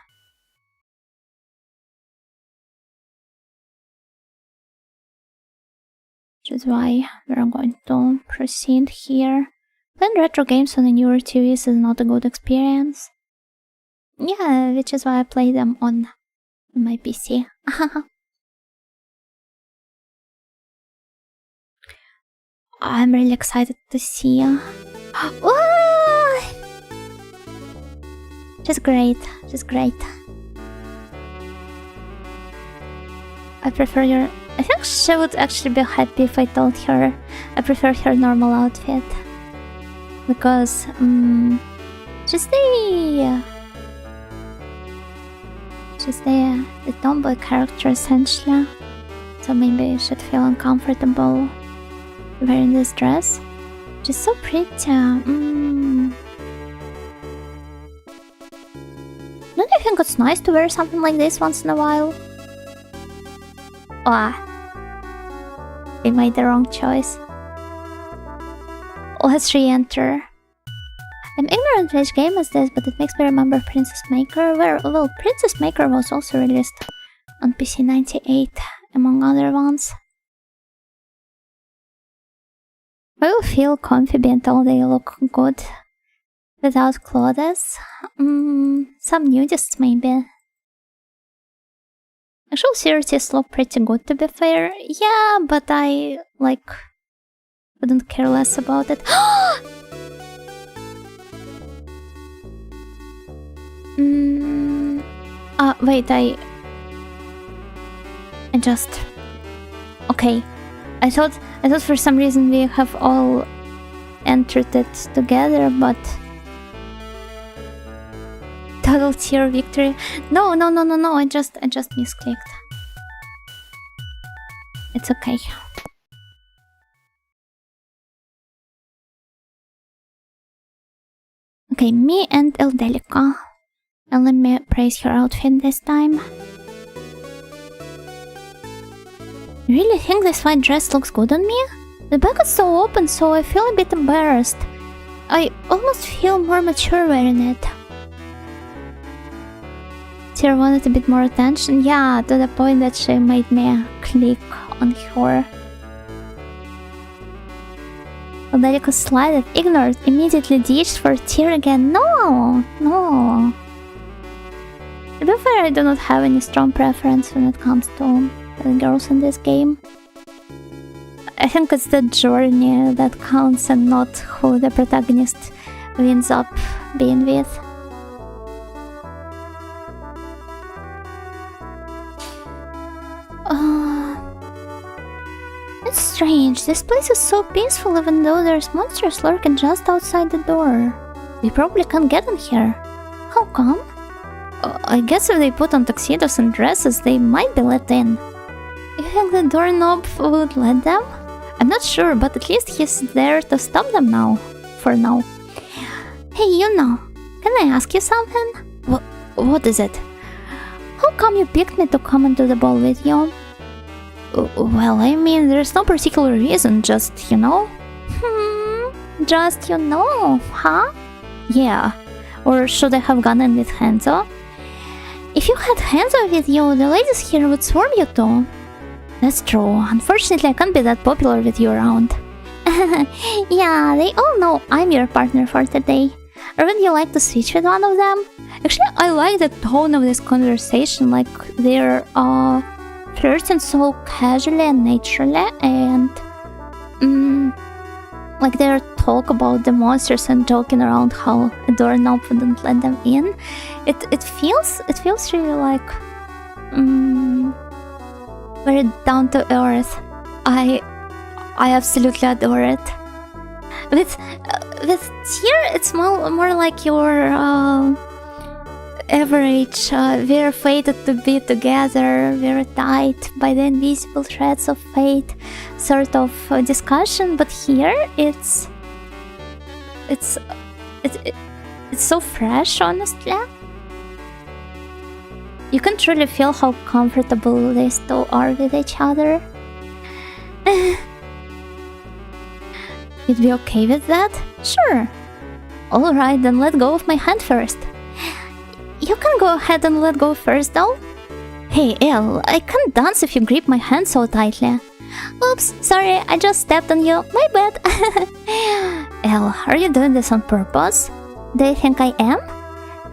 We're going to proceed here. Playing retro games on the newer TVs is not a good experience. Yeah, which is why I play them on my PC. I'm really excited to see. She's great. I prefer your... I think she would actually be happy if I told her I prefer her normal outfit. Because, she's the tomboy character essentially. So maybe you should feel uncomfortable wearing this dress. She's so pretty. Don't you think it's nice to wear something like this once in a while? We made the wrong choice. Let's re-enter. I'm ignorant which game is this, but it makes me remember Princess Maker. Well, Princess Maker was also released on PC 98, among other ones. I will feel comfy being told they look good without clothes. Some nudists maybe. Actual CRTs look pretty good, to be fair. Yeah, but I, couldn't care less about it. Wait, I just... Okay. I thought for some reason we have all entered it together, but... Total tier victory. No, I just misclicked. It's okay. Okay, me and Eldelica. And let me praise her outfit this time. You really think this white dress looks good on me? The back is so open, so I feel a bit embarrassed. I almost feel more mature wearing it. Tyr wanted a bit more attention, yeah, to the point that she made me click on her. Eldelica slided, ignored, immediately ditched for Tyr again. No! To be fair, I do not have any strong preference when it comes to the girls in this game. I think it's the journey that counts and not who the protagonist ends up being with. It's strange, this place is so peaceful even though there's monsters lurking just outside the door. They probably can't get in here. How come? I guess if they put on tuxedos and dresses, they might be let in. You think the doorknob would let them? I'm not sure, but at least he's there to stop them now. For now. Hey, you know, can I ask you something? What is it? How come you picked me to come into the ball with you? Well, I mean, there's no particular reason, just, you know. Just, you know, huh? Yeah. Or should I have gone in with Hanzo? If you had hands-off with you, the ladies here would swarm you too. That's true. Unfortunately, I can't be that popular with you around. Yeah, they all know I'm your partner for today. Or would you like to switch with one of them? Actually, I like the tone of this conversation, like they're flirting so casually and naturally, and like their talk about the monsters and joking around how a doorknob wouldn't let them in. It feels really like very down to earth. I absolutely adore it. With Tear, it's more like your average, we're fated to be together, we're tied by the invisible threads of fate sort of discussion, but here it's so fresh, honestly. You can truly feel how comfortable these two are with each other. You'd be okay with that? Sure. Alright, then let go of my hand first. You can go ahead and let go first, though. Hey, Elle, I can't dance if you grip my hand so tightly. Oops, sorry, I just stepped on you. My bad. Elle, are you doing this on purpose? Do you think I am?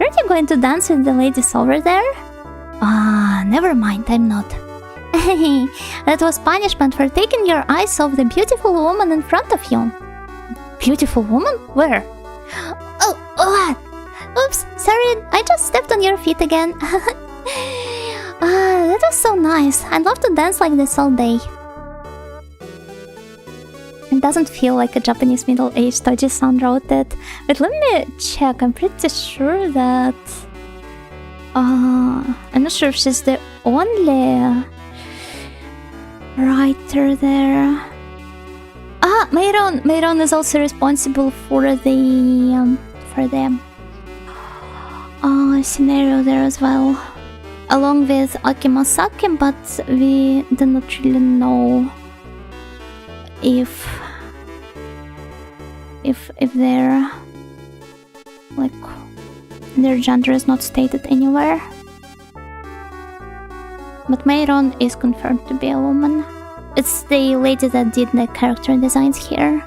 Aren't you going to dance with the ladies over there? Never mind, I'm not. That was punishment for taking your eyes off the beautiful woman in front of you. Beautiful woman? Where? Oh, what? Oops, sorry, I just stepped on your feet again. That was so nice. I'd love to dance like this all day. It doesn't feel like a Japanese middle-aged Toji-san wrote it. But let me check, I'm pretty sure that... I'm not sure if she's the only writer there. Meiron is also responsible for the scenario there as well, along with Akimasaki, but we do not really know if they're like their gender is not stated anywhere. But Meiron is confirmed to be a woman. It's the lady that did the character designs here.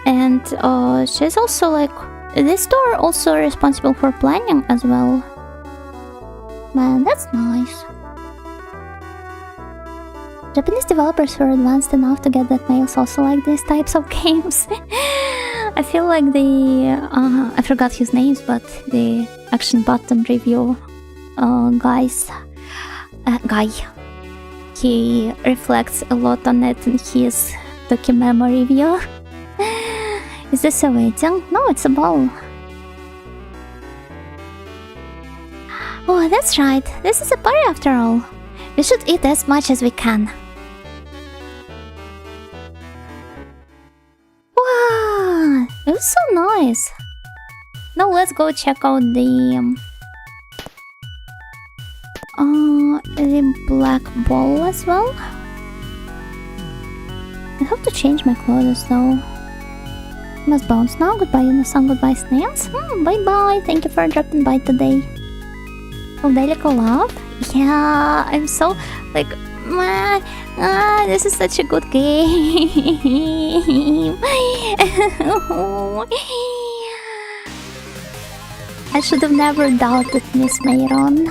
And she's also like... This two are also responsible for planning as well. Man, that's nice. Japanese developers were advanced enough to get that males also like these types of games. I feel like the... I forgot his names, but the Action Button review guy. He reflects a lot on it in his Dokimemo review. Is this a wedding? No, it's a ball. Oh, that's right. This is a party after all. We should eat as much as we can. Wow, it was so nice. Now let's go check out the black ball as well. I have to change my clothes though. Must bounce now. Goodbye, Yuno-san. Goodbye, snails. Bye bye. Thank you for dropping by today. Oh, Delico love? Yeah, I'm so like this is such a good game. I should have never doubted Miss Meiron.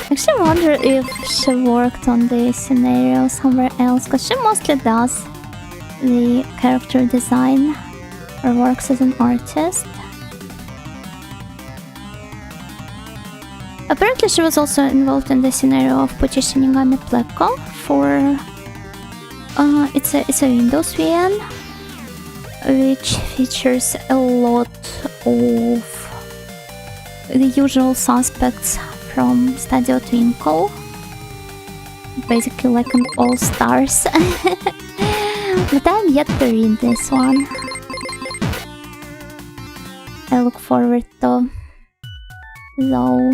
I actually wonder if she worked on the scenario somewhere else, because she mostly does the character design or works as an artist. Apparently she was also involved in the scenario of Puchi Shinigami Plecco for it's a Windows VM, which features a lot of the usual suspects from Studio Twinkle, basically like an all-stars. But I'm yet to read this one. I look forward to though.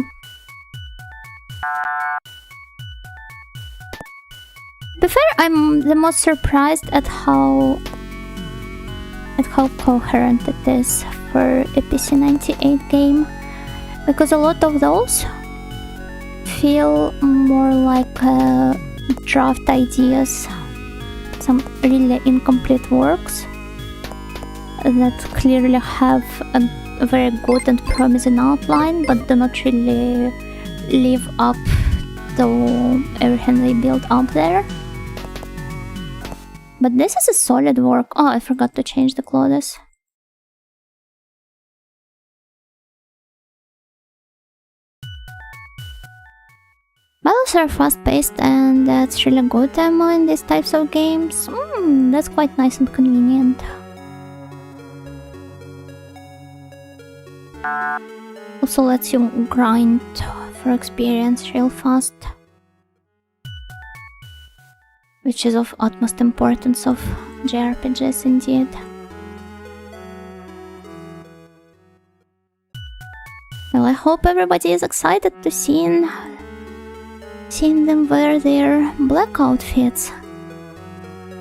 To be fair, I'm the most surprised at how at how coherent it is for a PC-98 game, because a lot of those feel more like draft ideas, some really incomplete works that clearly have a very good and promising outline but do not really live up to everything they built up there. But this is a solid work. Oh, I forgot to change the clothes. Battles are fast-paced and that's really good ammo in these types of games. That's quite nice and convenient. Also lets you grind for experience real fast, which is of utmost importance of JRPGs indeed. Well, I hope everybody is excited to seeing them wear their black outfits.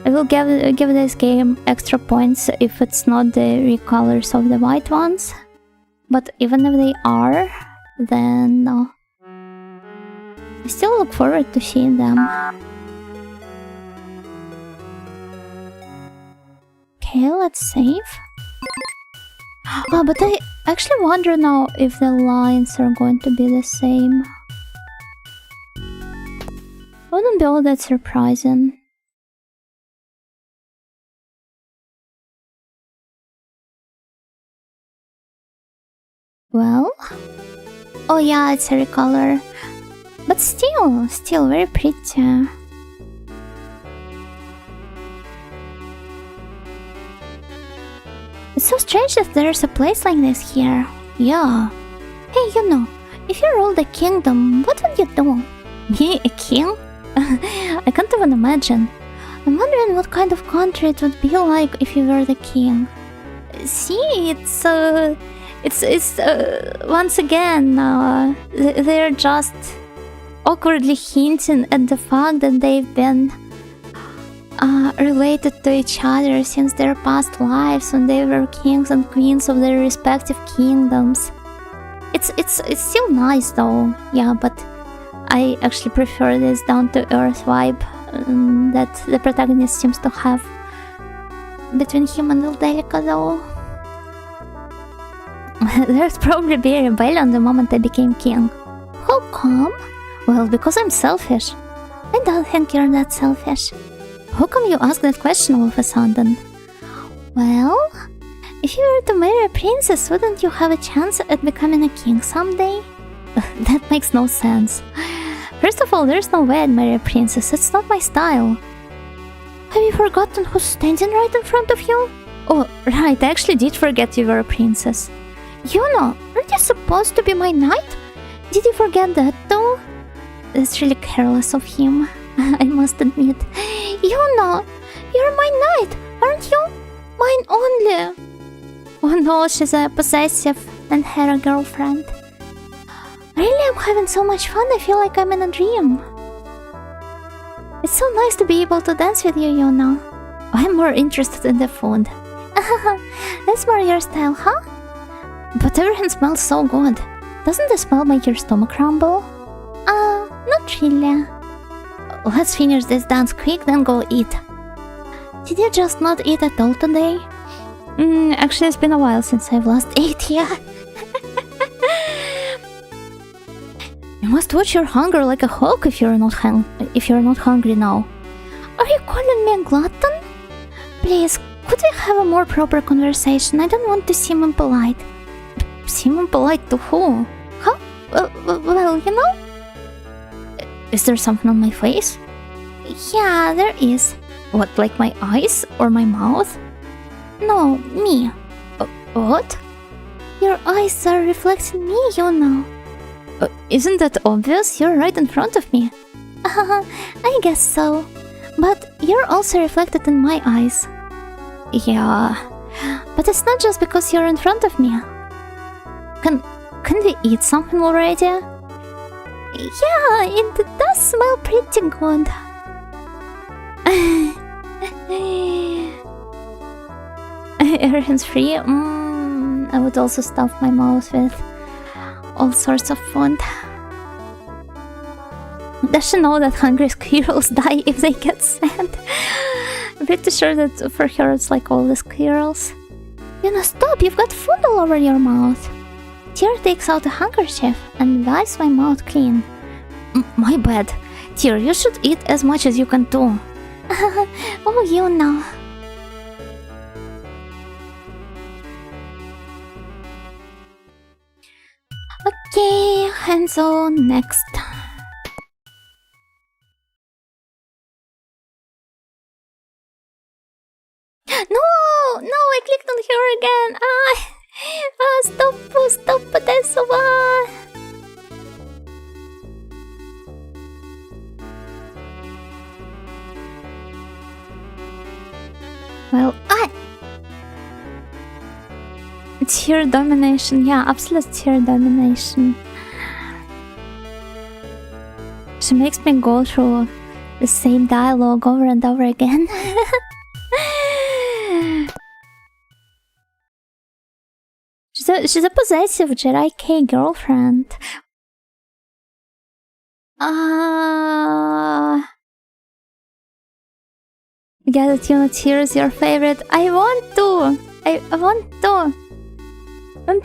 I will give this game extra points if it's not the recolors of the white ones. But even if they are, then I still look forward to seeing them. Okay, let's save. Oh, but I actually wonder now if the lines are going to be the same. Wouldn't be all that surprising. Well, oh yeah, it's a recolor, but still very pretty. It's so strange that there's a place like this here. Yeah. Hey, you know, if you ruled a kingdom, what would you do? Me, a king? I can't even imagine. I'm wondering what kind of country it would be like if you were the king. See, it's once again, they're just awkwardly hinting at the fact that they've been related to each other since their past lives when they were kings and queens of their respective kingdoms. It's still nice though, yeah, but I actually prefer this down-to-earth vibe that the protagonist seems to have between him and Ildelica though. There'd probably be a rebellion the moment I became king. How come? Well, because I'm selfish. I don't think you're that selfish. How come you ask that question all of a sudden? Well, if you were to marry a princess, wouldn't you have a chance at becoming a king someday? That makes no sense. First of all, there's no way I'd marry a princess. It's not my style. Have you forgotten who's standing right in front of you? Oh, right, I actually did forget you were a princess. Yuno, aren't you supposed to be my knight? Did you forget that too? That's really careless of him, I must admit. Yuno, you're my knight, aren't you? Mine only. Oh no, she's a possessive and had a girlfriend. Really, I'm having so much fun, I feel like I'm in a dream. It's so nice to be able to dance with you, Yuno. I'm more interested in the food. That's more your style, huh? But everything smells so good. Doesn't the smell make your stomach rumble? Not really. Let's finish this dance quick, then go eat. Did you just not eat at all today? Actually, it's been a while since I've last ate here. You must watch your hunger like a hawk if you're not hungry now. Are you calling me a glutton? Please, could we have a more proper conversation? I don't want to seem impolite. Seem impolite to who? Huh? Well, you know? Is there something on my face? Yeah, there is. What, like my eyes or my mouth? No, me. What? Your eyes are reflecting me, you know. Isn't that obvious? You're right in front of me. I guess so. But you're also reflected in my eyes. Yeah, but it's not just because you're in front of me. Can we eat something already? Yeah, it does smell pretty good. everything's free, I would also stuff my mouth with all sorts of food. Does she know that hungry squirrels die if they get sand? I'm pretty sure that for her it's like all the squirrels. Yuna, stop! You've got food all over your mouth. Tear takes out a handkerchief and wipes my mouth clean. My bad. Tear, you should eat as much as you can too. Oh, you know. Okay, Hanzo, next. No, I clicked on her again. Stop, that's why. Well, tier domination, yeah, absolute tier domination. She makes me go through the same dialogue over and over again. She's a possessive Jedi K girlfriend. Yeah, that Yuna Tier is your favorite. I want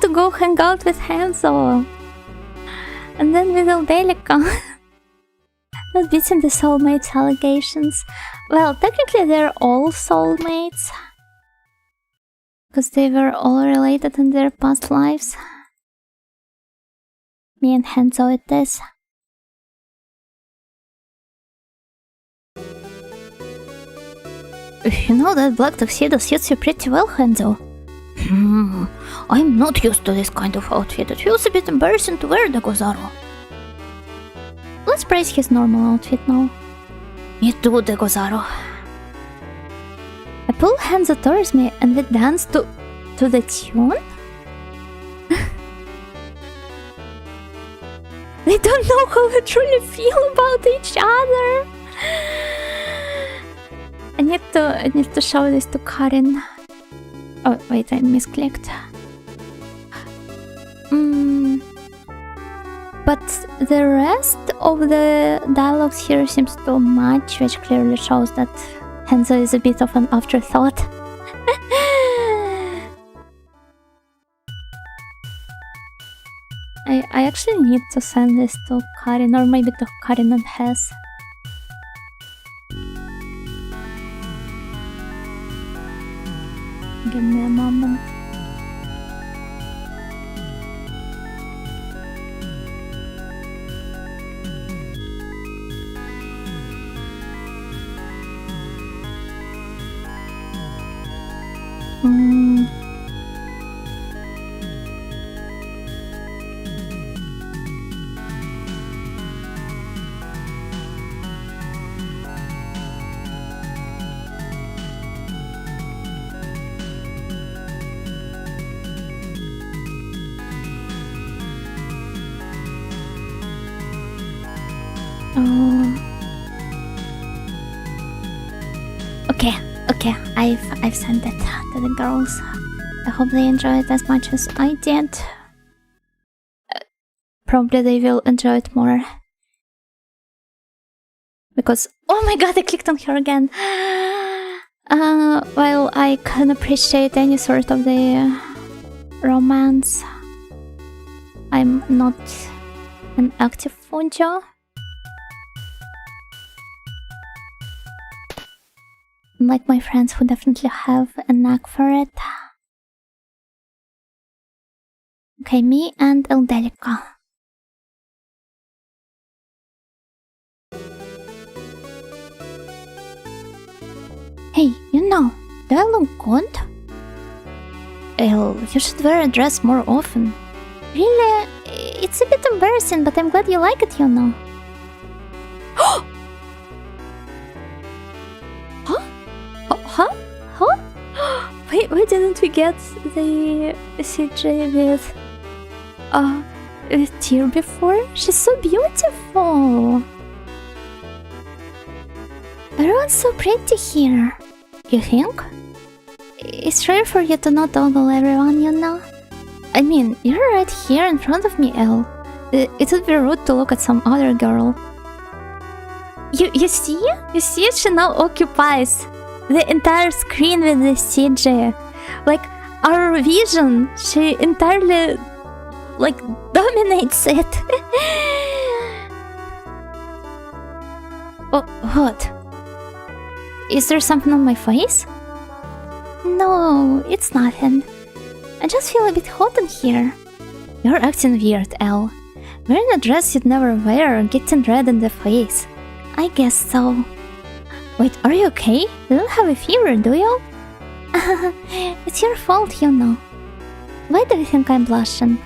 to go hang out with Hanzo. And then with Eldelica. Not beating the soulmates allegations. Well, technically they're all soulmates. Because they were all related in their past lives. Me and Hanzo it is. You know that black tuxedo suits you pretty well, Hanzo. I'm not used to this kind of outfit. It feels a bit embarrassing to wear the Gozaro. Let's praise his normal outfit now. Me too, the Gozaro. I pull Hanzo towards me and we dance to the tune? They don't know how we truly feel about each other. I need to show this to Karin. Oh wait, I misclicked. But the rest of the dialogues here seems to match, which clearly shows that Hanzo is a bit of an afterthought. I actually need to send this to Karin, or maybe to Karin and Hess. Give me a moment. Okay, I've sent it to the girls. I hope they enjoy it as much as I did. Probably they will enjoy it more. Because, oh my god, I clicked on her again. While I can appreciate any sort of the romance, I'm not an active Funjo. Like my friends who definitely have a knack for it. Okay, me and Eldelica. Hey, you know, do I look good? You should wear a dress more often. Really? It's a bit embarrassing, but I'm glad you like it, you know. Huh? Why didn't we get the CJ with Tear before? She's so beautiful. Everyone's so pretty here. You think? It's rare for you to not ogle everyone, you know? I mean, you're right here in front of me, Elle. It would be rude to look at some other girl. You see? You see? She now occupies the entire screen with the CG. Like, our vision, she entirely, like, dominates it. Oh, what? Is there something on my face? No, it's nothing. I just feel a bit hot in here. You're acting weird, Elle. Wearing a dress you'd never wear, getting red in the face. I guess so. Wait, are you okay? You don't have a fever, do you? It's your fault, you know. Why do you think I'm blushing?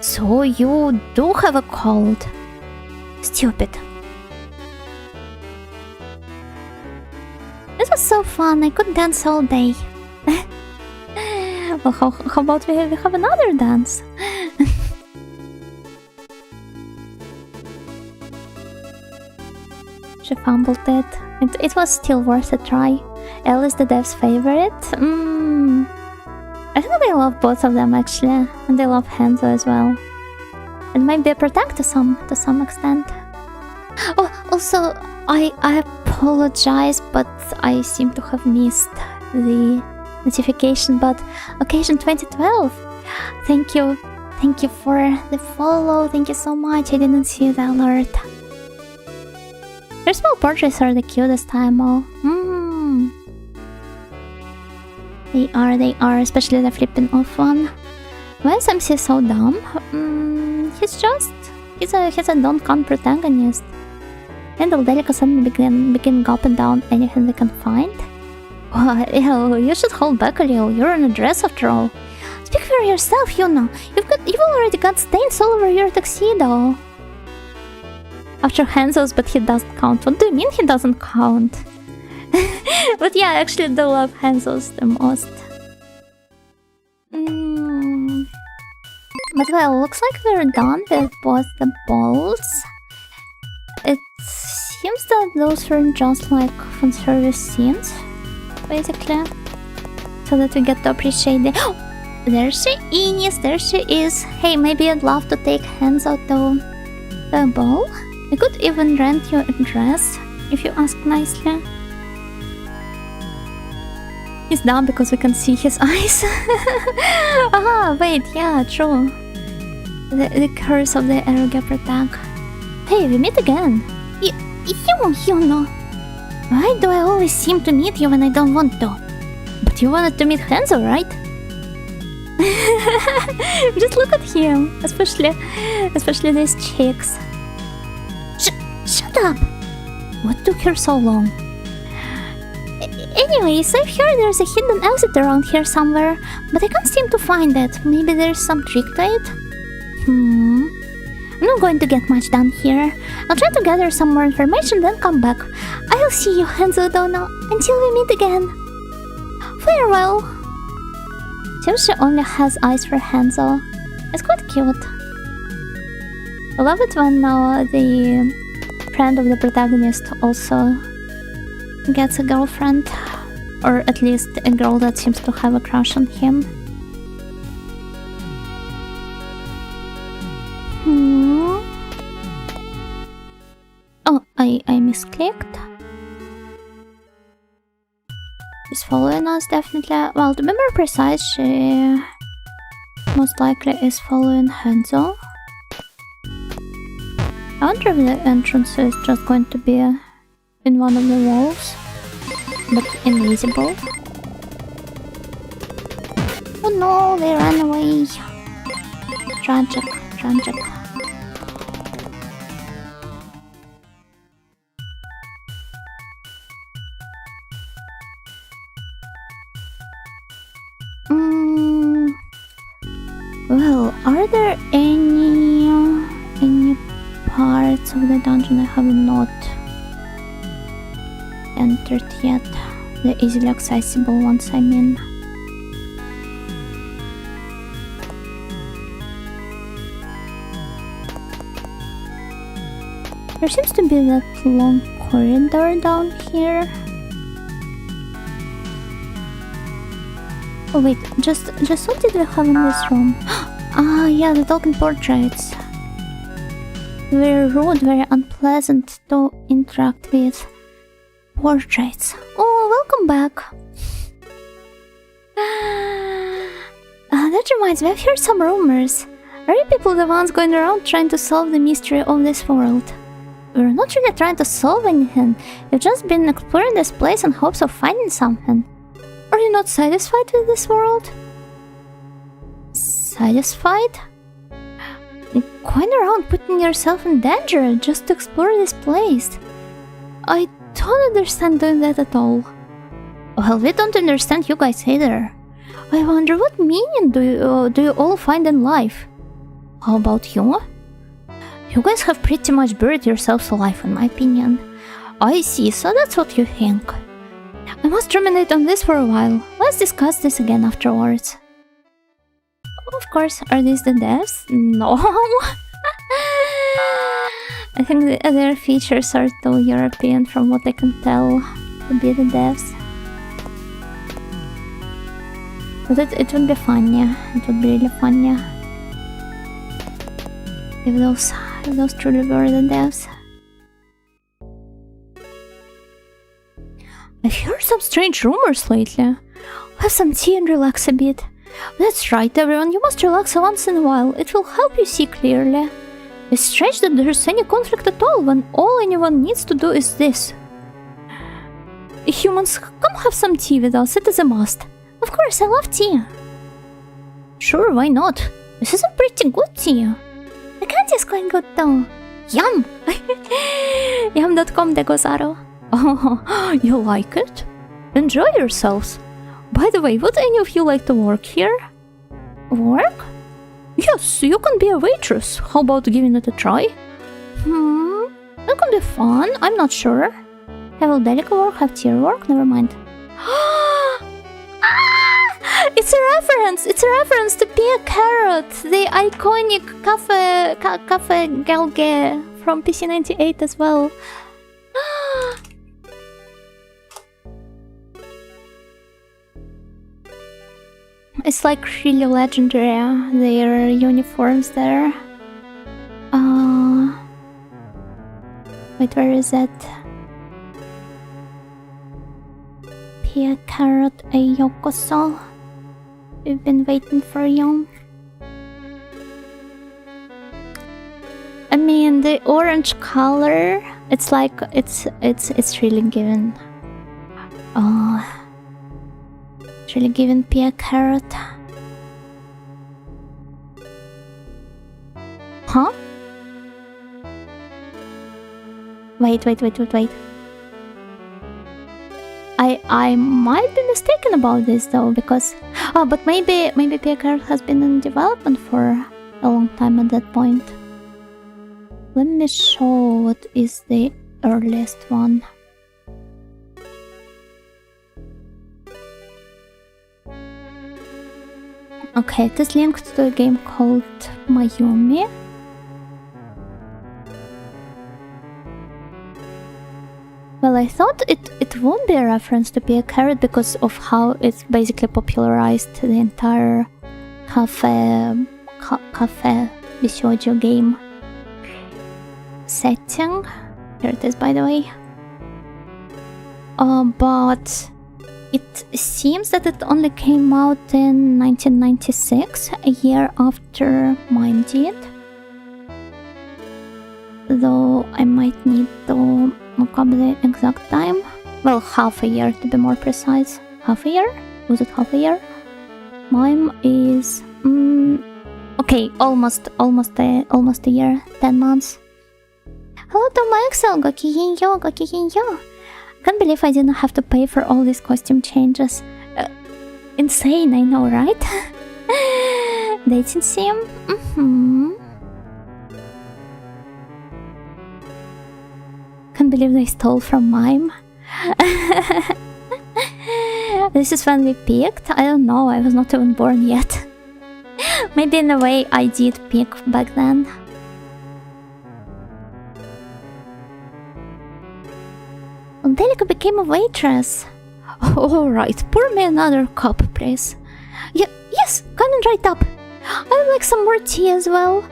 So you do have a cold. Stupid. It was so fun, I could dance all day. Well, how about we have another dance? She fumbled it. It was still worth a try. Elle is the dev's favorite. I think they love both of them actually, and they love Hanzo as well. It might be a protect to some extent. Oh, also, I apologize, but I seem to have missed the notification. But Occasion 2012, thank you for the follow. Thank you so much. I didn't see the alert. Their small portraits are the cutest, IMO. They are, especially the flipping off one. Why is MC so dumb? He's a don't-count protagonist. And Delica suddenly begin gulping down anything they can find. Oh, you should hold back a little. You're in a dress after all. Speak for yourself, Yuna. You've already got stains all over your tuxedo. After Hanzo's, but he doesn't count. What do you mean he doesn't count? But yeah, I actually do love Hanzo's the most. But well, looks like we're done with both the balls. It seems that those were just like fan service scenes, basically. So that we get to appreciate the... Oh, there she is! Hey, maybe I'd love to take Hanzo to the ball? We could even rent you a dress, if you ask nicely. He's down because we can see his eyes. Ah, wait, yeah, true. The curse of the Erogap attack. Hey, we meet again. You know. Why do I always seem to meet you when I don't want to? But you wanted to meet Hanzo, right? Just look at him, especially these cheeks. Shut up! What took her so long? Anyways, I've heard there's a hidden exit around here somewhere, but I can't seem to find it. Maybe there's some trick to it? I'm not going to get much done here. I'll try to gather some more information, then come back. I'll see you, Hanzo Dono, until we meet again. Farewell! Seems she only has eyes for Hanzo. It's quite cute. I love it when the friend of the protagonist also gets a girlfriend, or at least a girl that seems to have a crush on him. Oh, I misclicked. She's following us, definitely. Well, to be more precise, she most likely is following Hanzo. I wonder if the entrance is just going to be in one of the walls, but invisible. Oh no, they ran away. Tragic. Well, are there any parts of the dungeon I have not entered yet? The easily accessible ones, I mean. There seems to be that long corridor down here. Oh wait, just what did we have in this room? Ah, yeah, the talking portraits. Very rude, very unpleasant to interact with. Portraits. Oh, welcome back. That reminds me, I've heard some rumors. Are you people the ones going around trying to solve the mystery of this world? We're not really trying to solve anything. We've just been exploring this place in hopes of finding something. Are you not satisfied with this world? Satisfied? Going around putting yourself in danger just to explore this place. I don't understand doing that at all. Well, we don't understand you guys either. I wonder what meaning do you all find in life? How about you? You guys have pretty much buried yourselves alive, in my opinion. I see, so that's what you think. I must ruminate on this for a while. Let's discuss this again afterwards. Of course, are these the devs? No. I think their features are too European from what I can tell to be the devs. But it would be fun, yeah. It would be really fun, yeah. If those truly were the devs. I've heard some strange rumors lately. Have some tea and relax a bit. That's right, everyone, you must relax once in a while. It will help you see clearly. It's strange that there's any conflict at all when all anyone needs to do is this. Humans, come have some tea with us, it is a must. Of course, I love tea. Sure, why not? This is a pretty good tea. The candy is quite good though. Yum! Yum.com de Gozaro. Oh, you like it? Enjoy yourselves. By the way, would any of you like to work here? Work? Yes, you can be a waitress. How about giving it a try? That could be fun. I'm not sure. Have Delica work, have tier work? Never mind. It's a reference! It's a reference to Pia Carrot, the iconic cafe galge from PC98 as well. It's like really legendary, their uniforms there. Wait, where is it? Pia Carrot e Yokoso. We've been waiting for you. I mean, the orange color, it's like it's really given. It's really given Pia Carrot. Huh? Wait. I might be mistaken about this though, because but maybe Pia Carrot has been in development for a long time at that point. Let me show what is the earliest one. Okay, it is linked to a game called MIME. Well, I thought it won't be a reference to Pia Carrot because of how it's basically popularized the entire cafe Bishoujo game setting. Here it is, by the way. But it seems that it only came out in 1996, a year after MIME did. Though I might need to look up the exact time. Well, half a year to be more precise. Half a year? Was it half a year? MIME is... okay, almost a year. 10 months. Hello to my Excel, gokihin-yo. Can't believe I didn't have to pay for all these costume changes. Insane, I know, right? Dating sim? Can't believe they stole from MIME. This is when we peaked? I don't know, I was not even born yet. Maybe in a way I did peak back then. Delica became a waitress. Alright, pour me another cup, please. Yes, coming right up. I would like some more tea as well.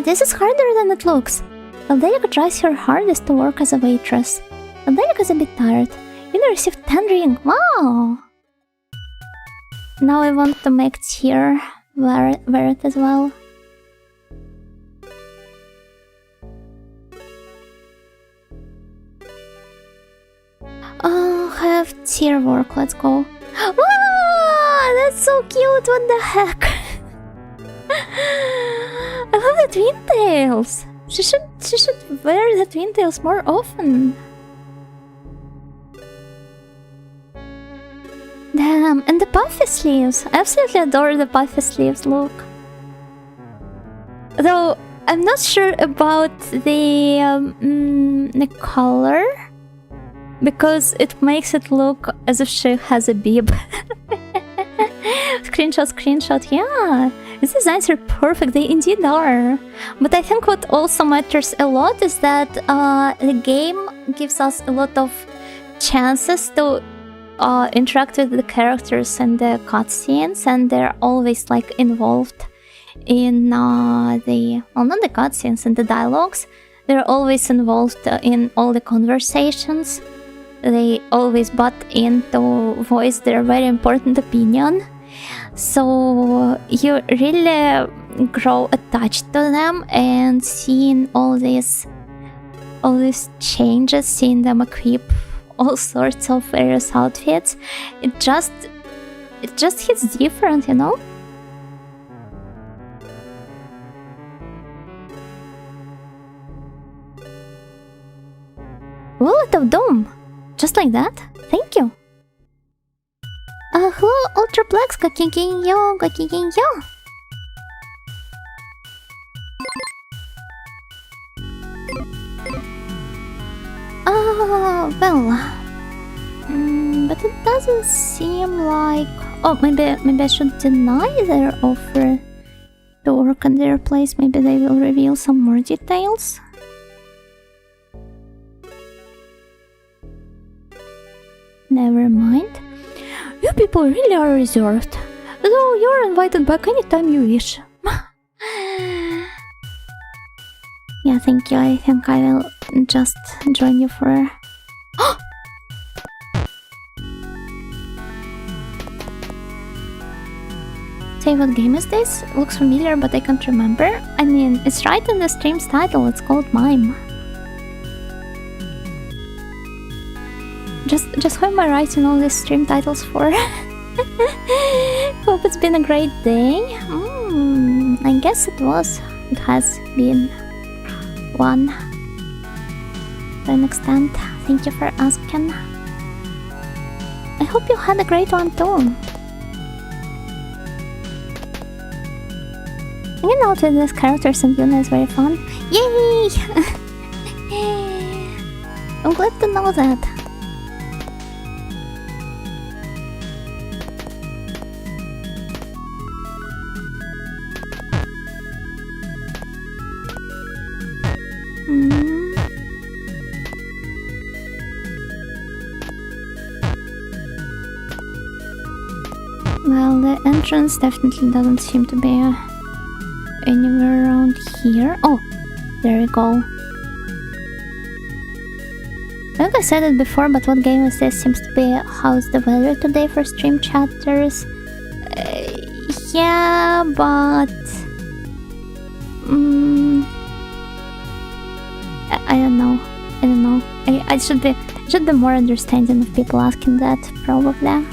This is harder than it looks. Aldelica tries her hardest to work as a waitress. Aldelica's a bit tired. You received 10 ring. Wow! Now I want to make Tyr wear it as well. Have Tyr work, let's go. Ah, that's so cute, what the heck? I love the twin tails. She should wear the twin tails more often. Damn, and the puffy sleeves. I absolutely adore the puffy sleeves look. Though I'm not sure about the color, because it makes it look as if she has a bib. Screenshot, yeah. These designs are perfect, they indeed are. But I think what also matters a lot is that the game gives us a lot of chances to interact with the characters and the cutscenes, and they're always like involved in not the cutscenes and the dialogues. They're always involved in all the conversations. They always butt in to voice their very important opinion. So you really grow attached to them, and seeing all these changes, seeing them equip all sorts of various outfits, it just hits different, you know? Wallet of Doom! Just like that? Thank you! Hello, Ultra Blacks, gakigenyo! Well... but it doesn't seem like... Oh, maybe I should deny their offer to work in their place. Maybe they will reveal some more details. Never mind. You people really are reserved. Though you're invited back anytime you wish. Yeah, thank you. I think I will just join you for... Say, what game is this? Looks familiar, but I can't remember. I mean, it's right in the stream's title. It's called MIME. Just who am I writing all these stream titles for? Hope it's been a great day. I guess it was. It has been one. To an extent. Thank you for asking. I hope you had a great one too. Hanging out with these characters and Yuna is very fun. Yay! I'm glad to know that. Well, the entrance definitely doesn't seem to be anywhere around here. Oh, there we go. I think I said it before, but what game is this? Seems to be how's the weather today for stream chatters. Yeah, but... I don't know. I should be more understanding of people asking that, probably.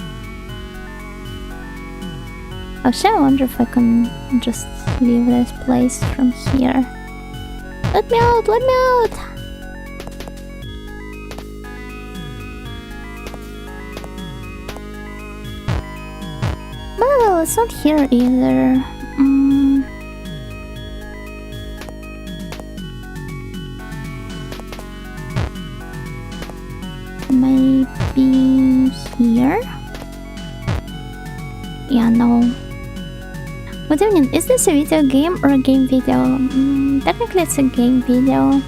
Actually, I wonder if I can just leave this place from here. Let me out! Let me out! Well, it's not here either. Maybe here? Yeah, no. Good evening, is this a video game or a game video? Technically it's a game video.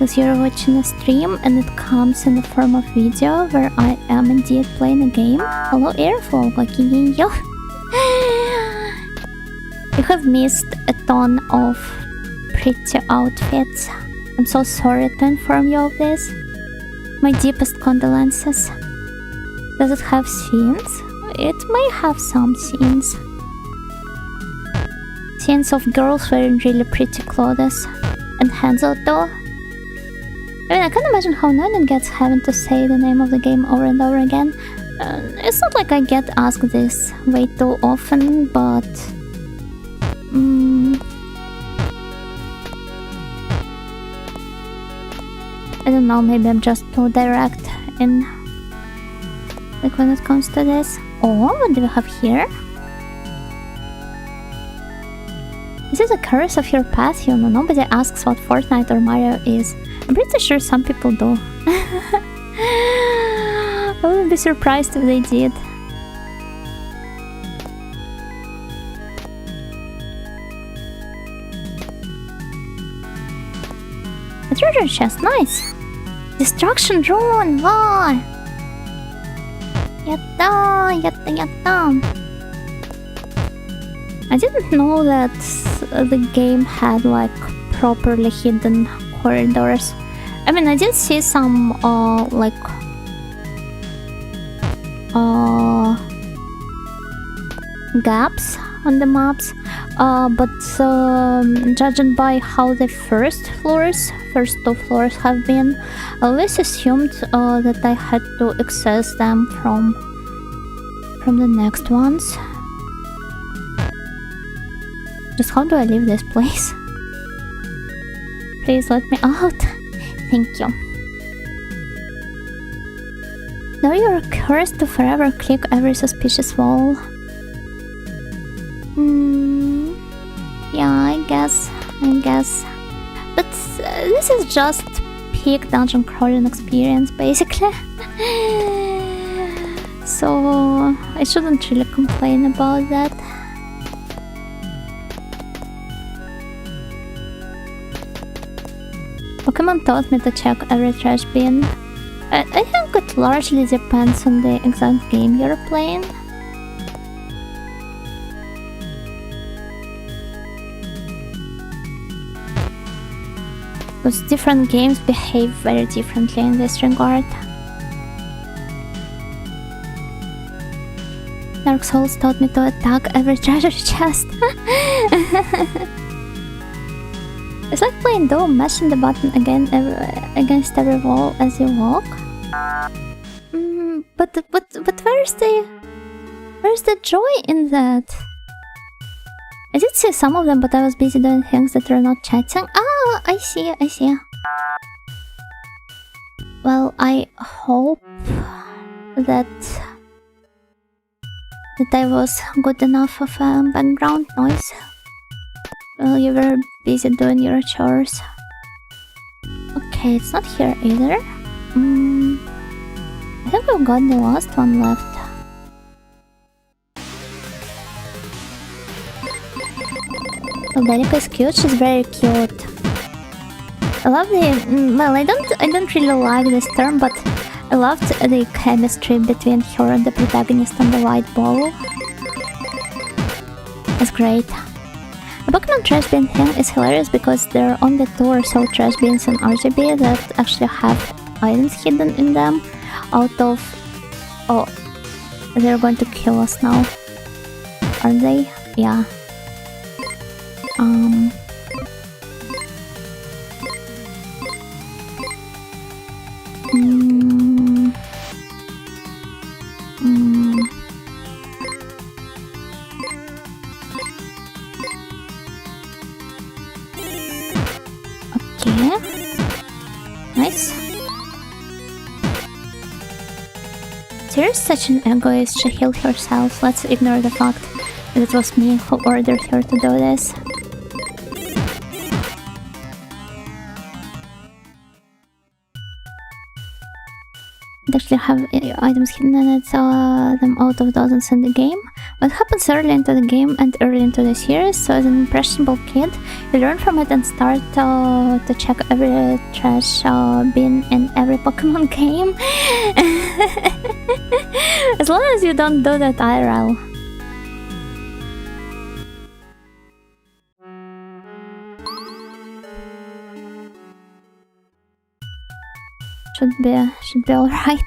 Because you're watching a stream and it comes in the form of video where I am indeed playing a game. Hello, Airflow, lucky you. You have missed a ton of pretty outfits. I'm so sorry to inform you of this. My deepest condolences. Does it have scenes? It may have some scenes. Scenes of girls wearing really pretty clothes. And hands out though. I mean, I can't imagine how annoying it gets having to say the name of the game over and over again. It's not like I get asked this way too often, but... I don't know, maybe I'm just too direct in... like when it comes to this. Oh, what do we have here? Is this a curse of your path? You know, nobody asks what Fortnite or Mario is. I'm pretty sure some people do. I wouldn't be surprised if they did. A treasure chest, nice! Destruction drone, wow! Yatta, yatta, yatta! I didn't know that the game had like properly hidden corridors. I mean, I did see some like gaps on the maps, but judging by how the first two floors have been, I always assumed that I had to access them from the next ones. Just how do I leave this place? Please let me out. Thank you. Now you're cursed to forever click every suspicious wall. Yeah, I guess. But this is just peak dungeon crawling experience, basically. So I shouldn't really complain about that. Pokemon taught me to check every trash bin. I think it largely depends on the exact game you're playing. Because different games behave very differently in this regard. Dark Souls taught me to attack every treasure chest. It's like playing Doom, mashing the button again against every wall as you walk. But where's the joy in that? I did see some of them, but I was busy doing things that were not chatting. Ah, I see. Well, I hope that I was good enough of background noise while you were busy doing your chores. Okay, it's not here either. I think we've got the last one left. Alberica is cute, she's very cute. I love the... well, I don't really like this term, but I loved the chemistry between her and the protagonist on the white ball. It's great. The Pokemon trash bin thing is hilarious because there are only 2 or so trash bins in RGB that actually have items hidden in them out of... oh, they're going to kill us now. Are they? Yeah. Okay. Nice. There's such an egoist, she healed herself. Let's ignore the fact that it was me who ordered her to do this. They actually have items hidden in it, them out of dozens in the game. What happens early into the game and early into the series, so as an impressionable kid, you learn from it and start to check every trash bin in every Pokemon game. As long as you don't do that IRL. Should be alright.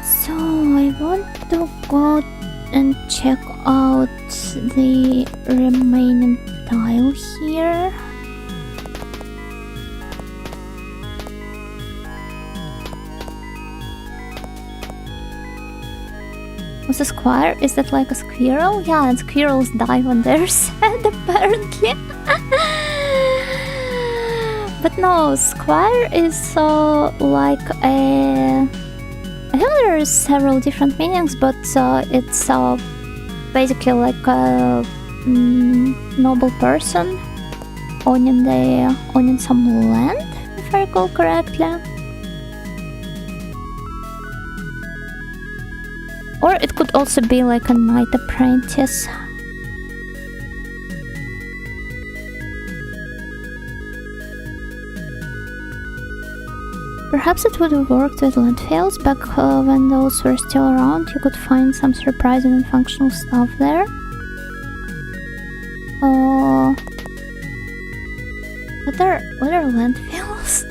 So I want to go and check out the remaining tile here. Was a squire? Is that like a squirrel? Yeah, and squirrels dive on their head apparently. But no, squire is like a... I think there are several different meanings, but it's basically like a noble person owning some land, if I recall correctly. Or it could also be like a knight apprentice. Perhaps it would have worked with landfills back when those were still around. You could find some surprising and functional stuff there. What are landfills?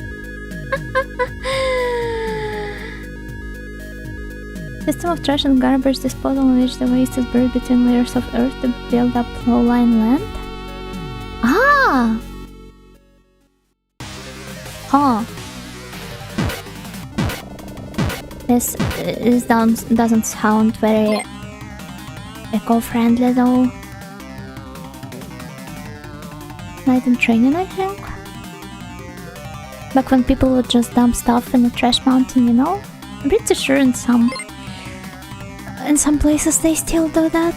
System of trash and garbage disposal in which the waste is buried between layers of earth to build up low-lying land. Ah! Huh. This doesn't sound very eco-friendly though. Night and training, I think. Back when people would just dump stuff in the trash mountain, you know? I'm pretty sure in some places they still do that.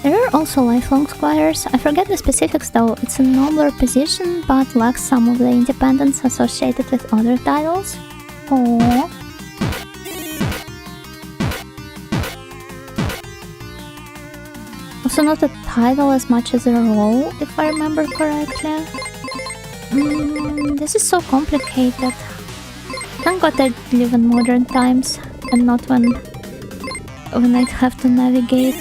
There are also lifelong squires. I forget the specifics though. It's a nobler position, but lacks some of the independence associated with other titles. Aww. Also not a title as much as a role, if I remember correctly. This is so complicated. Thank God I live in modern times and not when I'd have to navigate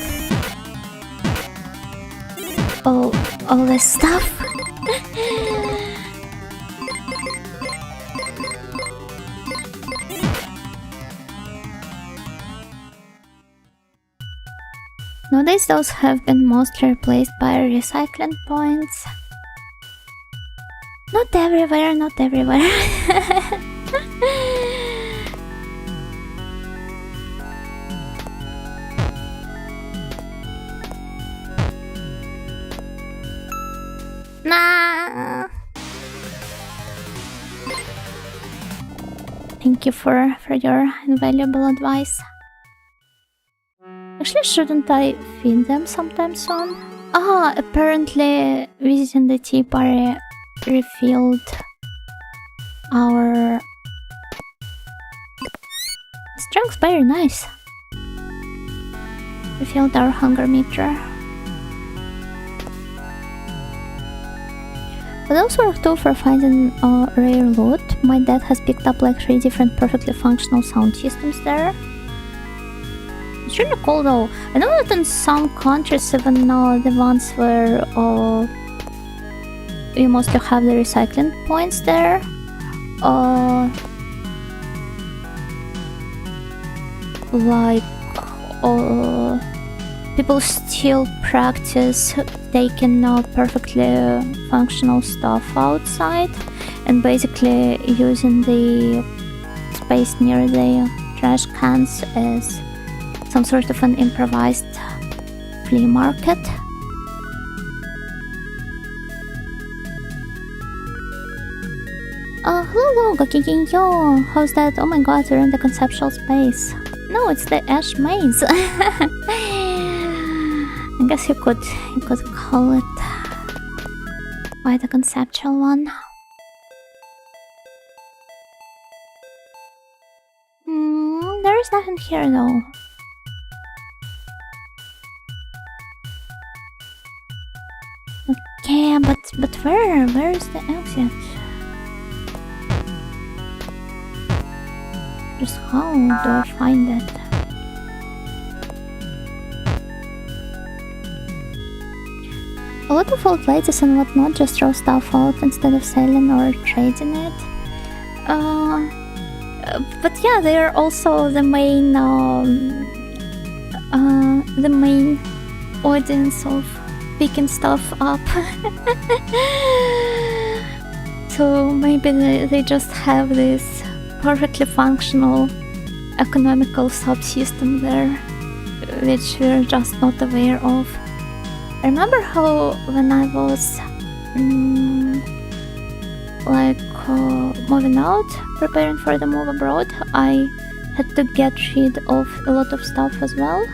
all this stuff. Nowadays those have been mostly replaced by recycling points. Not everywhere, not everywhere. Nah. Thank you for your invaluable advice. Actually, shouldn't I feed them sometime soon? Ah, apparently visiting the tea party refilled our strength. Very nice. Refilled our hunger meter. But also work too for finding rare loot. My dad has picked up like 3 different perfectly functional sound systems there. It's really cool though. I know that in some countries, even the ones where you mostly have the recycling points there, people still practice taking perfectly functional stuff outside and basically using the space near the trash cans as some sort of an improvised flea market. hello, yo. How's that? Oh my god, we're in the conceptual space. No, it's the Ash Maze. I guess you could call it quite a conceptual one. There is nothing here though. Okay, but where? Where is the exit? Just how do I find it? A lot of old ladies and whatnot just throw stuff out instead of selling or trading it. But yeah, they are also the main audience of picking stuff up. So maybe they just have this perfectly functional economical subsystem there, which we're just not aware of. I remember how when I was moving out, preparing for the move abroad, I had to get rid of a lot of stuff as well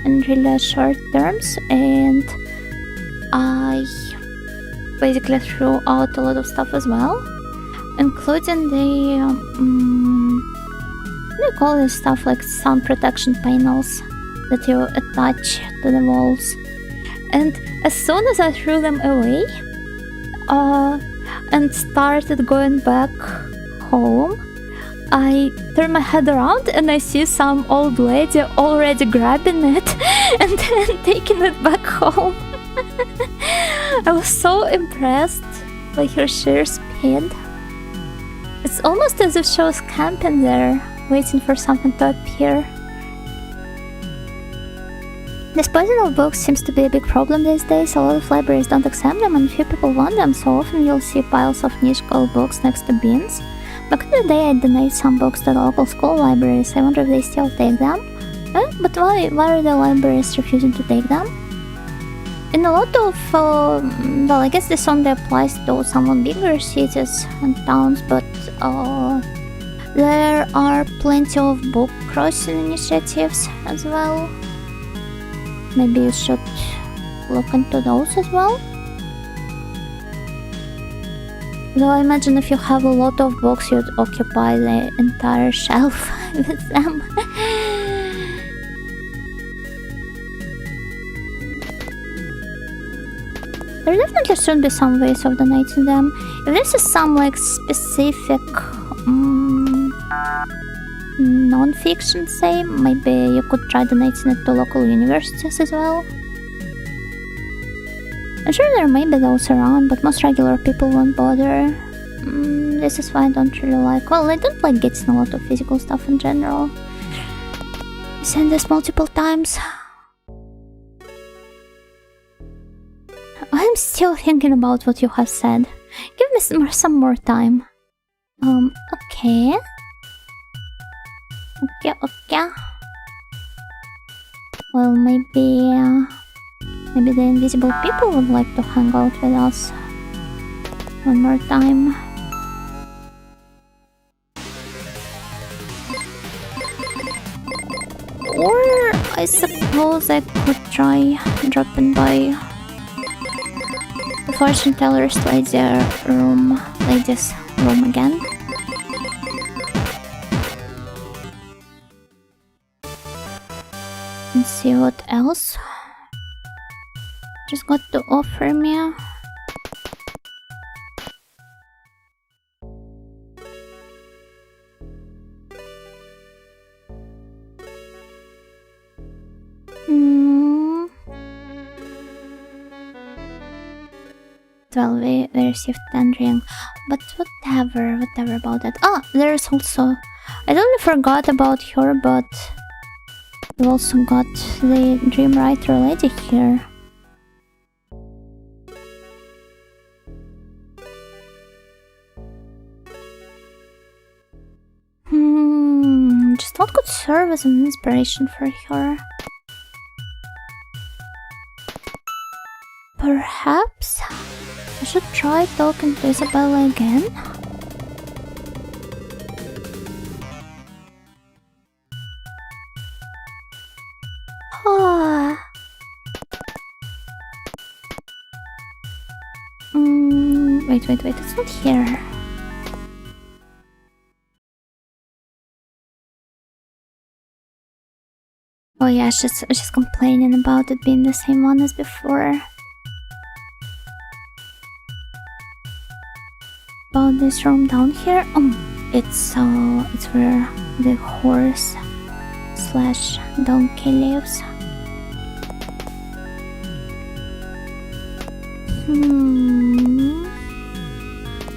in really short terms, and I basically threw out a lot of stuff as well, including the they call this stuff like sound protection panels that you attach to the walls. And as soon as I threw them away and started going back home, I turn my head around and I see some old lady already grabbing it and then taking it back home. I was so impressed by her sheer speed. It's almost as if she was camping there, waiting for something to appear. Disposing of books seems to be a big problem these days. A lot of libraries don't accept them and few people want them, so often you'll see piles of niche gold books next to bins. Back in the day I donated some books to the local school libraries. I wonder if they still take them. But why are the libraries refusing to take them? In a lot of, well, I guess this only applies to some bigger cities and towns, but there are plenty of book crossing initiatives as well. Maybe you should look into those as well. Though I imagine if you have a lot of books, you'd occupy the entire shelf with them. There definitely should be some ways of donating them. If this is some like specific non-fiction, say, maybe you could try donating it to local universities as well. I'm sure there may be those around, but most regular people won't bother. This is why I don't really like... Well, I don't like getting a lot of physical stuff in general. I said this multiple times. I'm still thinking about what you have said. Give me some more time. Okay. Okay. Well, maybe the invisible people would like to hang out with us one more time. Or I suppose I could try dropping by the fortune teller's ladies' room again. And see what else just got to offer me. Well, we received 10 ring, but whatever about that. Ah, there's also... I totally forgot about her, but we also got the dream writer lady here. Just what could serve as an inspiration for her? Perhaps I should try talking to Isabella again? Wait, it's not here. Oh yeah, she's complaining about it being the same one as before. About this room down here. It's where the horse slash donkey lives.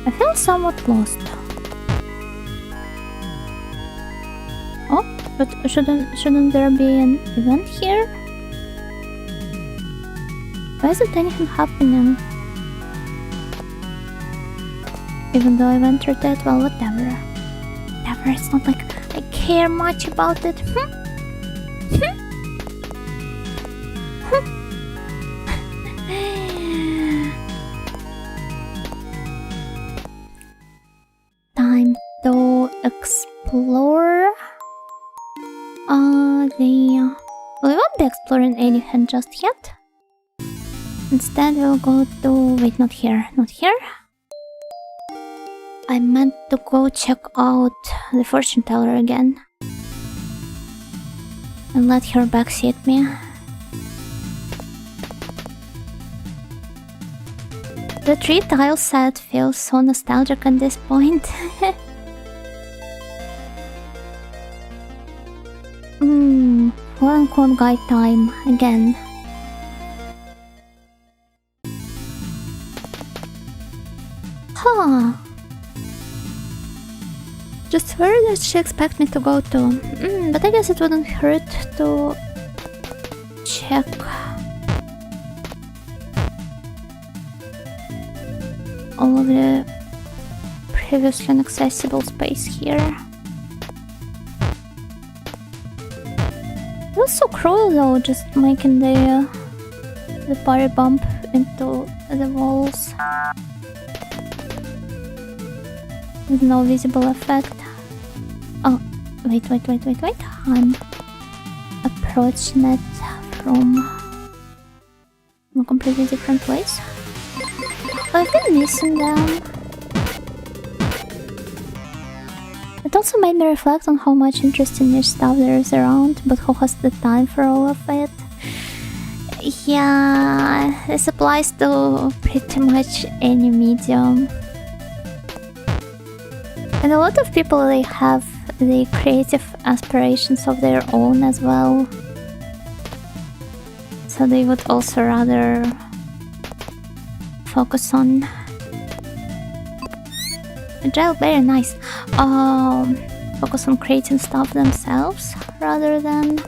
I feel somewhat lost. Oh, but shouldn't there be an event here? Why isn't anything happening? Even though I've entered that, well, whatever. Whatever, it's not like I care much about it. Time to explore. We won't be exploring anything just yet. Instead, we'll go to... Wait, not here. Not here. I meant to go check out the fortune teller again. And let her backseat me. The 3-tile set feels so nostalgic at this point. Quote-unquote guide time again. Huh. Just where does she expect me to go to? But I guess it wouldn't hurt to check. All of the previously inaccessible space here. It was so cruel though, just making the parry bump into the walls with no visible effect. Oh, wait. I'm approaching it from a completely different place. I've been missing them. It also made me reflect on how much interesting niche stuff there is around, but who has the time for all of it? Yeah, this applies to pretty much any medium. And a lot of people, they have the creative aspirations of their own as well. So they would also rather focus on agile, very nice. Focus on creating stuff themselves rather than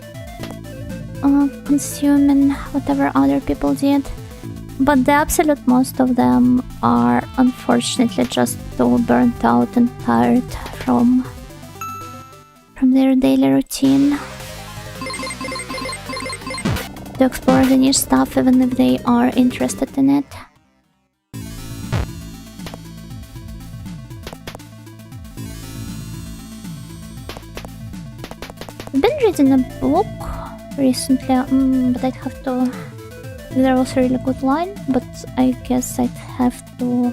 consuming whatever other people did. But the absolute most of them are unfortunately just too burnt out and tired from their daily routine to explore the niche stuff even if they are interested in it. I've been reading a book recently, but I'd have to... There was a really good line, but I guess I'd have to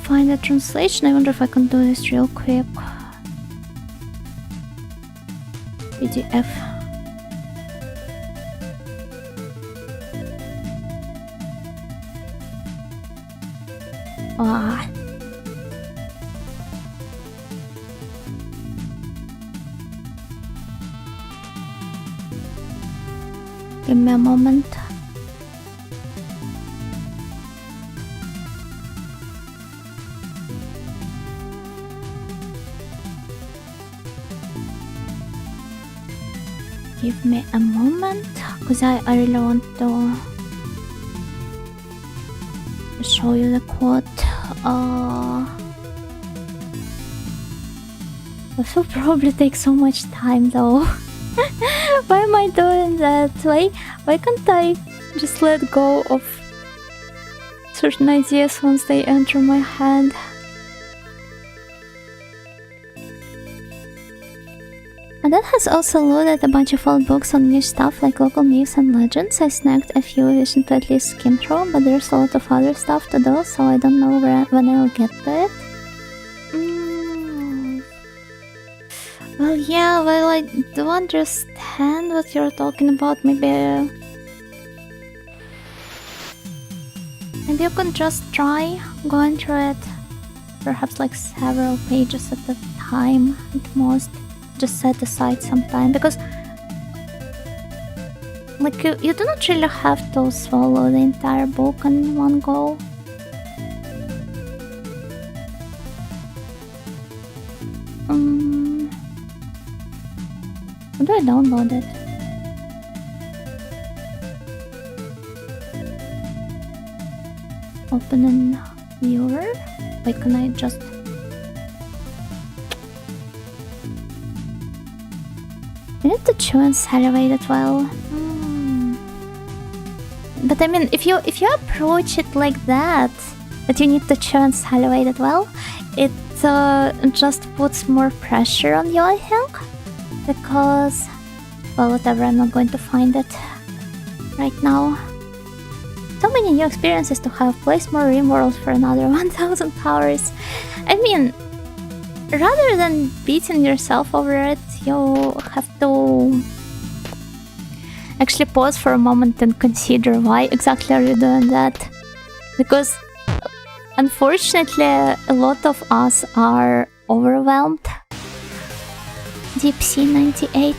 find a translation. I wonder if I can do this real quick. PDF. Ah. Give me a moment. Give me a moment, because I really want to show you the quote. This will probably take so much time though. Why am I doing that? Why can't I just let go of certain ideas once they enter my head? And that has also loaded a bunch of old books on new stuff like local myths and legends. I snagged a few wishing to at least skim through, but there's a lot of other stuff to do, so I don't know when I'll get to it. Well, yeah, well, I do understand what you're talking about. Maybe you can just try going through it. Perhaps like several pages at a time at most. Just set aside some time, because like you do not really have to swallow the entire book in one go. How do I download it? Open in viewer? Wait, can I just... You need to chew and salivate it well. But I mean, if you approach it like that you need to chew and salivate it well, it just puts more pressure on you, I think. Because, well, whatever, I'm not going to find it right now. So many new experiences to have. Play more RimWorld for another 1000 hours. I mean, rather than beating yourself over it, you have to actually pause for a moment and consider why exactly are you doing that. Because unfortunately a lot of us are overwhelmed. Deep Sea 98.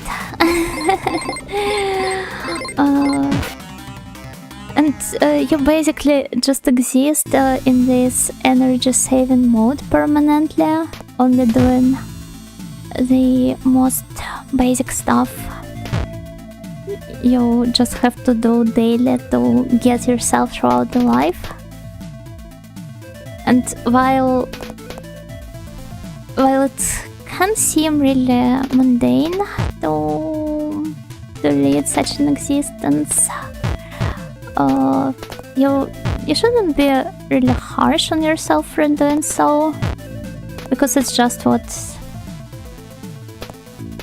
And you basically just exist in this energy saving mode permanently, only doing the most basic stuff you just have to do daily to get yourself throughout the life. And while it can seem really mundane to lead such an existence, you shouldn't be really harsh on yourself for doing so, because it's just what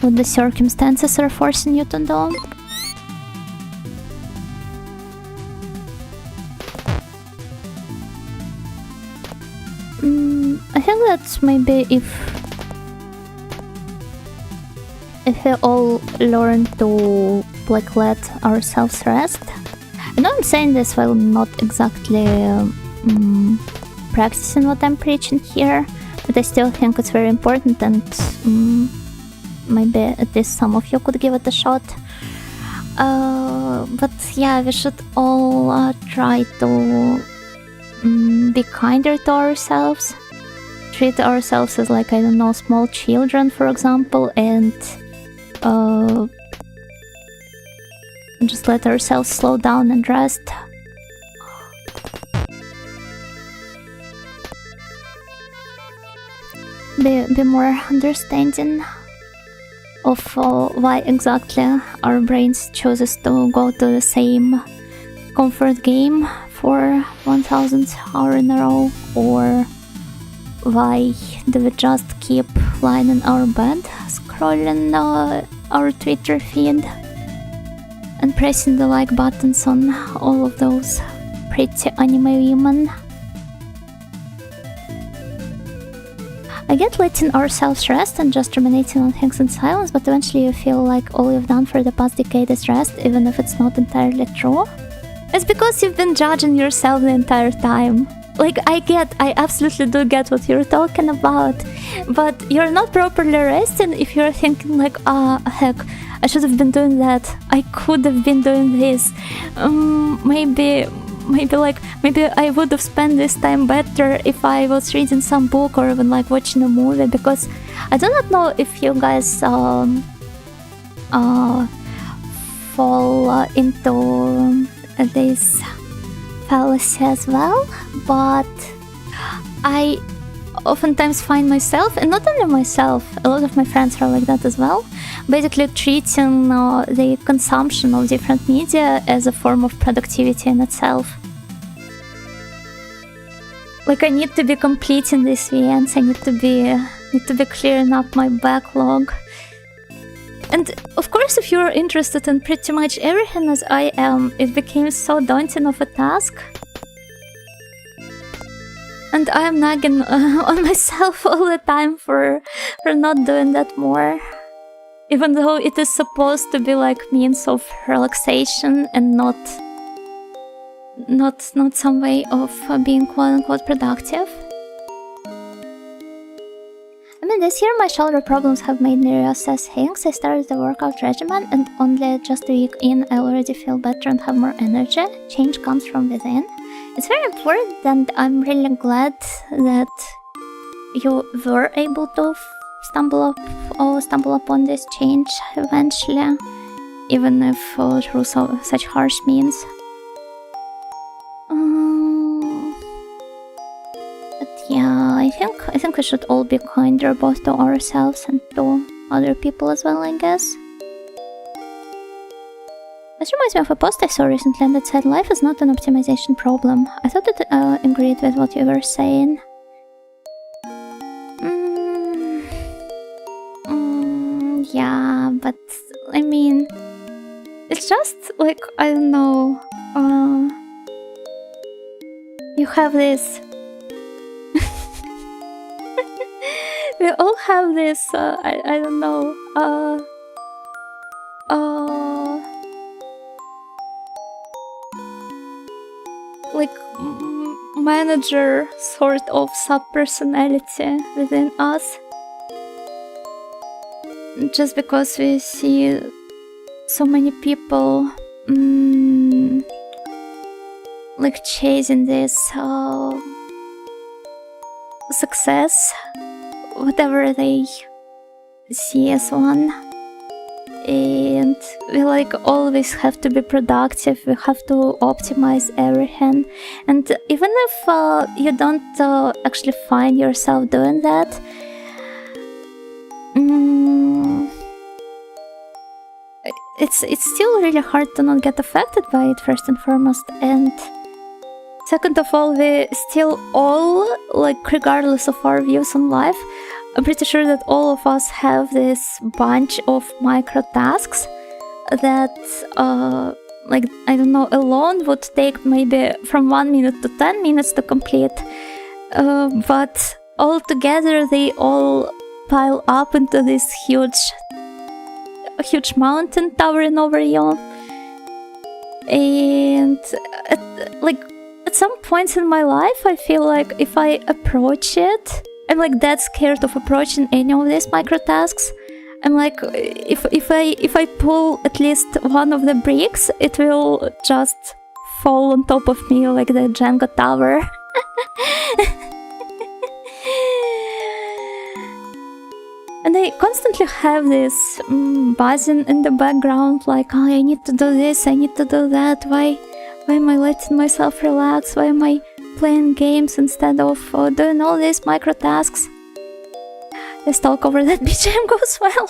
the circumstances are forcing you to do. I think that's maybe if we all learn to like let ourselves rest. I know I'm saying this while not exactly practicing what I'm preaching here, but I still think it's very important, and maybe at least some of you could give it a shot. But yeah, we should all try to be kinder to ourselves. Treat ourselves as, like, I don't know, small children, for example, and just let ourselves slow down and rest. Be more understanding of why exactly our brains chooses to go to the same comfort game for 1000th hour in a row, or why do we just keep lying in our bed scrolling our Twitter feed and pressing the like buttons on all of those pretty anime women. I get letting ourselves rest and just ruminating on things in silence, but eventually you feel like all you've done for the past decade is rest, even if it's not entirely true. It's because you've been judging yourself the entire time. Like, I absolutely do get what you're talking about, but you're not properly resting if you're thinking like, heck, I should have been doing that, I could have been doing this, maybe I would have spent this time better if I was reading some book or even like watching a movie. Because I do not know if you guys fall into this fallacy as well, but I oftentimes find myself, and not only myself, a lot of my friends are like that as well, basically treating the consumption of different media as a form of productivity in itself. Like, I need to be completing these VNs, I need to be clearing up my backlog. And of course, if you're interested in pretty much everything as I am, it became so daunting of a task. And I am nagging on myself all the time for not doing that more. Even though it is supposed to be like means of relaxation and not some way of being quote-unquote productive. I mean, this year my shoulder problems have made me reassess things. I started the workout regimen and only just a week in I already feel better and have more energy. Change comes from within. It's very important and I'm really glad that you were able to stumble upon this change eventually, even if through such harsh means. But yeah, I think we should all be kinder both to ourselves and to other people as well, I guess. This reminds me of a post I saw recently that said life is not an optimization problem. I thought it agreed with what you were saying. Yeah, but I mean, it's just like, I don't know, you have this we all have this, I don't know, like manager sort of sub-personality within us. Just because we see so many people like chasing this success, whatever they see as one, and we like always have to be productive, we have to optimize everything, and even if you don't actually find yourself doing that, it's still really hard to not get affected by it, first and foremost, and second of all, we still all, like, regardless of our views on life, I'm pretty sure that all of us have this bunch of micro tasks that, like, I don't know, alone would take maybe from 1 minute to 10 minutes to complete, but all together they all pile up into this huge mountain towering over you. And at some points in my life, I feel like if I approach it, I'm like that scared of approaching any of these micro tasks. I'm like, if I pull at least one of the bricks, it will just fall on top of me like the Jenga tower. And I constantly have this buzzing in the background, like, oh, I need to do this, I need to do that, why am I letting myself relax, why am I playing games instead of doing all these micro tasks? Let's talk over that BGM goes well.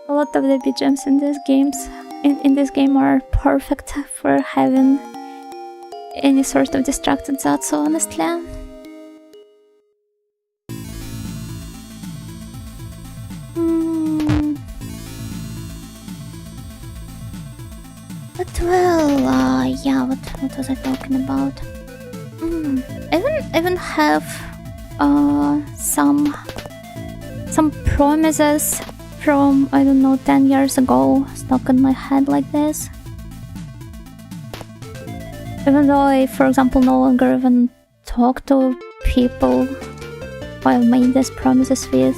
a lot of the BGMs in these games, in this game are perfect for having any sort of distracted thoughts, honestly. But well, yeah, what was I talking about? I even have some promises from, I don't know, 10 years ago stuck in my head like this. Even though I, for example, no longer even talk to people who I've made these promises with,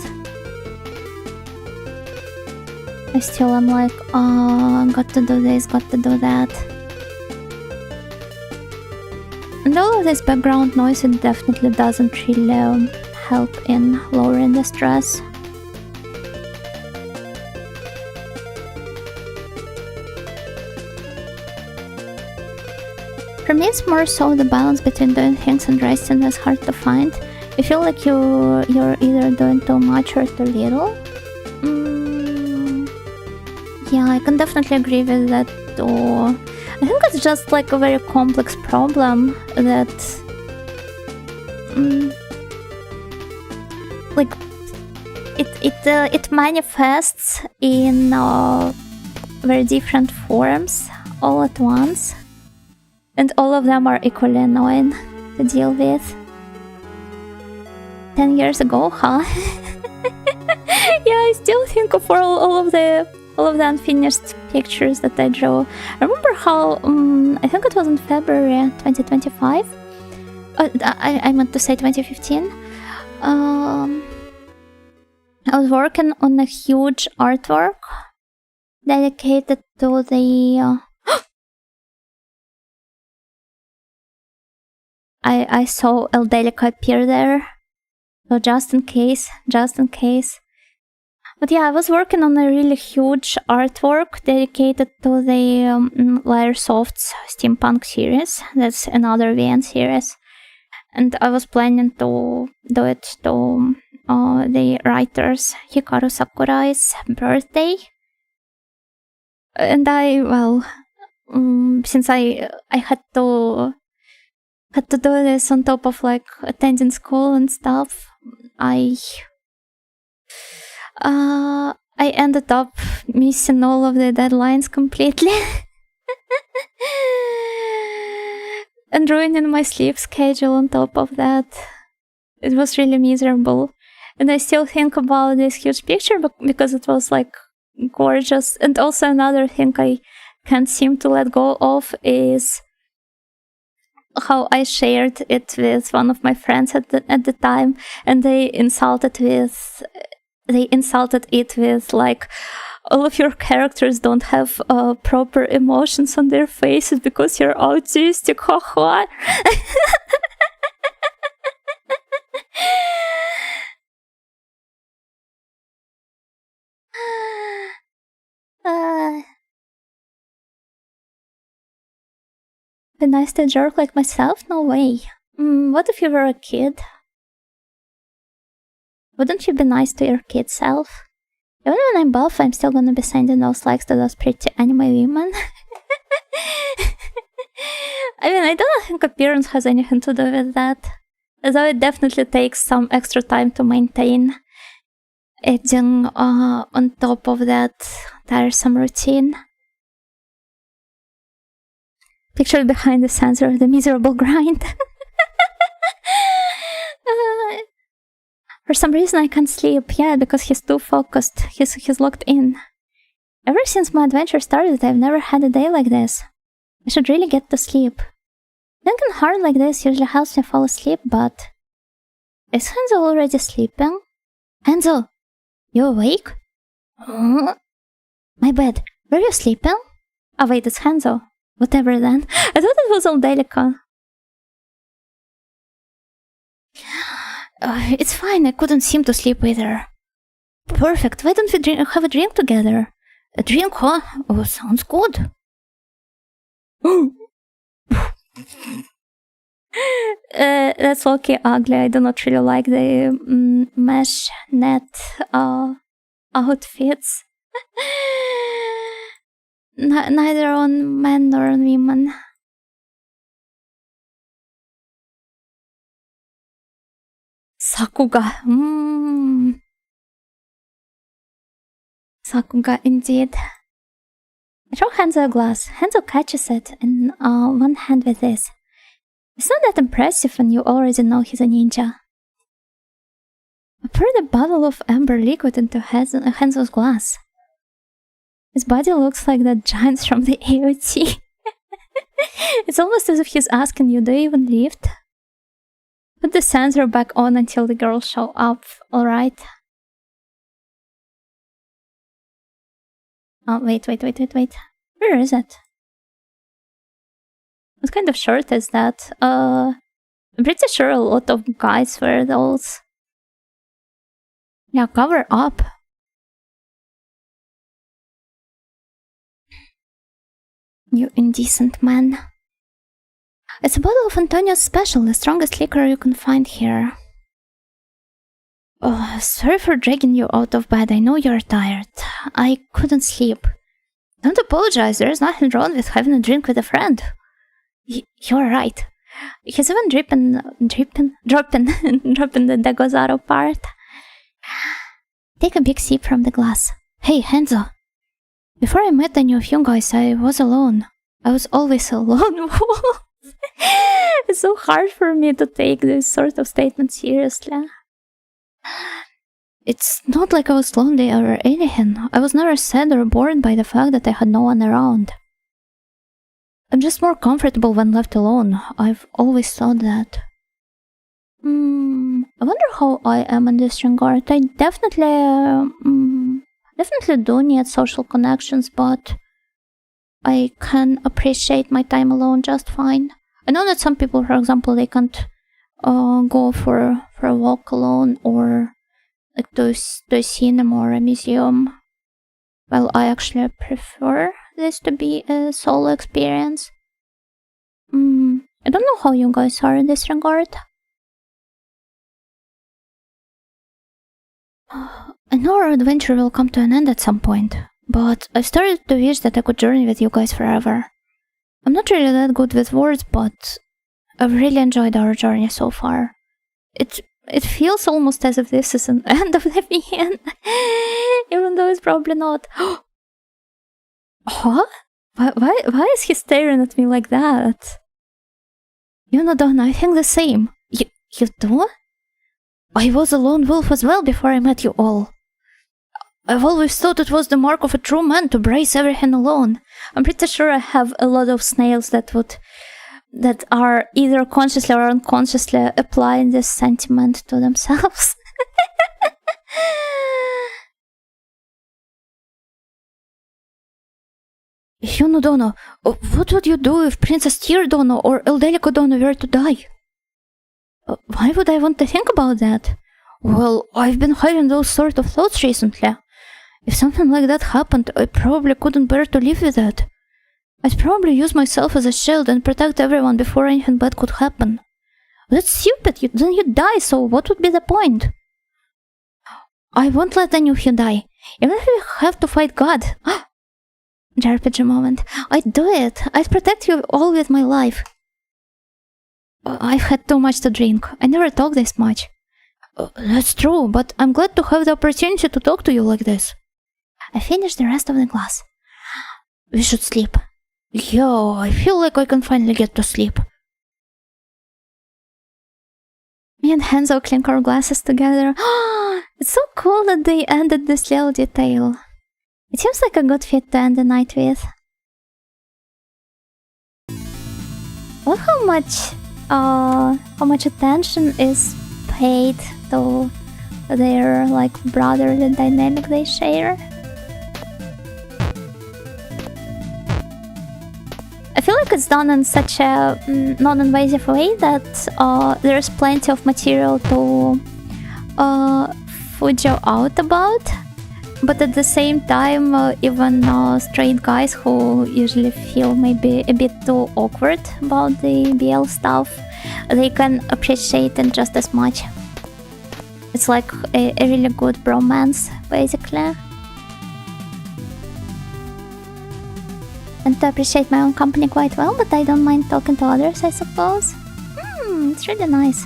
I still am like, oh, got to do this, got to do that. And all of this background noise, it definitely doesn't really help in lowering the stress. For me, it's more so the balance between doing things and resting that's hard to find. You feel like you're either doing too much or too little. Yeah, I can definitely agree with that too. I think it's just like a very complex problem that like it manifests in very different forms all at once, and all of them are equally annoying to deal with. 10 years ago, huh? Yeah, I still think of all of the unfinished pictures that I drew. I remember how I think it was in February 2025. I meant to say 2015. I was working on a huge artwork dedicated to the. I saw Eldelica appear there, so just in case. But yeah, I was working on a really huge artwork dedicated to the Lyresoft's steampunk series. That's another VN series. And I was planning to do it to the writer's Hikaru Sakurai's birthday. And since I had to do this on top of like attending school and stuff, I ended up missing all of the deadlines completely. And ruining my sleep schedule on top of that. It was really miserable. And I still think about this huge picture because it was like gorgeous. And also another thing I can't seem to let go of is how I shared it with one of my friends at the time, and they insulted it with like, all of your characters don't have proper emotions on their faces because you're autistic, haha. Be nice to a jerk like myself? No way. What if you were a kid? Wouldn't you be nice to your kid self? Even when I'm buff, I'm still gonna be sending those likes to those pretty anime women. I mean, I don't think appearance has anything to do with that. Although it definitely takes some extra time to maintain edging on top of that tiresome routine. Picture behind the sensor of the miserable grind. For some reason I can't sleep. Yeah, because he's too focused. He's locked in. Ever since my adventure started, I've never had a day like this. I should really get to sleep. Thinking hard like this usually helps me fall asleep, but... Is Hanzo already sleeping? Hanzo! You awake? My bad. Were you sleeping? Oh wait, it's Hanzo. Whatever then. I thought it was Eldelica. It's fine, I couldn't seem to sleep either. Perfect, why don't we have a drink together? A drink, huh? Oh, sounds good. That's okay, ugly. I do not really like the mesh net outfits. Neither on men nor on women. Sakuga. Sakuga indeed. I throw Hanzo a glass. Hanzo catches it in one hand with this. It's not that impressive when you already know he's a ninja. I poured a bottle of amber liquid into Hanzo's glass. His body looks like that giant from the AOT. It's almost as if he's asking you, do you even lift? Put the sensor back on until the girls show up, alright? Oh, wait. Where is it? What kind of shirt is that? I'm pretty sure a lot of guys wear those. Yeah, cover up. You indecent man. It's a bottle of Antonio's Special, the strongest liquor you can find here. Oh, sorry for dragging you out of bed. I know you're tired. I couldn't sleep. Don't apologize. There's nothing wrong with having a drink with a friend. You're right. He's even dropping the Degozaro part. take a big sip from the glass. Hey, Hanzo. Before I met any of you guys, I was alone. I was always alone. It's so hard for me to take this sort of statement seriously. It's not like I was lonely or anything. I was never sad or bored by the fact that I had no one around. I'm just more comfortable when left alone. I've always thought that. I wonder how I am in this regard. I definitely do need social connections, but I can appreciate my time alone just fine. I know that some people, for example, they can't go for a walk alone or like to a cinema or a museum. Well, I actually prefer this to be a solo experience. I don't know how you guys are in this regard. I know our adventure will come to an end at some point, but I've started to wish that I could journey with you guys forever. I'm not really that good with words, but I've really enjoyed our journey so far. It feels almost as if this is an end of the beginning, even though it's probably not. Huh? Why is he staring at me like that? You know, Donna, I think the same. You do? I was a lone wolf as well before I met you all. I've always thought it was the mark of a true man to brace everything alone. I'm pretty sure I have a lot of snails that are either consciously or unconsciously applying this sentiment to themselves. You know, Donna, what would you do if Princess Tyr Donna or Eldelico Donna were to die? Why would I want to think about that? Well, I've been having those sort of thoughts recently. If something like that happened, I probably couldn't bear to live with it. I'd probably use myself as a shield and protect everyone before anything bad could happen. That's stupid, then you'd die, so what would be the point? I won't let any of you die, even if we have to fight God. JRPG moment. I'd do it. I'd protect you all with my life. I've had too much to drink. I never talk this much. That's true, but I'm glad to have the opportunity to talk to you like this. I finished the rest of the glass. We should sleep. Yo, I feel like I can finally get to sleep. Me and Hanzo clink our glasses together. It's so cool that they ended this little detail. It seems like a good fit to end the night with. Well, how much attention is paid to their like brotherly dynamic they share. I feel like it's done in such a non-invasive way that there's plenty of material to food you out about, but at the same time, even straight guys who usually feel maybe a bit too awkward about the BL stuff, they can appreciate it just as much. It's like a really good bromance, basically. And to appreciate my own company quite well, but I don't mind talking to others, I suppose. It's really nice.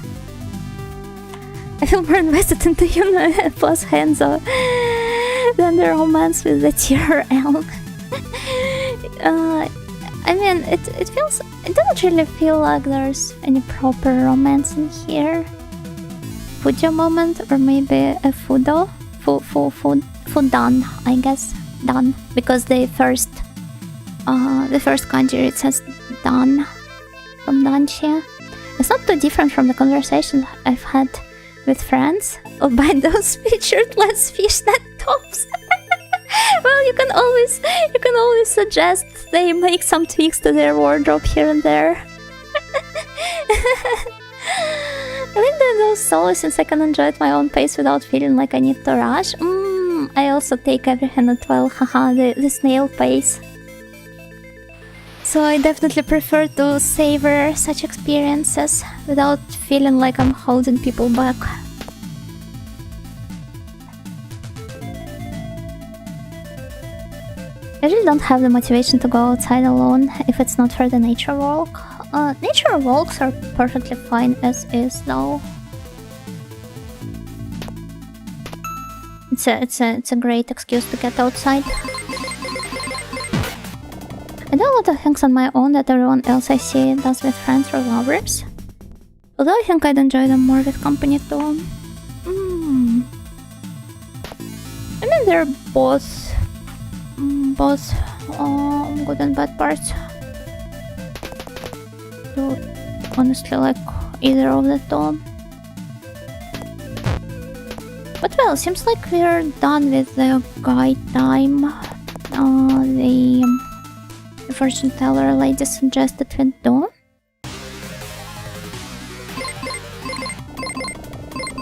I feel more invested into Yuna plus Hanzo than the romance with the Tyr elk. I mean, it doesn't really feel like there's any proper romance in here. Fujo moment, or maybe a Fudo? Fudan, I guess. Dan, because the first kanji it says Dan from Danchi. It's not too different from the conversations I've had with friends about those featured-less fishnet tops. Well, you can always suggest they make some tweaks to their wardrobe here and there. I like doing those solo since I can enjoy at my own pace without feeling like I need to rush. I also take everything at the snail pace. So I definitely prefer to savor such experiences without feeling like I'm holding people back. I really don't have the motivation to go outside alone if it's not for the nature walk. Nature walks are perfectly fine as is though. It's a great excuse to get outside. I do a lot of things on my own that everyone else I see does with friends or lovers. Although I think I'd enjoy them more with company too. I mean, they're both good and bad parts. So, honestly, like either of the two. But well, seems like we're done with the guide time. The fortune teller lady suggested we do.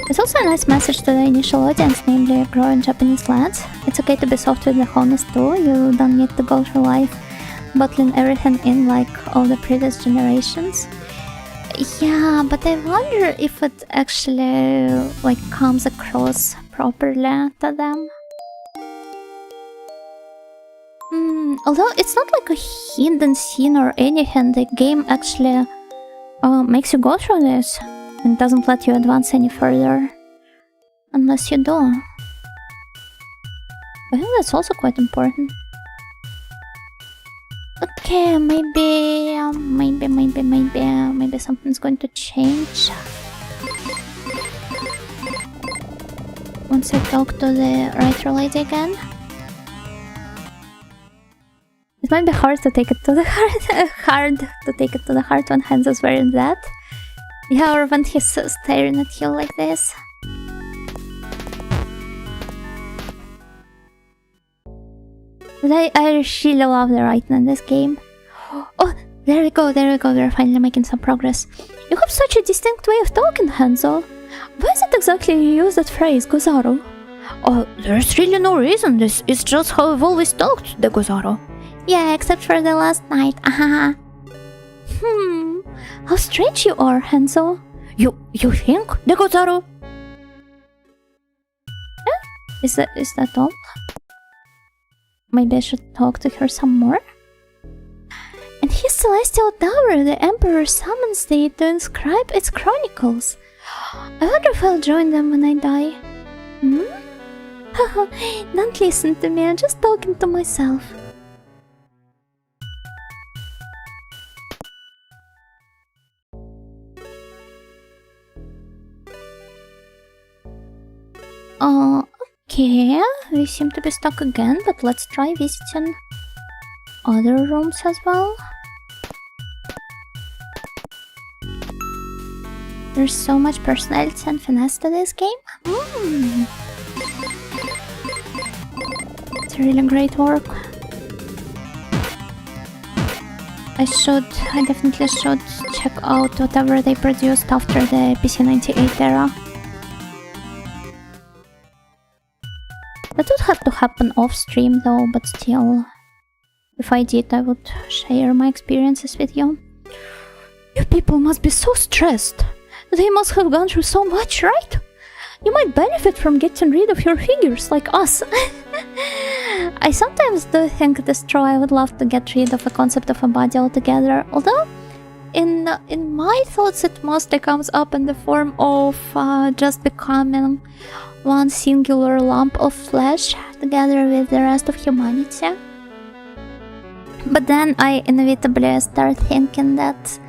It's also a nice message to the initial audience, namely growing Japanese lads. It's okay to be soft with the homies too. You don't need to go through life bottling everything in like all the previous generations. Yeah, but I wonder if it actually like comes across properly to them. Although it's not like a hidden scene or anything, the game actually makes you go through this and doesn't let you advance any further unless you do. I think that's also quite important. Okay, maybe something's going to change once I talk to the writer lady again. It might be hard to take it to the heart. When Hanzo's wearing that. Yeah, or when he's staring at you like this. But I really love the writing in this game. Oh, there we go, we're finally making some progress. You have such a distinct way of talking, Hanzo. Why is it exactly you use that phrase, Gozaru? Oh, there's really no reason, this is just how I've always talked, the Gozaru. Yeah, except for the last night, How strange you are, Hanzo. You think, the Gozaru? Is that all? Maybe I should talk to her some more? In his celestial tower, the Emperor summons thee to inscribe its chronicles. I wonder if I'll join them when I die. Haha, don't listen to me, I'm just talking to myself. Okay, we seem to be stuck again, but let's try visiting other rooms as well. There's so much personality and finesse to this game. It's really great work. I definitely should check out whatever they produced after the PC98 era. That would have to happen off stream though, but still. If I did, I would share my experiences with you. You people must be so stressed. They must have gone through so much, right? You might benefit from getting rid of your figures like us. I sometimes do think this true. I would love to get rid of the concept of a body altogether, although in my thoughts it mostly comes up in the form of just becoming one singular lump of flesh together with the rest of humanity. But then I inevitably start thinking that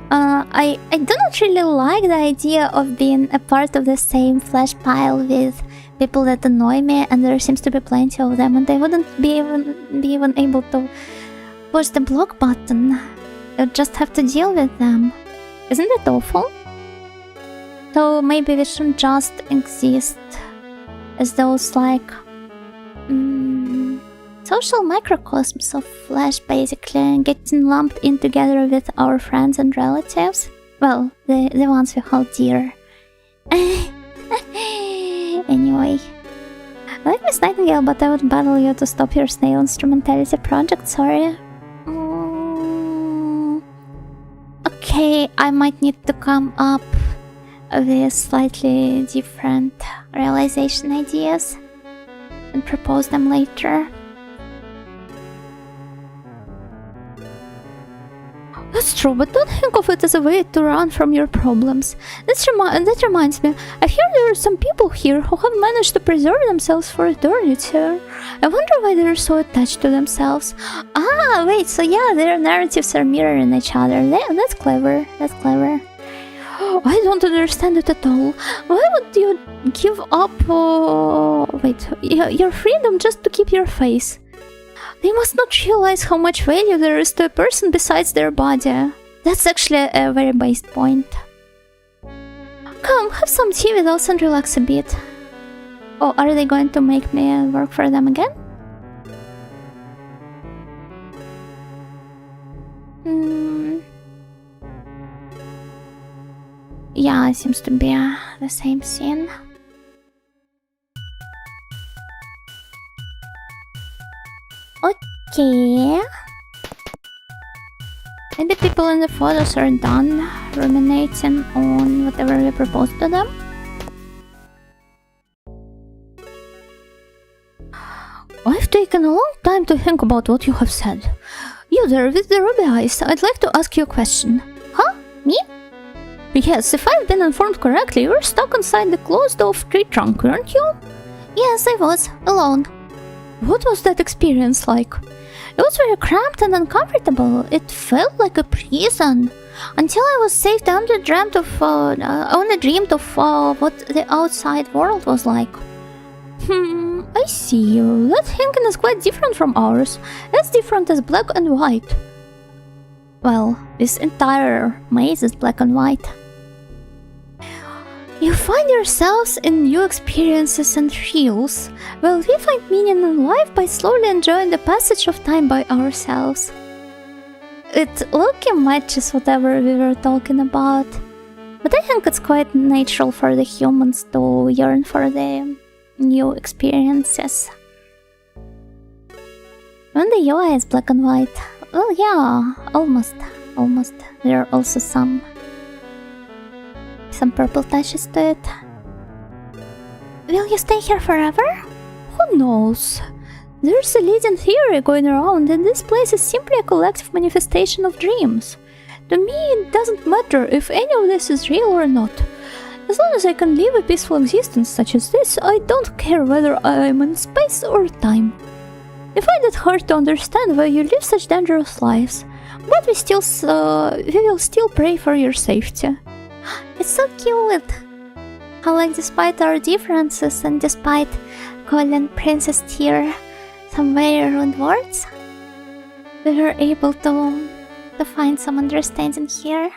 I do not really like the idea of being a part of the same flesh pile with people that annoy me, and there seems to be plenty of them, and I wouldn't be even able to push the block button. I would just have to deal with them. Isn't it awful? So maybe we shouldn't just exist as those like social microcosms of flesh, basically, getting lumped in together with our friends and relatives. Well, the ones we hold dear. Anyway. I like Miss Nightingale, but I would battle you to stop your snail instrumentality project, sorry. Okay, I might need to come up with slightly different realization ideas and propose them later. That's true, but don't think of it as a way to run from your problems. That reminds me, I hear there are some people here who have managed to preserve themselves for eternity. I wonder why they're so attached to themselves. Ah, wait, so yeah, their narratives are mirroring each other. That's clever, that's clever. I don't understand it at all. Why would you give up your freedom just to keep your face? They must not realize how much value there is to a person besides their body. That's actually a very based point. Come, have some tea with us and relax a bit. Oh, are they going to make me work for them again? Yeah, it seems to be the same scene. Okay. Maybe people in the photos are done ruminating on whatever we proposed to them. I've taken a long time to think about what you have said. You there with the ruby eyes, I'd like to ask you a question. Huh? Me? Yes, if I've been informed correctly, you were stuck inside the closed-off tree trunk, weren't you? Yes, I was, alone. What was that experience like? It was very cramped and uncomfortable. It felt like a prison. Until I was saved, I only dreamed of what the outside world was like. I see. That thinking is quite different from ours. As different as black and white. Well, this entire maze is black and white. You find yourselves in new experiences and thrills, while we find meaning in life by slowly enjoying the passage of time by ourselves. It low-key matches whatever we were talking about, but I think it's quite natural for the humans to yearn for the new experiences. When the UI is black and white, well, yeah, almost. There are also some purple touches to it. Will you stay here forever? Who knows? There's a leading theory going around that this place is simply a collective manifestation of dreams. To me, it doesn't matter if any of this is real or not. As long as I can live a peaceful existence such as this, I don't care whether I am in space or time. I find it hard to understand why you live such dangerous lives, but we will still pray for your safety. It's so cute! How, like, despite our differences and despite calling Princess Tear some very rude words, we were able to find some understanding here.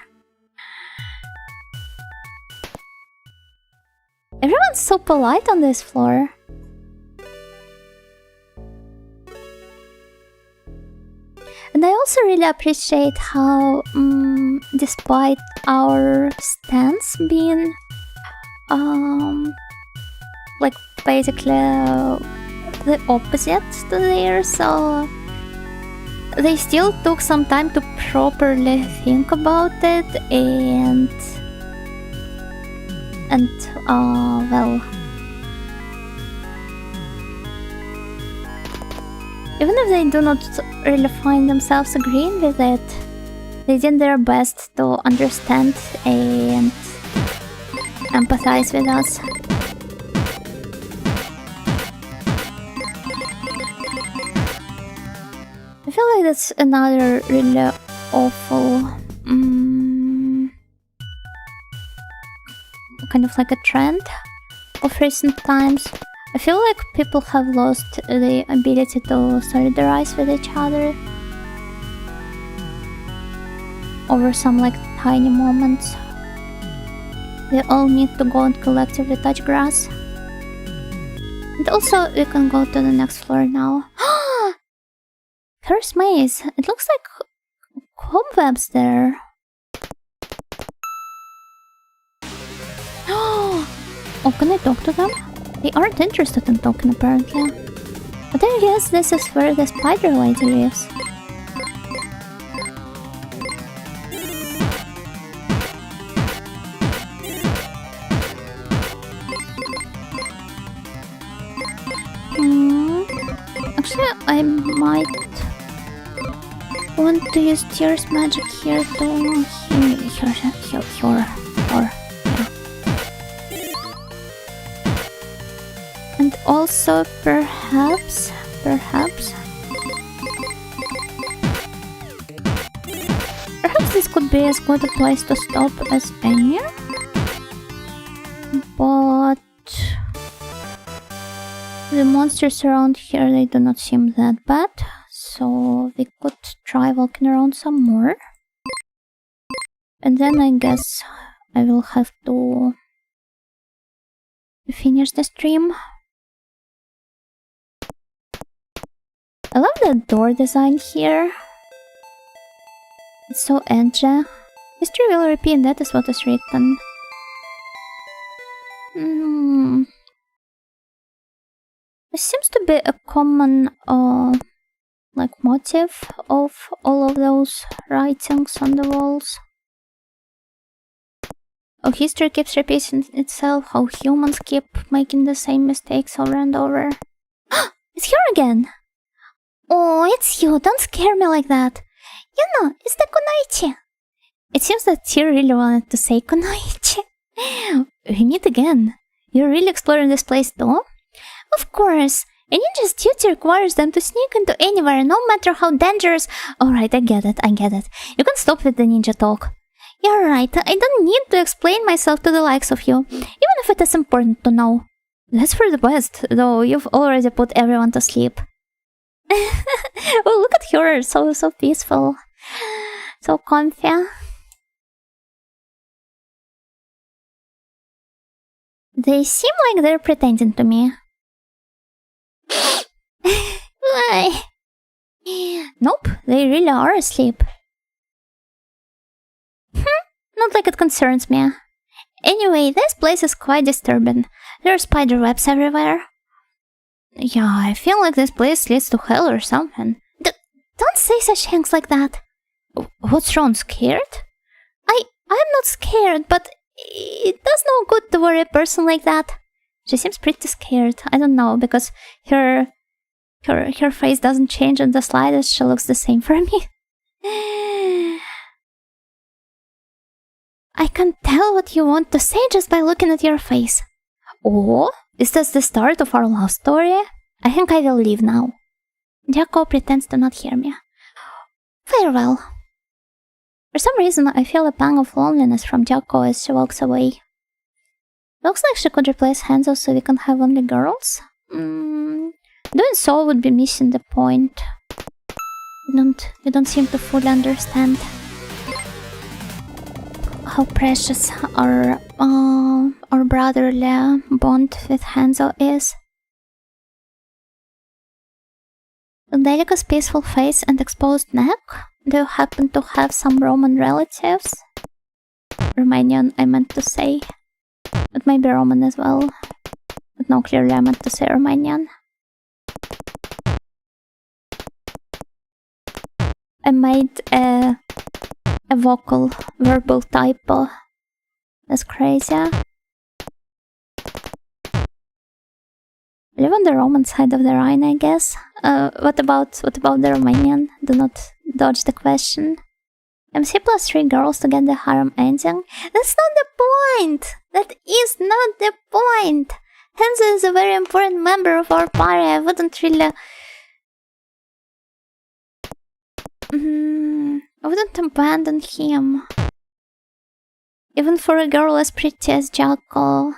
Everyone's so polite on this floor. And I also really appreciate how, despite our stance being, like, basically the opposite to theirs, so they still took some time to properly think about it and well, even if they do not really find themselves agreeing with it, they did their best to understand and empathize with us. I feel like that's another really awful kind of like a trend of recent times. I feel like people have lost the ability to solidarize with each other over some like tiny moments. They all need to go and collectively touch grass. And also, we can go to the next floor now. First maze. It looks like cobwebs there. Oh, can I talk to them? They aren't interested in talking apparently. But I guess this is where the spider lady lives. Actually, I might want to use Tears magic here to heal her. And also perhaps this could be as good a place to stop as any. But the monsters around here, they do not seem that bad. So we could try walking around some more. And then I guess I will have to finish the stream. I love the door design here. It's so edgy. History will repeat, that is what is written. This seems to be a common motive of all of those writings on the walls. How history keeps repeating itself, how humans keep making the same mistakes over and over. It's her again! Oh, it's you, don't scare me like that. It's the kunoichi. It seems that Tyr really wanted to say kunoichi. We meet again. You're really exploring this place too? Of course. A ninja's duty requires them to sneak into anywhere, no matter how dangerous. Alright, I get it. You can stop with the ninja talk. You're right, I don't need to explain myself to the likes of you, even if it is important to know. That's for the best, though you've already put everyone to sleep. Oh, look at her, so peaceful. So comfy. They seem like they're pretending to me. Why? Nope, they really are asleep. Not like it concerns me. Anyway, this place is quite disturbing. There are spider webs everywhere. Yeah, I feel like this place leads to hell or something. Don't say such things like that. What's wrong, scared? I'm not scared, but it does no good to worry a person like that. She seems pretty scared. I don't know, because her face doesn't change in the slightest. She looks the same for me. I can tell what you want to say just by looking at your face. Oh, is this the start of our love story? I think I will leave now. Jaco pretends to not hear me. Farewell. For some reason, I feel a pang of loneliness from Jaco as she walks away. Looks like she could replace Hanzo so we can have only girls. Doing so would be missing the point. You don't seem to fully understand how precious our brotherly bond with Hanzo is. With Delica's peaceful face and exposed neck, do you happen to have some Roman relatives? Romanian, I meant to say. It might be Roman as well. But no, clearly I meant to say Romanian. I made a verbal typo. That's crazy. I live on the Roman side of the Rhine, I guess. What about the Romanian? Do not dodge the question. MC plus 3 girls to get the harem ending? That's not the point! That is not the point! Hanzo is a very important member of our party. I wouldn't really... I wouldn't abandon him. Even for a girl as pretty as Jaco.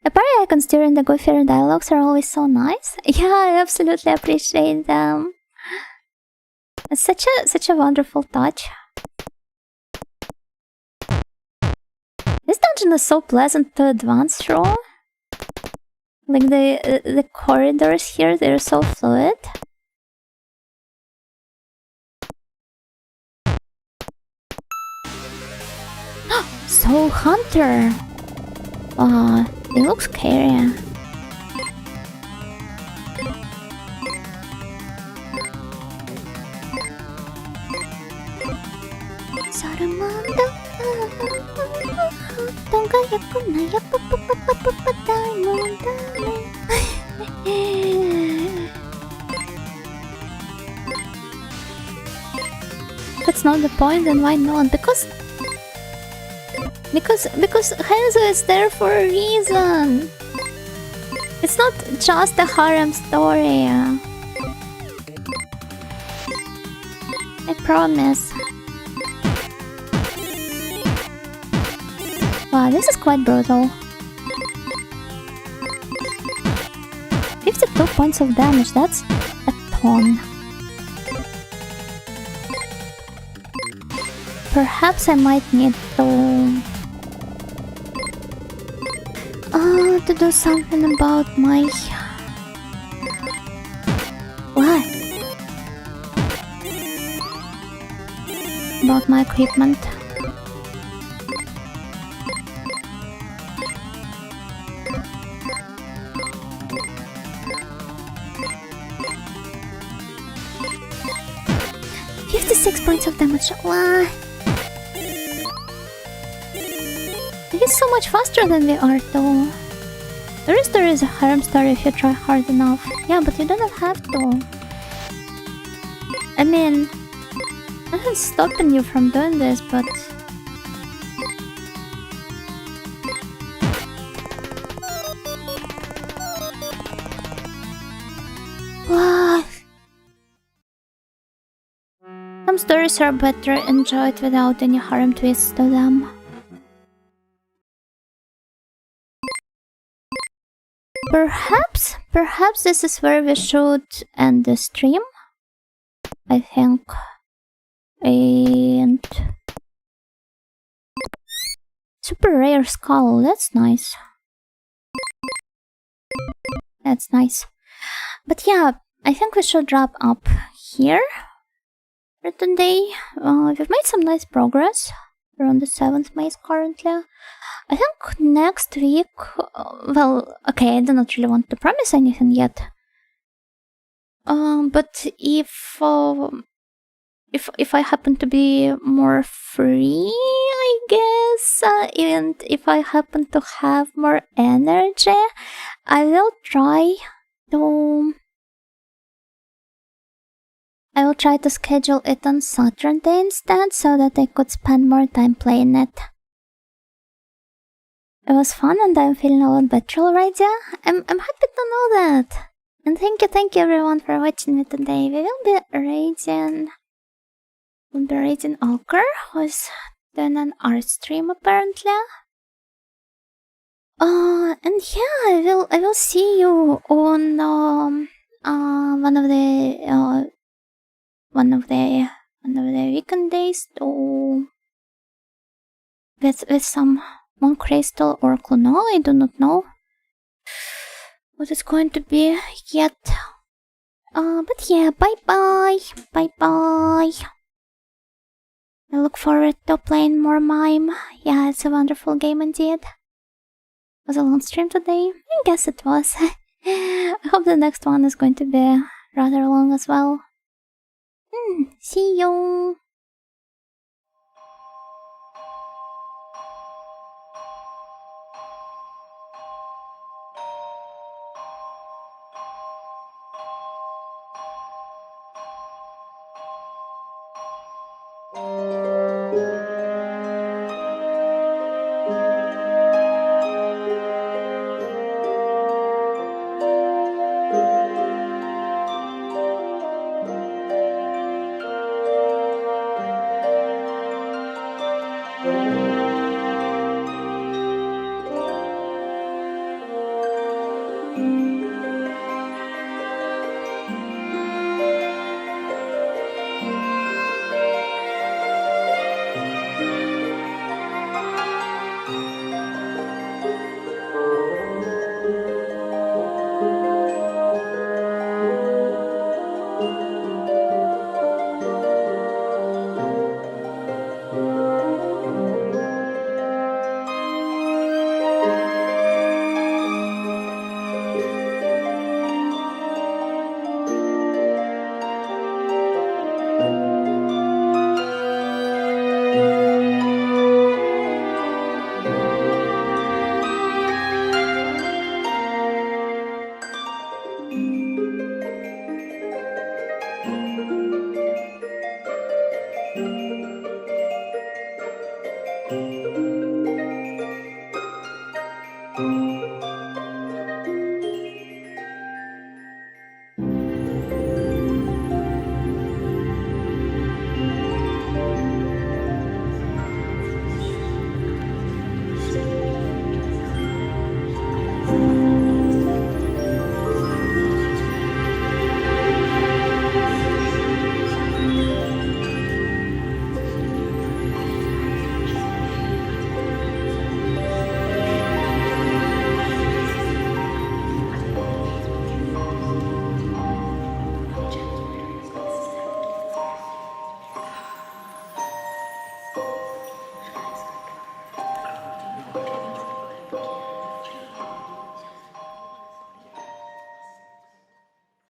The party icons during the goofier dialogues are always so nice. Yeah, I absolutely appreciate them. It's such a wonderful touch. This dungeon is so pleasant to advance through. Like the corridors here, they're so fluid. So Hunter! It looks scary. that's not the point, then why not? Because Hanzo is there for a reason. It's not just a harem story. I promise. Wow, this is quite brutal. 52 points of damage, that's a ton. Perhaps I might need to do something about my... What? About my equipment. $56 points of damage. What? He's so much faster than we are though. There is a harem story if you try hard enough. Yeah, but you do not have to. I mean, I'm not stopping you from doing this, but... What? Some stories are better enjoyed without any harem twists to them. Perhaps this is where we should end the stream, I think. And... super rare skull, that's nice. That's nice. But yeah, I think we should wrap up here for today. We've made some nice progress. We're on the 7th maze currently. I think next week, well, okay, I do not really want to promise anything yet. But if I happen to be more free, I guess, and if I happen to have more energy, I will try to schedule it on Saturday instead, so that I could spend more time playing it. It was fun and I'm feeling a lot better already. I'm happy to know that. And thank you everyone for watching me today. We will be raiding Alker, who's doing an art stream apparently. And yeah, I will see you on one of the weekend days with some Moon Crystal or Cluno. I do not know what it's going to be yet. But yeah, bye bye. I look forward to playing more MIME. Yeah, it's a wonderful game indeed. Was a long stream today? I guess it was. I hope the next one is going to be rather long as well. See you!